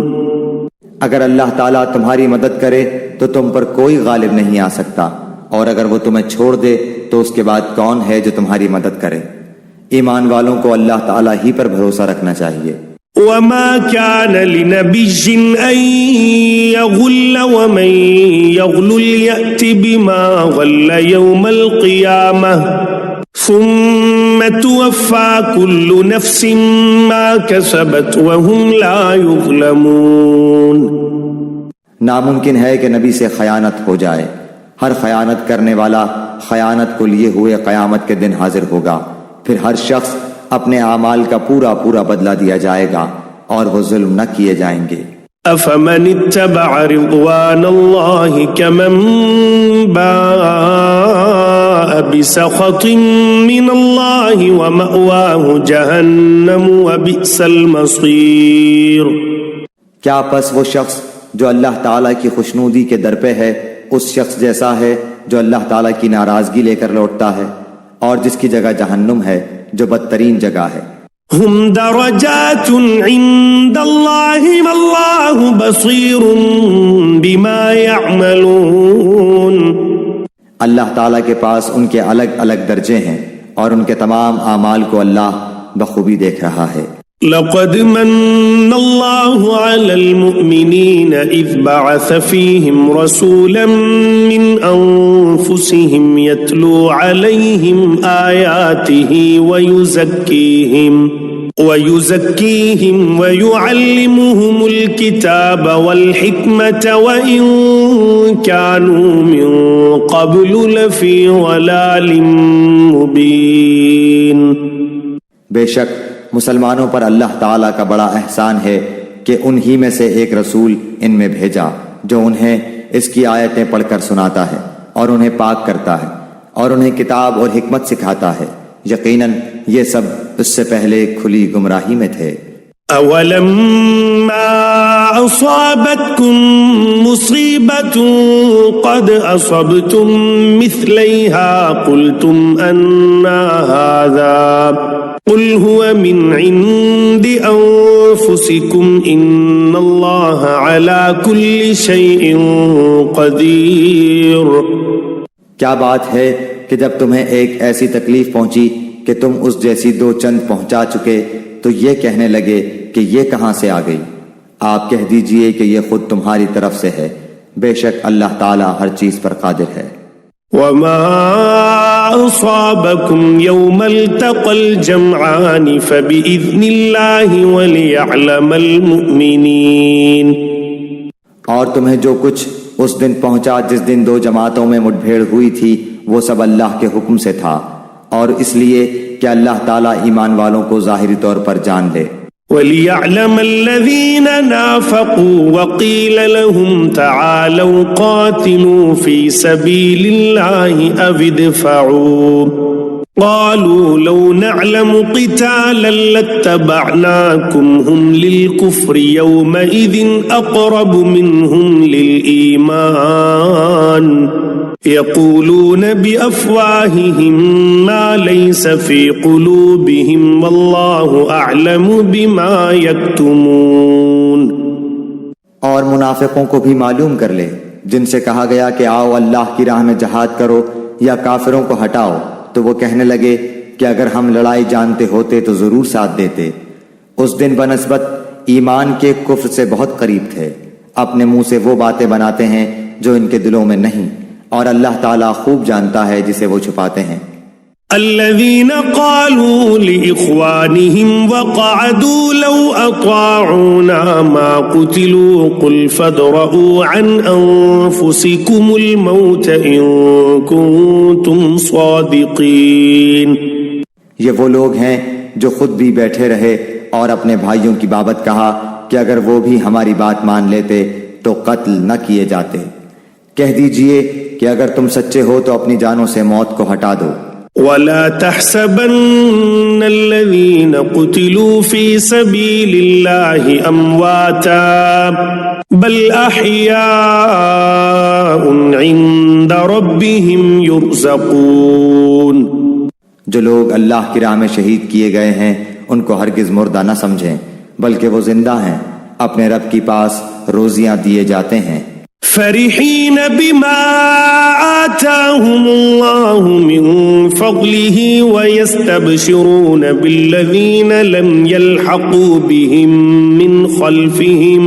اگر اللہ تعالیٰ تمہاری مدد کرے تو تم پر کوئی غالب نہیں آ سکتا، اور اگر وہ تمہیں چھوڑ دے تو اس کے بعد کون ہے جو تمہاری مدد کرے. ایمان والوں کو اللہ تعالیٰ ہی پر بھروسہ رکھنا چاہیے. وما كان لنبي أن يغل ومن يغل يأت بما غل يوم القيامة ثم توفى كل نفس ما كسبت وهم لا يظلمون. ناممکن ہے کہ نبی سے خیانت ہو جائے. ہر خیانت کرنے والا خیانت کو لیے ہوئے قیامت کے دن حاضر ہوگا. پھر ہر شخص اپنے اعمال کا پورا بدلہ دیا جائے گا اور وہ ظلم نہ کیے جائیں گے. أفمن اتبع رضوان الله كمن باء بسخط من الله ومأواه جهنم وبئس المصير. کیا پس وہ شخص جو اللہ تعالیٰ کی خوشنودی کے در پہ ہے اس شخص جیسا ہے جو اللہ تعالیٰ کی ناراضگی لے کر لوٹتا ہے اور جس کی جگہ جہنم ہے جو بدترین جگہ ہے. هم درجات عند الله والله بصير بما يعملون. اللہ تعالیٰ کے پاس ان کے الگ الگ درجے ہیں اور ان کے تمام اعمال کو اللہ بخوبی دیکھ رہا ہے. لقد من الله على المؤمنين إذ بعث فيهم رسولا من أنفسهم يتلو عليهم آياته ويزكيهم ويعلمهم الكتاب والحكمة وإن كانوا من قبل لفي ضلال مبين. بے شک مسلمانوں پر اللہ تعالیٰ کا بڑا احسان ہے کہ انہی میں سے ایک رسول ان میں بھیجا جو انہیں اس کی آیتیں پڑھ کر سناتا ہے اور انہیں پاک کرتا ہے اور انہیں کتاب اور حکمت سکھاتا ہے، یقیناً یہ سب اس سے پہلے کھلی گمراہی میں تھے۔ أولما أصابتكم مصيبة قد أصبتم مثليها قلتم أنى هذا قل هو من عند أنفسكم إن الله على كل شيء قدير۔ کیا بات ہے کہ جب تمہیں ایک ایسی تکلیف پہنچی کہ تم اس جیسی دو چند پہنچا چکے تو یہ کہنے لگے کہ یہ کہاں سے آ گئی؟ آپ کہہ دیجئے کہ یہ خود تمہاری طرف سے ہے، بے شک اللہ تعالی ہر چیز پر قادر ہے۔ وما أصابكم يوم التقى الجمعان فبإذن الله وليعلم المؤمنين۔ اور تمہیں جو کچھ اس دن پہنچا جس دن دو جماعتوں میں مٹ بھیڑ ہوئی تھی وہ سب اللہ کے حکم سے تھا، اور اس لیے کہ اللہ تعالیٰ ایمان والوں کو ظاہری طور پر جان لے۔ وَلِيَعْلَمَ الَّذِينَ نَافَقُوا وَقِيلَ لَهُمْ تَعَالَوْا قَاتِلُوا فِي سَبِيلِ اللَّهِ أَوِ ادْفَعُوا قالوا لو نعلم قتالا لاتبعناكم هم للكفر يومئذ أقرب منهم للإيمان يقولون بأفواههم ما ليس في قلوبهم والله أعلم بما يكتمون۔ اور منافقوں کو بھی معلوم کر لے جن سے کہا گیا کہ آؤ اللہ کی راہ میں جہاد کرو یا کافروں کو ہٹاؤ، تو وہ کہنے لگے کہ اگر ہم لڑائی جانتے ہوتے تو ضرور ساتھ دیتے۔ اس دن بنسبت ایمان کے کفر سے بہت قریب تھے۔ اپنے منہ سے وہ باتیں بناتے ہیں جو ان کے دلوں میں نہیں، اور اللہ تعالیٰ خوب جانتا ہے جسے وہ چھپاتے ہیں۔ الذين قالوا لإخوانهم وقعدوا لو أطاعونا ما قتلوا قل فادرءوا عن أنفسكم الموت إن كنتم صادقين۔ یہ وہ لوگ ہیں جو خود بھی بیٹھے رہے اور اپنے بھائیوں کی بابت کہا کہ اگر وہ بھی ہماری بات مان لیتے تو قتل نہ کیے جاتے۔ کہہ دیجئے کہ اگر تم سچے ہو تو اپنی جانوں سے موت کو ہٹا دو۔ ولا تحسبن الذين قتلوا في سبيل الله أمواتا بل أحياء عند ربهم يرزقون۔ جو لوگ اللہ کی راہ میں شہید کیے گئے ہیں ان کو ہرگز مردہ نہ سمجھیں، بلکہ وہ زندہ ہیں، اپنے رب کے پاس روزیاں دیے جاتے ہیں۔ فرحين بما آتاهم الله من فضله ويستبشرون بالذين لم يلحقوا بهم من خلفهم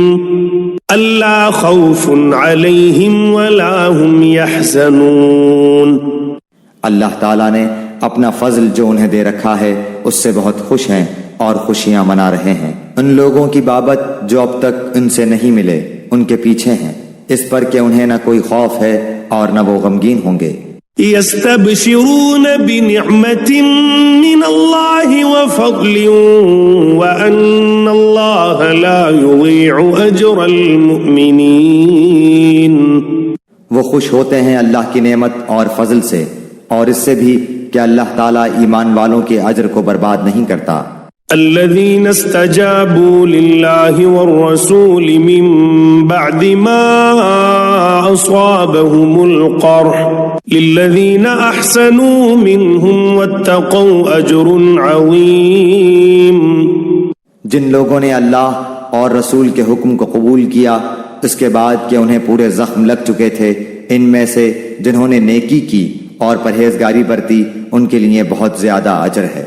ألا خوف عليهم ولا هم يحزنون۔ اللہ تعالیٰ نے اپنا فضل جو انہیں دے رکھا ہے اس سے بہت خوش ہیں اور خوشیاں منا رہے ہیں۔ ان لوگوں کی بابت جو اب تک ان سے نہیں ملے ان کے پیچھے ہیں، اس پر کہ انہیں نہ کوئی خوف ہے اور نہ وہ غمگین ہوں گے۔ يستبشرون بنعمة من الله وفضل وأن الله لا يضيع أجر المؤمنين۔ وہ خوش ہوتے ہیں اللہ کی نعمت اور فضل سے، اور اس سے بھی کہ اللہ تعالیٰ ایمان والوں کے اجر کو برباد نہیں کرتا۔ الذين استجابوا لله والرسول من بعد ما أصابهم القرح للذين أحسنوا منهم واتقوا أجر عظيم۔ جن لوگوں نے اللہ اور رسول کے حکم کو قبول کیا اس کے بعد کہ انہیں پورے زخم لگ چکے تھے، ان میں سے جنہوں نے نیکی کی اور پرہیزگاری برتی ان کے لیے بہت زیادہ اجر ہے۔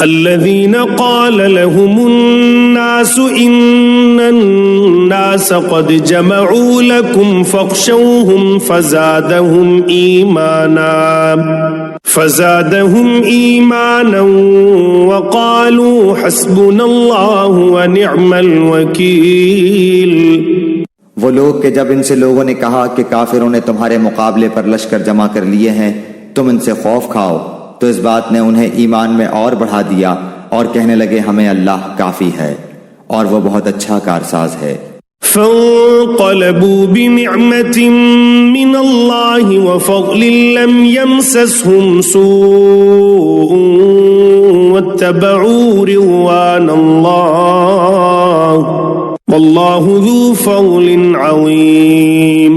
الذين قال لهم الناس إن الناس قد جمعوا لكم فاخشوهم فزادهم إيمانا وقالوا حسبنا الله ونعم الوكيل۔ وہ لوگ کہ جب ان سے لوگوں نے کہا کہ کافروں نے تمہارے مقابلے پر لشکر جمع کر لیے ہیں، تم ان سے خوف کھاؤ، تو اس بات نے انہیں ایمان میں اور بڑھا دیا اور کہنے لگے ہمیں اللہ کافی ہے، اور وہ بہت اچھا کارساز ہے۔ فانقلبوا بنعمة من الله وفضل لم يمسسهم سوء واتبعوا رضوان الله والله ذو فضل عظيم۔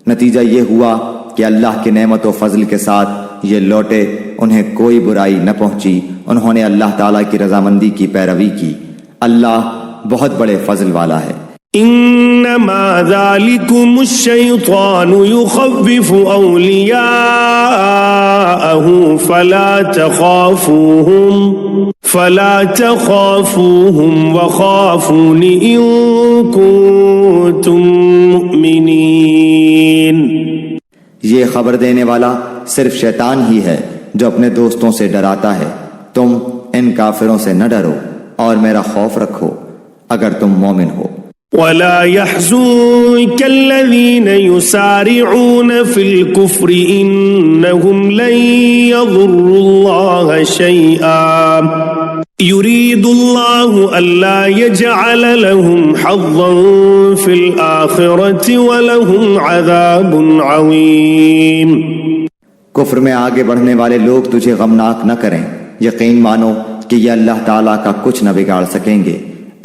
نتیجہ یہ ہوا کہ اللہ کی نعمت و فضل کے ساتھ یہ لوٹے، انہیں کوئی برائی نہ پہنچی، انہوں نے اللہ تعالیٰ کی رضامندی کی پیروی کی، اللہ بہت بڑے فضل والا ہے۔ انما ذلكم الشیطان یخوف اولیاءه فلا تخافوهم وخافون ان کنتم مؤمنین۔ یہ خبر دینے والا صرف شیطان ہی ہے جو اپنے دوستوں سے ڈراتا ہے، تم ان کافروں سے نہ ڈرو اور میرا خوف رکھو اگر تم مومن ہو۔ ولا يحزنك الذين يسارعون في الكفر إنهم لن يضروا الله شيئا يريد الله ألا يجعل لهم حظا في الآخرة ولهم عذاب عظيم۔ کفر میں آگے بڑھنے والے لوگ تجھے غمناک نہ کریں، یقین مانو کہ یہ اللہ تعالیٰ کا کچھ نہ بگاڑ سکیں گے،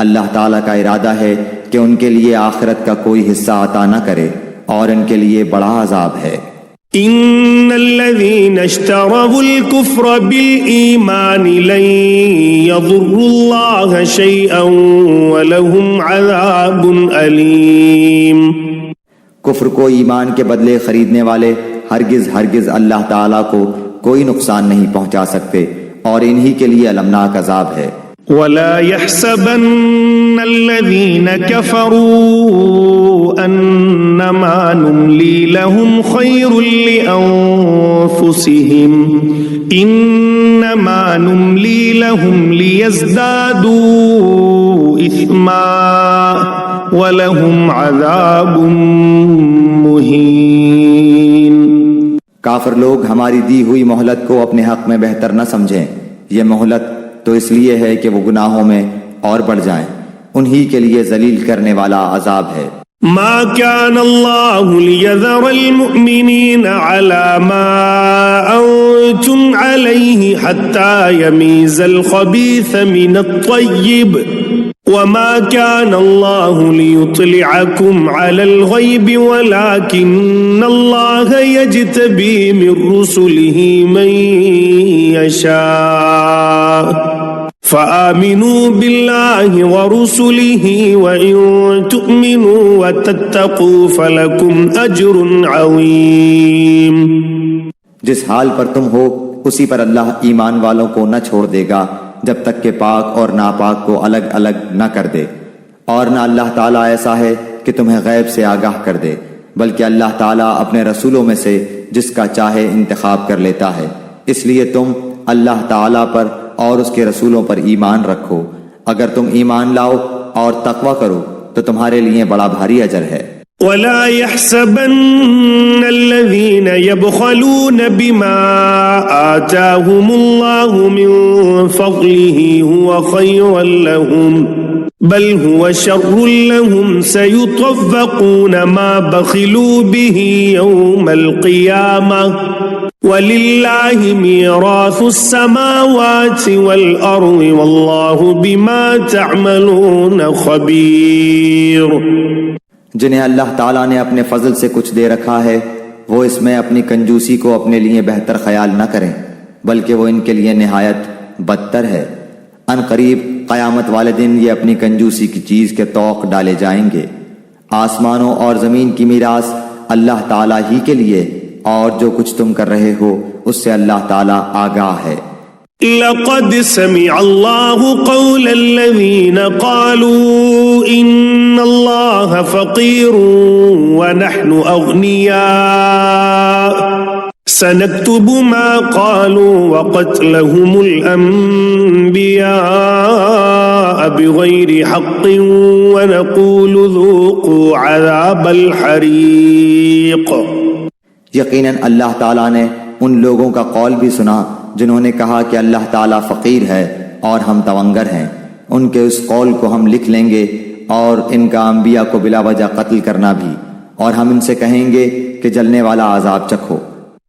اللہ تعالیٰ کا ارادہ ہے کہ ان کے لیے آخرت کا کوئی حصہ عطا نہ کرے اور ان کے لیے بڑا عذاب ہے۔ ان الذين اشتروا الكفر بالإيمان لن يضروا الله شيئا ولهم عذاب أليم۔ کفر کو ایمان کے بدلے خریدنے والے ہرگز اللہ تعالیٰ کو کوئی نقصان نہیں پہنچا سکتے اور انہی کے لیے المناک عذاب ہے۔ ولا يحسبن الذين كفروا أنما نملي لهم خير لأنفسهم إنما نملي لهم ليزدادوا إثما ولهم عذاب مهين۔ کافر لوگ ہماری دی ہوئی مہلت کو اپنے حق میں بہتر نہ سمجھیں، یہ مہلت تو اس لیے ہے کہ وہ گناہوں میں اور بڑھ جائیں، انہی کے لیے ذلیل کرنے والا عذاب ہے۔ ما كان الله ليذر المؤمنين على ما أنتم عليه حتى يميز الخبيث من الطيب وما كان الله ليطلعكم على الغيب ولكن الله يجتبي من رسله من يشاء فآمنوا بالله ورسله وإن تؤمنوا وتتقوا فلكم أجر عظيم۔ جس حال پر تم ہو اسی پر اللہ ایمان والوں کو نہ چھوڑ دے گا جب تک کہ پاک اور ناپاک کو الگ الگ نہ کر دے، اور نہ اللہ تعالیٰ ایسا ہے کہ تمہیں غیب سے آگاہ کر دے، بلکہ اللہ تعالیٰ اپنے رسولوں میں سے جس کا چاہے انتخاب کر لیتا ہے، اس لیے تم اللہ تعالیٰ پر اور اس کے رسولوں پر ایمان رکھو، اگر تم ایمان لاؤ اور تقوی کرو تو تمہارے لیے بڑا بھاری اجر ہے۔ ولا يحسبن الذين يبخلون بما آتاهم الله من فضله هو خيرا لهم بل هو شر لهم سيطوقون ما بخلوا به يوم القيامة وَلِلَّهِ مِيرَاثُ السَّمَاوَاتِ وَالْأَرْضِ وَاللَّهُ بِمَا تَعْمَلُونَ خَبِيرٌ۔ جنہیں اللہ تعالیٰ نے اپنے فضل سے کچھ دے رکھا ہے وہ اس میں اپنی کنجوسی کو اپنے لیے بہتر خیال نہ کریں، بلکہ وہ ان کے لیے نہایت بدتر ہے۔ ان قریب قیامت والے دن یہ اپنی کنجوسی کی چیز کے طوق ڈالے جائیں گے۔ آسمانوں اور زمین کی میراث اللہ تعالیٰ ہی کے لیے، اور جو کچھ تم کر رہے ہو اس سے اللہ تعالیٰ آگاہ ہے۔ لقد سمع الله قول الذين قالوا إن الله فقير ونحن أغنياء سنكتب ما قالوا وقتلهم الأنبياء بغير حق ونقول ذوقوا عذاب الحريق۔ یقیناً اللہ تعالیٰ نے ان لوگوں کا قول بھی سنا جنہوں نے کہا کہ اللہ تعالیٰ فقیر ہے اور ہم تونگر ہیں، ان کے اس قول کو ہم لکھ لیں گے اور ان کا انبیاء کو بلا وجہ قتل کرنا بھی، اور ہم ان سے کہیں گے کہ جلنے والا عذاب چکھو۔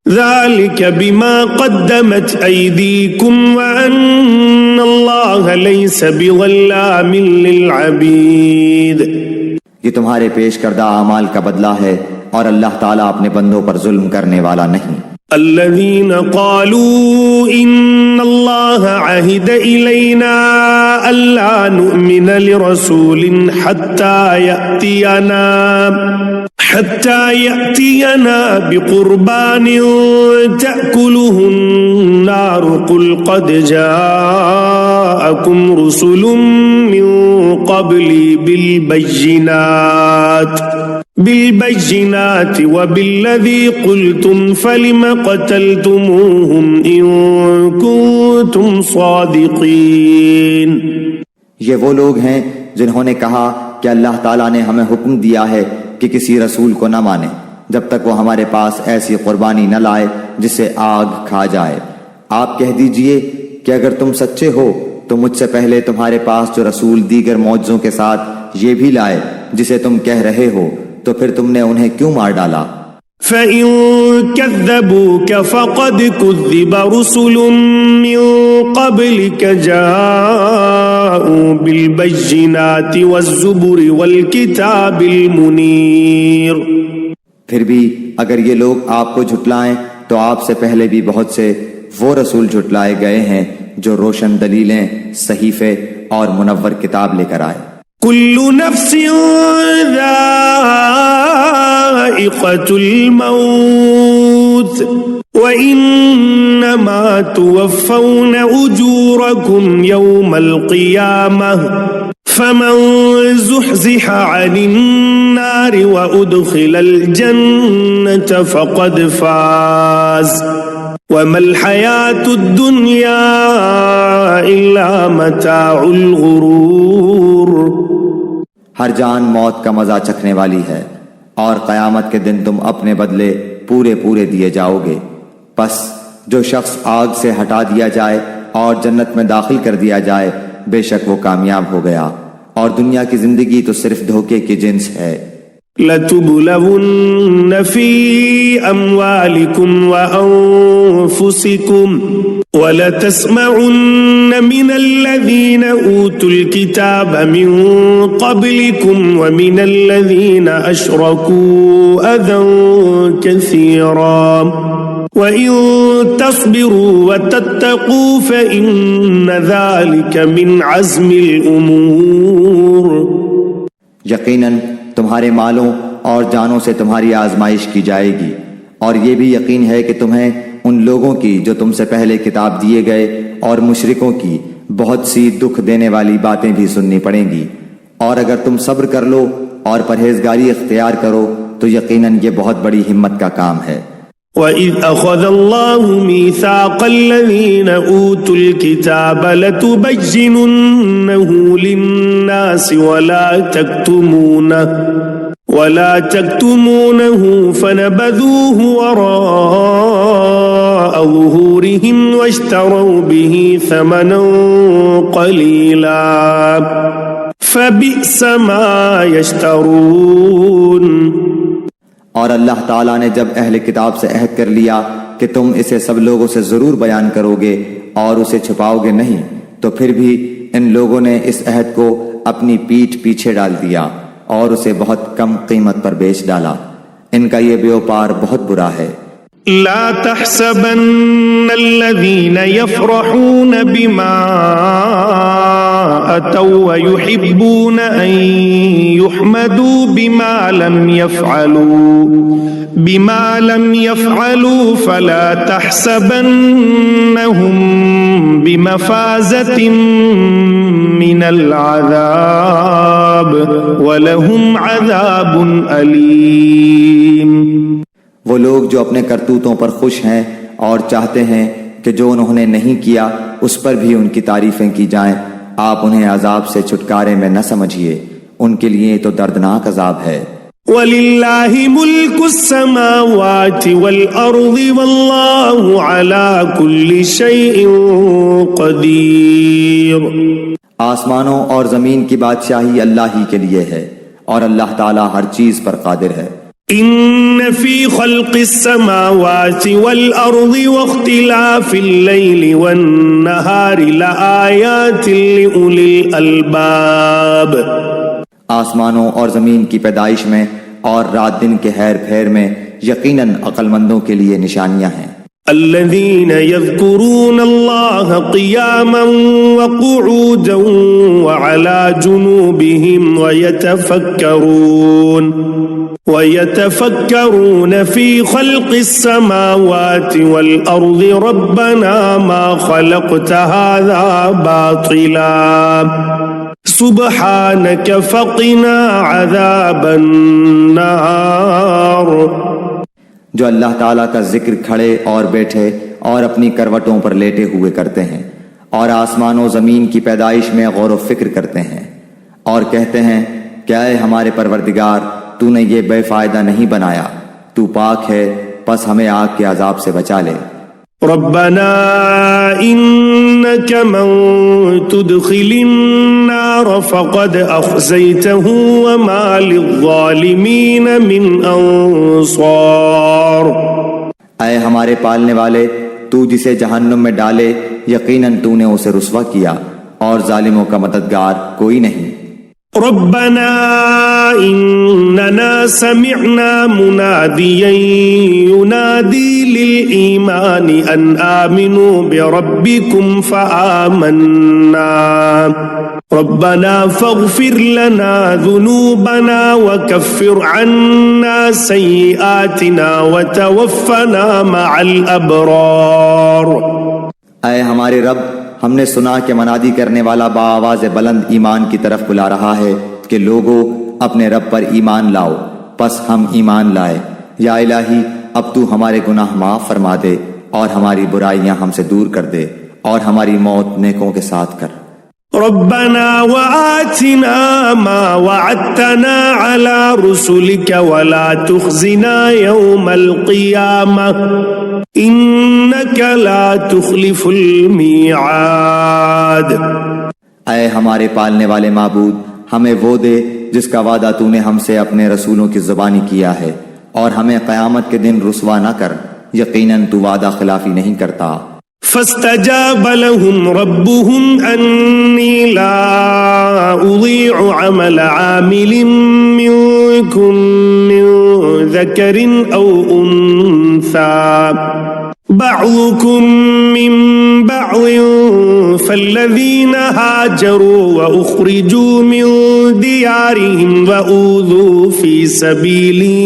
ذلك بما قدمت أيديكم وأن الله ليس بظلام للعبيد۔ یہ تمہارے پیش کردہ اعمال کا بدلہ ہے اور اللہ تعالیٰ اپنے بندوں پر ظلم کرنے والا نہیں۔ الذين قالوا إن الله عهد إلينا ألا نؤمن لرسول حتى يأتينا بقربان تأكله النار قل قد جاءكم رسل من قبلي بالبينات وبالذي قلتم فلم قتلتموهم إن كنتم صادقين۔ یہ وہ لوگ ہیں جنہوں نے کہا کہ اللہ تعالیٰ نے ہمیں حکم دیا ہے کہ کسی رسول کو نہ مانے جب تک وہ ہمارے پاس ایسی قربانی نہ لائے جسے آگ کھا جائے۔ آپ کہہ دیجئے کہ اگر تم سچے ہو تو مجھ سے پہلے تمہارے پاس جو رسول دیگر معجزوں کے ساتھ یہ بھی لائے جسے تم کہہ رہے ہو، تو پھر تم نے انہیں کیوں مار ڈالا؟ فَإِن كَذَّبُوكَ فَقَدْ كُذِّبَ رُسُلٌ مِّن قَبْلِكَ جَاءُوا بِالْبَيِّنَاتِ وَالزُّبُرِ وَالْكِتَابِ الْمُنِيرِ۔ پھر بھی اگر یہ لوگ آپ کو جھٹلائیں تو آپ سے پہلے بھی بہت سے وہ رسول جھٹلائے گئے ہیں جو روشن دلیلیں، صحیفے اور منور کتاب لے کر آئے۔ كل نفس ذائقة الموت وإنما توفون أجوركم يوم القيامة فمن زحزح عن النار وأدخل الجنة فقد فاز وما الحياة الدنيا إلا متاع الغرور۔ ہر جان موت کا مزہ چکھنے والی ہے اور قیامت کے دن تم اپنے بدلے پورے پورے دیے جاؤ گے۔ پس جو شخص آگ سے ہٹا دیا جائے اور جنت میں داخل کر دیا جائے بے شک وہ کامیاب ہو گیا، اور دنیا کی زندگی تو صرف دھوکے کی جنس ہے۔ لَتُبْلَوُنَّ فِي أَمْوَالِكُمْ وَأَنفُسِكُمْ وَلَتَسْمَعُنَّ مِنَ الَّذِينَ أُوتُوا الْكِتَابَ مِنْ قَبْلِكُمْ وَمِنَ الَّذِينَ أَشْرَكُوا أَذًى كَثِيرًا وَإِن تَصْبِرُوا وَتَتَّقُوا فَإِنَّ ذَلِكَ مِنْ عَزْمِ الْأُمُورِ۔ یقیناً تمہارے مالوں اور جانوں سے تمہاری آزمائش کی جائے گی، اور یہ بھی یقین ہے کہ تمہیں ان لوگوں کی جو تم سے پہلے کتاب دیے گئے اور مشرکوں کی بہت سی دکھ دینے والی باتیں بھی سننی پڑیں گی، اور اگر تم صبر کر لو اور پرہیزگاری اختیار کرو تو یقیناً یہ بہت بڑی ہمت کا کام ہے۔ وَإِذْ أَخَذَ اللَّهُ مِيثَاقَ الَّذِينَ أُوتُوا الْكِتَابَ لَتُبَيِّنُنَّهُ لِلنَّاسِ وَلَا تَكْتُمُونَهُ فَنَبَذُوهُ وَرَاءَ ظُهُورِهِمْ وَاشْتَرَوْا بِهِ ثَمَنًا قَلِيلًا فَبِئْسَ مَا يَشْتَرُونَ۔ اور اللہ تعالیٰ نے جب اہل کتاب سے عہد کر لیا کہ تم اسے سب لوگوں سے ضرور بیان کرو گے اور اسے چھپاؤ گے نہیں، تو پھر بھی ان لوگوں نے اس عہد کو اپنی پیٹھ پیچھے ڈال دیا اور اسے بہت کم قیمت پر بیچ ڈالا۔ ان کا یہ بیوپار بہت برا ہے۔ لا تحسبن الذين يفرحون بما أتوا ويحبون أن يحمدوا بما لم يفعلوا فلا تحسبنهم بمفازة من العذاب ولهم عذاب أليم۔ وہ لوگ جو اپنے کرتوتوں پر خوش ہیں اور چاہتے ہیں کہ جو انہوں نے نہیں کیا اس پر بھی ان کی تعریفیں کی جائیں، آپ انہیں عذاب سے چھٹکارے میں نہ سمجھیے، ان کے لیے تو دردناک عذاب ہے۔ وَلِلَّهِ مُلْكُ السَّمَاوَاتِ وَالْأَرْضِ وَاللَّهُ عَلَى كُلِّ شَيْءٍ قَدِيرٌ۔ آسمانوں اور زمین کی بادشاہی اللہ ہی کے لیے ہے اور اللہ تعالیٰ ہر چیز پر قادر ہے۔ ان فی خلق السماوات والارض واختلاف اللیل والنہار لآیات لأولی الالباب۔ آسمانوں اور زمین کی پیدائش میں اور رات دن کے ہیر پھیر میں یقیناً عقل مندوں کے لیے نشانیاں ہیں۔ الذين يذكرون الله قياما وقعودا وعلى جنوبهم ويتفكرون في خلق السماوات والأرض ربنا ما خلقت هذا باطلا سبحانك فقنا عذاب النار۔ جو اللہ تعالیٰ کا ذکر کھڑے اور بیٹھے اور اپنی کروٹوں پر لیٹے ہوئے کرتے ہیں اور آسمان و زمین کی پیدائش میں غور و فکر کرتے ہیں اور کہتے ہیں کہ اے ہمارے پروردگار، تو نے یہ بے فائدہ نہیں بنایا، تو پاک ہے، پس ہمیں آگ کے عذاب سے بچا لے۔ ربنا انك من تدخل النار فقد اخزيته وما للظالمين من انصار۔ اے ہمارے پالنے والے، تو جسے جہنم میں ڈالے یقیناً تو نے اسے رسوا کیا اور ظالموں کا مددگار کوئی نہیں۔ ربنا اننا سمعنا مناديا ينادي للإيمان ان آمنوا بربكم فآمنا ربنا فاغفر لنا ذنوبنا وكفر عنا سيئاتنا وتوفنا مع الأبرار۔ اے ہمارے رب، ہم نے سنا کہ منادی کرنے والا بآواز بلند ایمان کی طرف بلا رہا ہے کہ لوگو اپنے رب پر ایمان لاؤ، پس ہم ایمان لائے۔ یا الہی، اب تو ہمارے گناہ معاف فرما دے اور ہماری برائیاں ہم سے دور کر دے اور ہماری موت نیکوں کے ساتھ کر۔ ربنا وآتنا ما وعدتنا على رسلك ولا تخزنا يوم القيامة انك لا تخلف الميعاد۔ اے ہمارے پالنے والے معبود، ہمیں وہ دے جس کا وعدہ تو نے ہم سے اپنے رسولوں کی زبانی کیا ہے، اور ہمیں قیامت کے دن رسوا نہ کر، یقیناً تو وعدہ خلافی نہیں کرتا۔ فاستجاب لهم ربهم أني لا أضيع عمل عامل منكم من ذكر أو أنثى بعضكم من بعض فالذين هاجروا وأخرجوا من ديارهم وأوذوا في سبيلي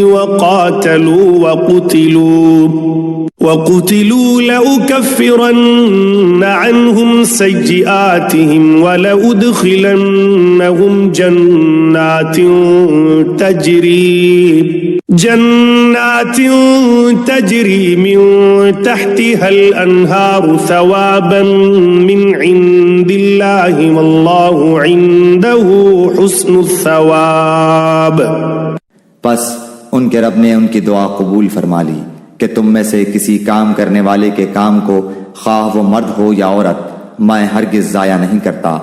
وقتلوا لأكفرن عنهم سيئاتهم ولأدخلنهم جنات تجري من تحتها الأنهار ثوابا من عند الله والله عنده حسن الثواب۔ پس ان کے رب نے ان کی دعا قبول فرما لی کہ تم میں سے کسی کام کرنے والے کے کام کو، خواہ وہ مرد ہو یا عورت، میں ہرگز ضائع نہیں کرتا۔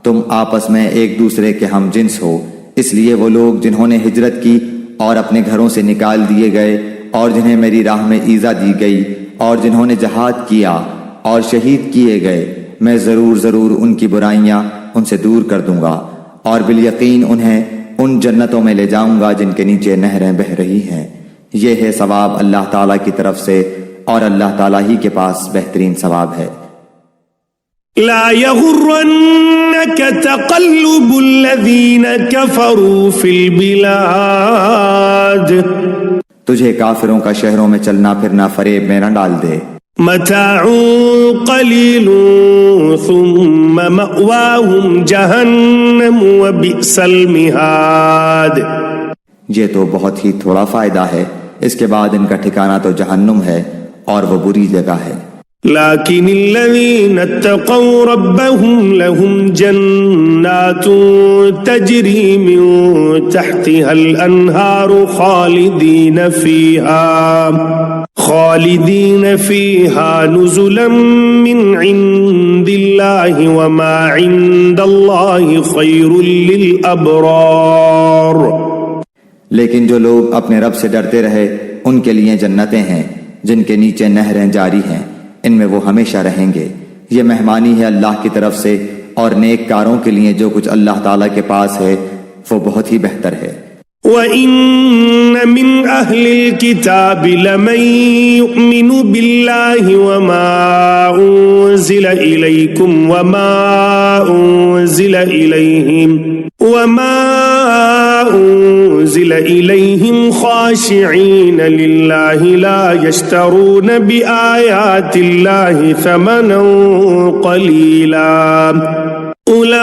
تم آپس میں ایک دوسرے کے ہم جنس ہو، اس لیے وہ لوگ جنہوں نے ہجرت کی اور اپنے گھروں سے نکال دیے گئے اور جنہیں میری راہ میں ایذا دی گئی اور جنہوں نے جہاد کیا اور شہید کیے گئے، میں ضرور ان کی برائیاں ان سے دور کر دوں گا اور بالیقین انہیں ان جنتوں میں لے جاؤں گا جن کے نیچے نہریں بہہ رہی ہیں۔ یہ ہے ثواب اللہ تعالیٰ کی طرف سے اور اللہ تعالیٰ ہی کے پاس بہترین ثواب ہے۔ لا يغرنك تقلب الذين كفروا في البلاد۔ تجھے کافروں کا شہروں میں چلنا پھرنا فریب میں نہ ڈال دے۔ متاع قلیل ثم مأواهم جہنم وبئس المہاد۔ یہ تو بہت ہی تھوڑا فائدہ ہے، اس کے بعد ان کا ٹھکانہ تو جہنم ہے اور وہ بری جگہ ہے۔ لیکن الذین اتقوا ربهم لهم جنات تجری من تحتها الانہار خالدین فیہا نزلا من عند اللہ وما عند اللہ خیر للابرار۔ لیکن جو لوگ اپنے رب سے ڈرتے رہے ان کے لیے جنتیں ہیں جن کے نیچے نہریں جاری ہیں، ان میں وہ ہمیشہ رہیں گے۔ یہ مہمانی ہے اللہ کی طرف سے، اور نیک کاروں کے لیے جو کچھ اللہ تعالیٰ کے پاس ہے وہ بہت ہی بہتر ہے۔ وَإِنَّ مِنْ أَهْلِ الْكِتَابِ لَمَنْ يُؤْمِنُ بِاللَّهِ وَمَا أُنزِلَ إِلَيْكُمْ وَمَا أُنزِلَ إِلَيْهِمْ خَاشِعِينَ لِلَّهِ لَا يَشْتَرُونَ بِآيَاتِ اللَّهِ ثَمَنًا قَلِيلًا أُولَئِكَ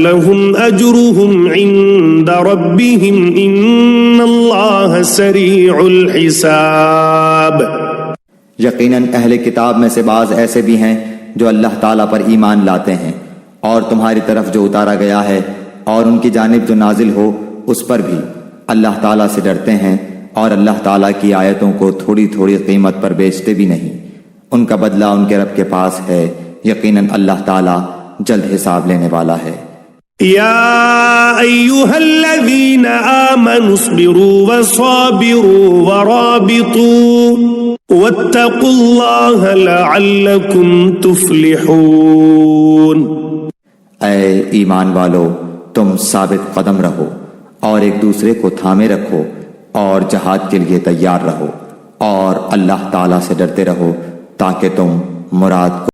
لَهُمْ أَجْرُهُمْ عِندَ رَبِّهِمْ إِنَّ اللَّهَ سَرِيعُ الْحِسَابِ۔ یقیناً اہل کتاب میں سے بعض ایسے بھی ہیں جو اللہ تعالیٰ پر ایمان لاتے ہیں، اور تمہاری طرف جو اتارا گیا ہے اور ان کی جانب جو نازل ہو اس پر بھی اللہ تعالیٰ سے ڈرتے ہیں، اور اللہ تعالیٰ کی آیتوں کو تھوڑی تھوڑی قیمت پر بیچتے بھی نہیں۔ ان کا بدلہ ان کے رب کے پاس ہے، یقیناً اللہ تعالیٰ جلد حساب لینے والا ہے۔ یا ایہا الذین آمنوا اصبروا وصابروا ورابطوا واتقوا اللہ لعلکم تفلحون۔ اے ایمان والو، تم ثابت قدم رہو اور ایک دوسرے کو تھامے رکھو اور جہاد کے لیے تیار رہو، اور اللہ تعالیٰ سے ڈرتے رہو تاکہ تم مراد کو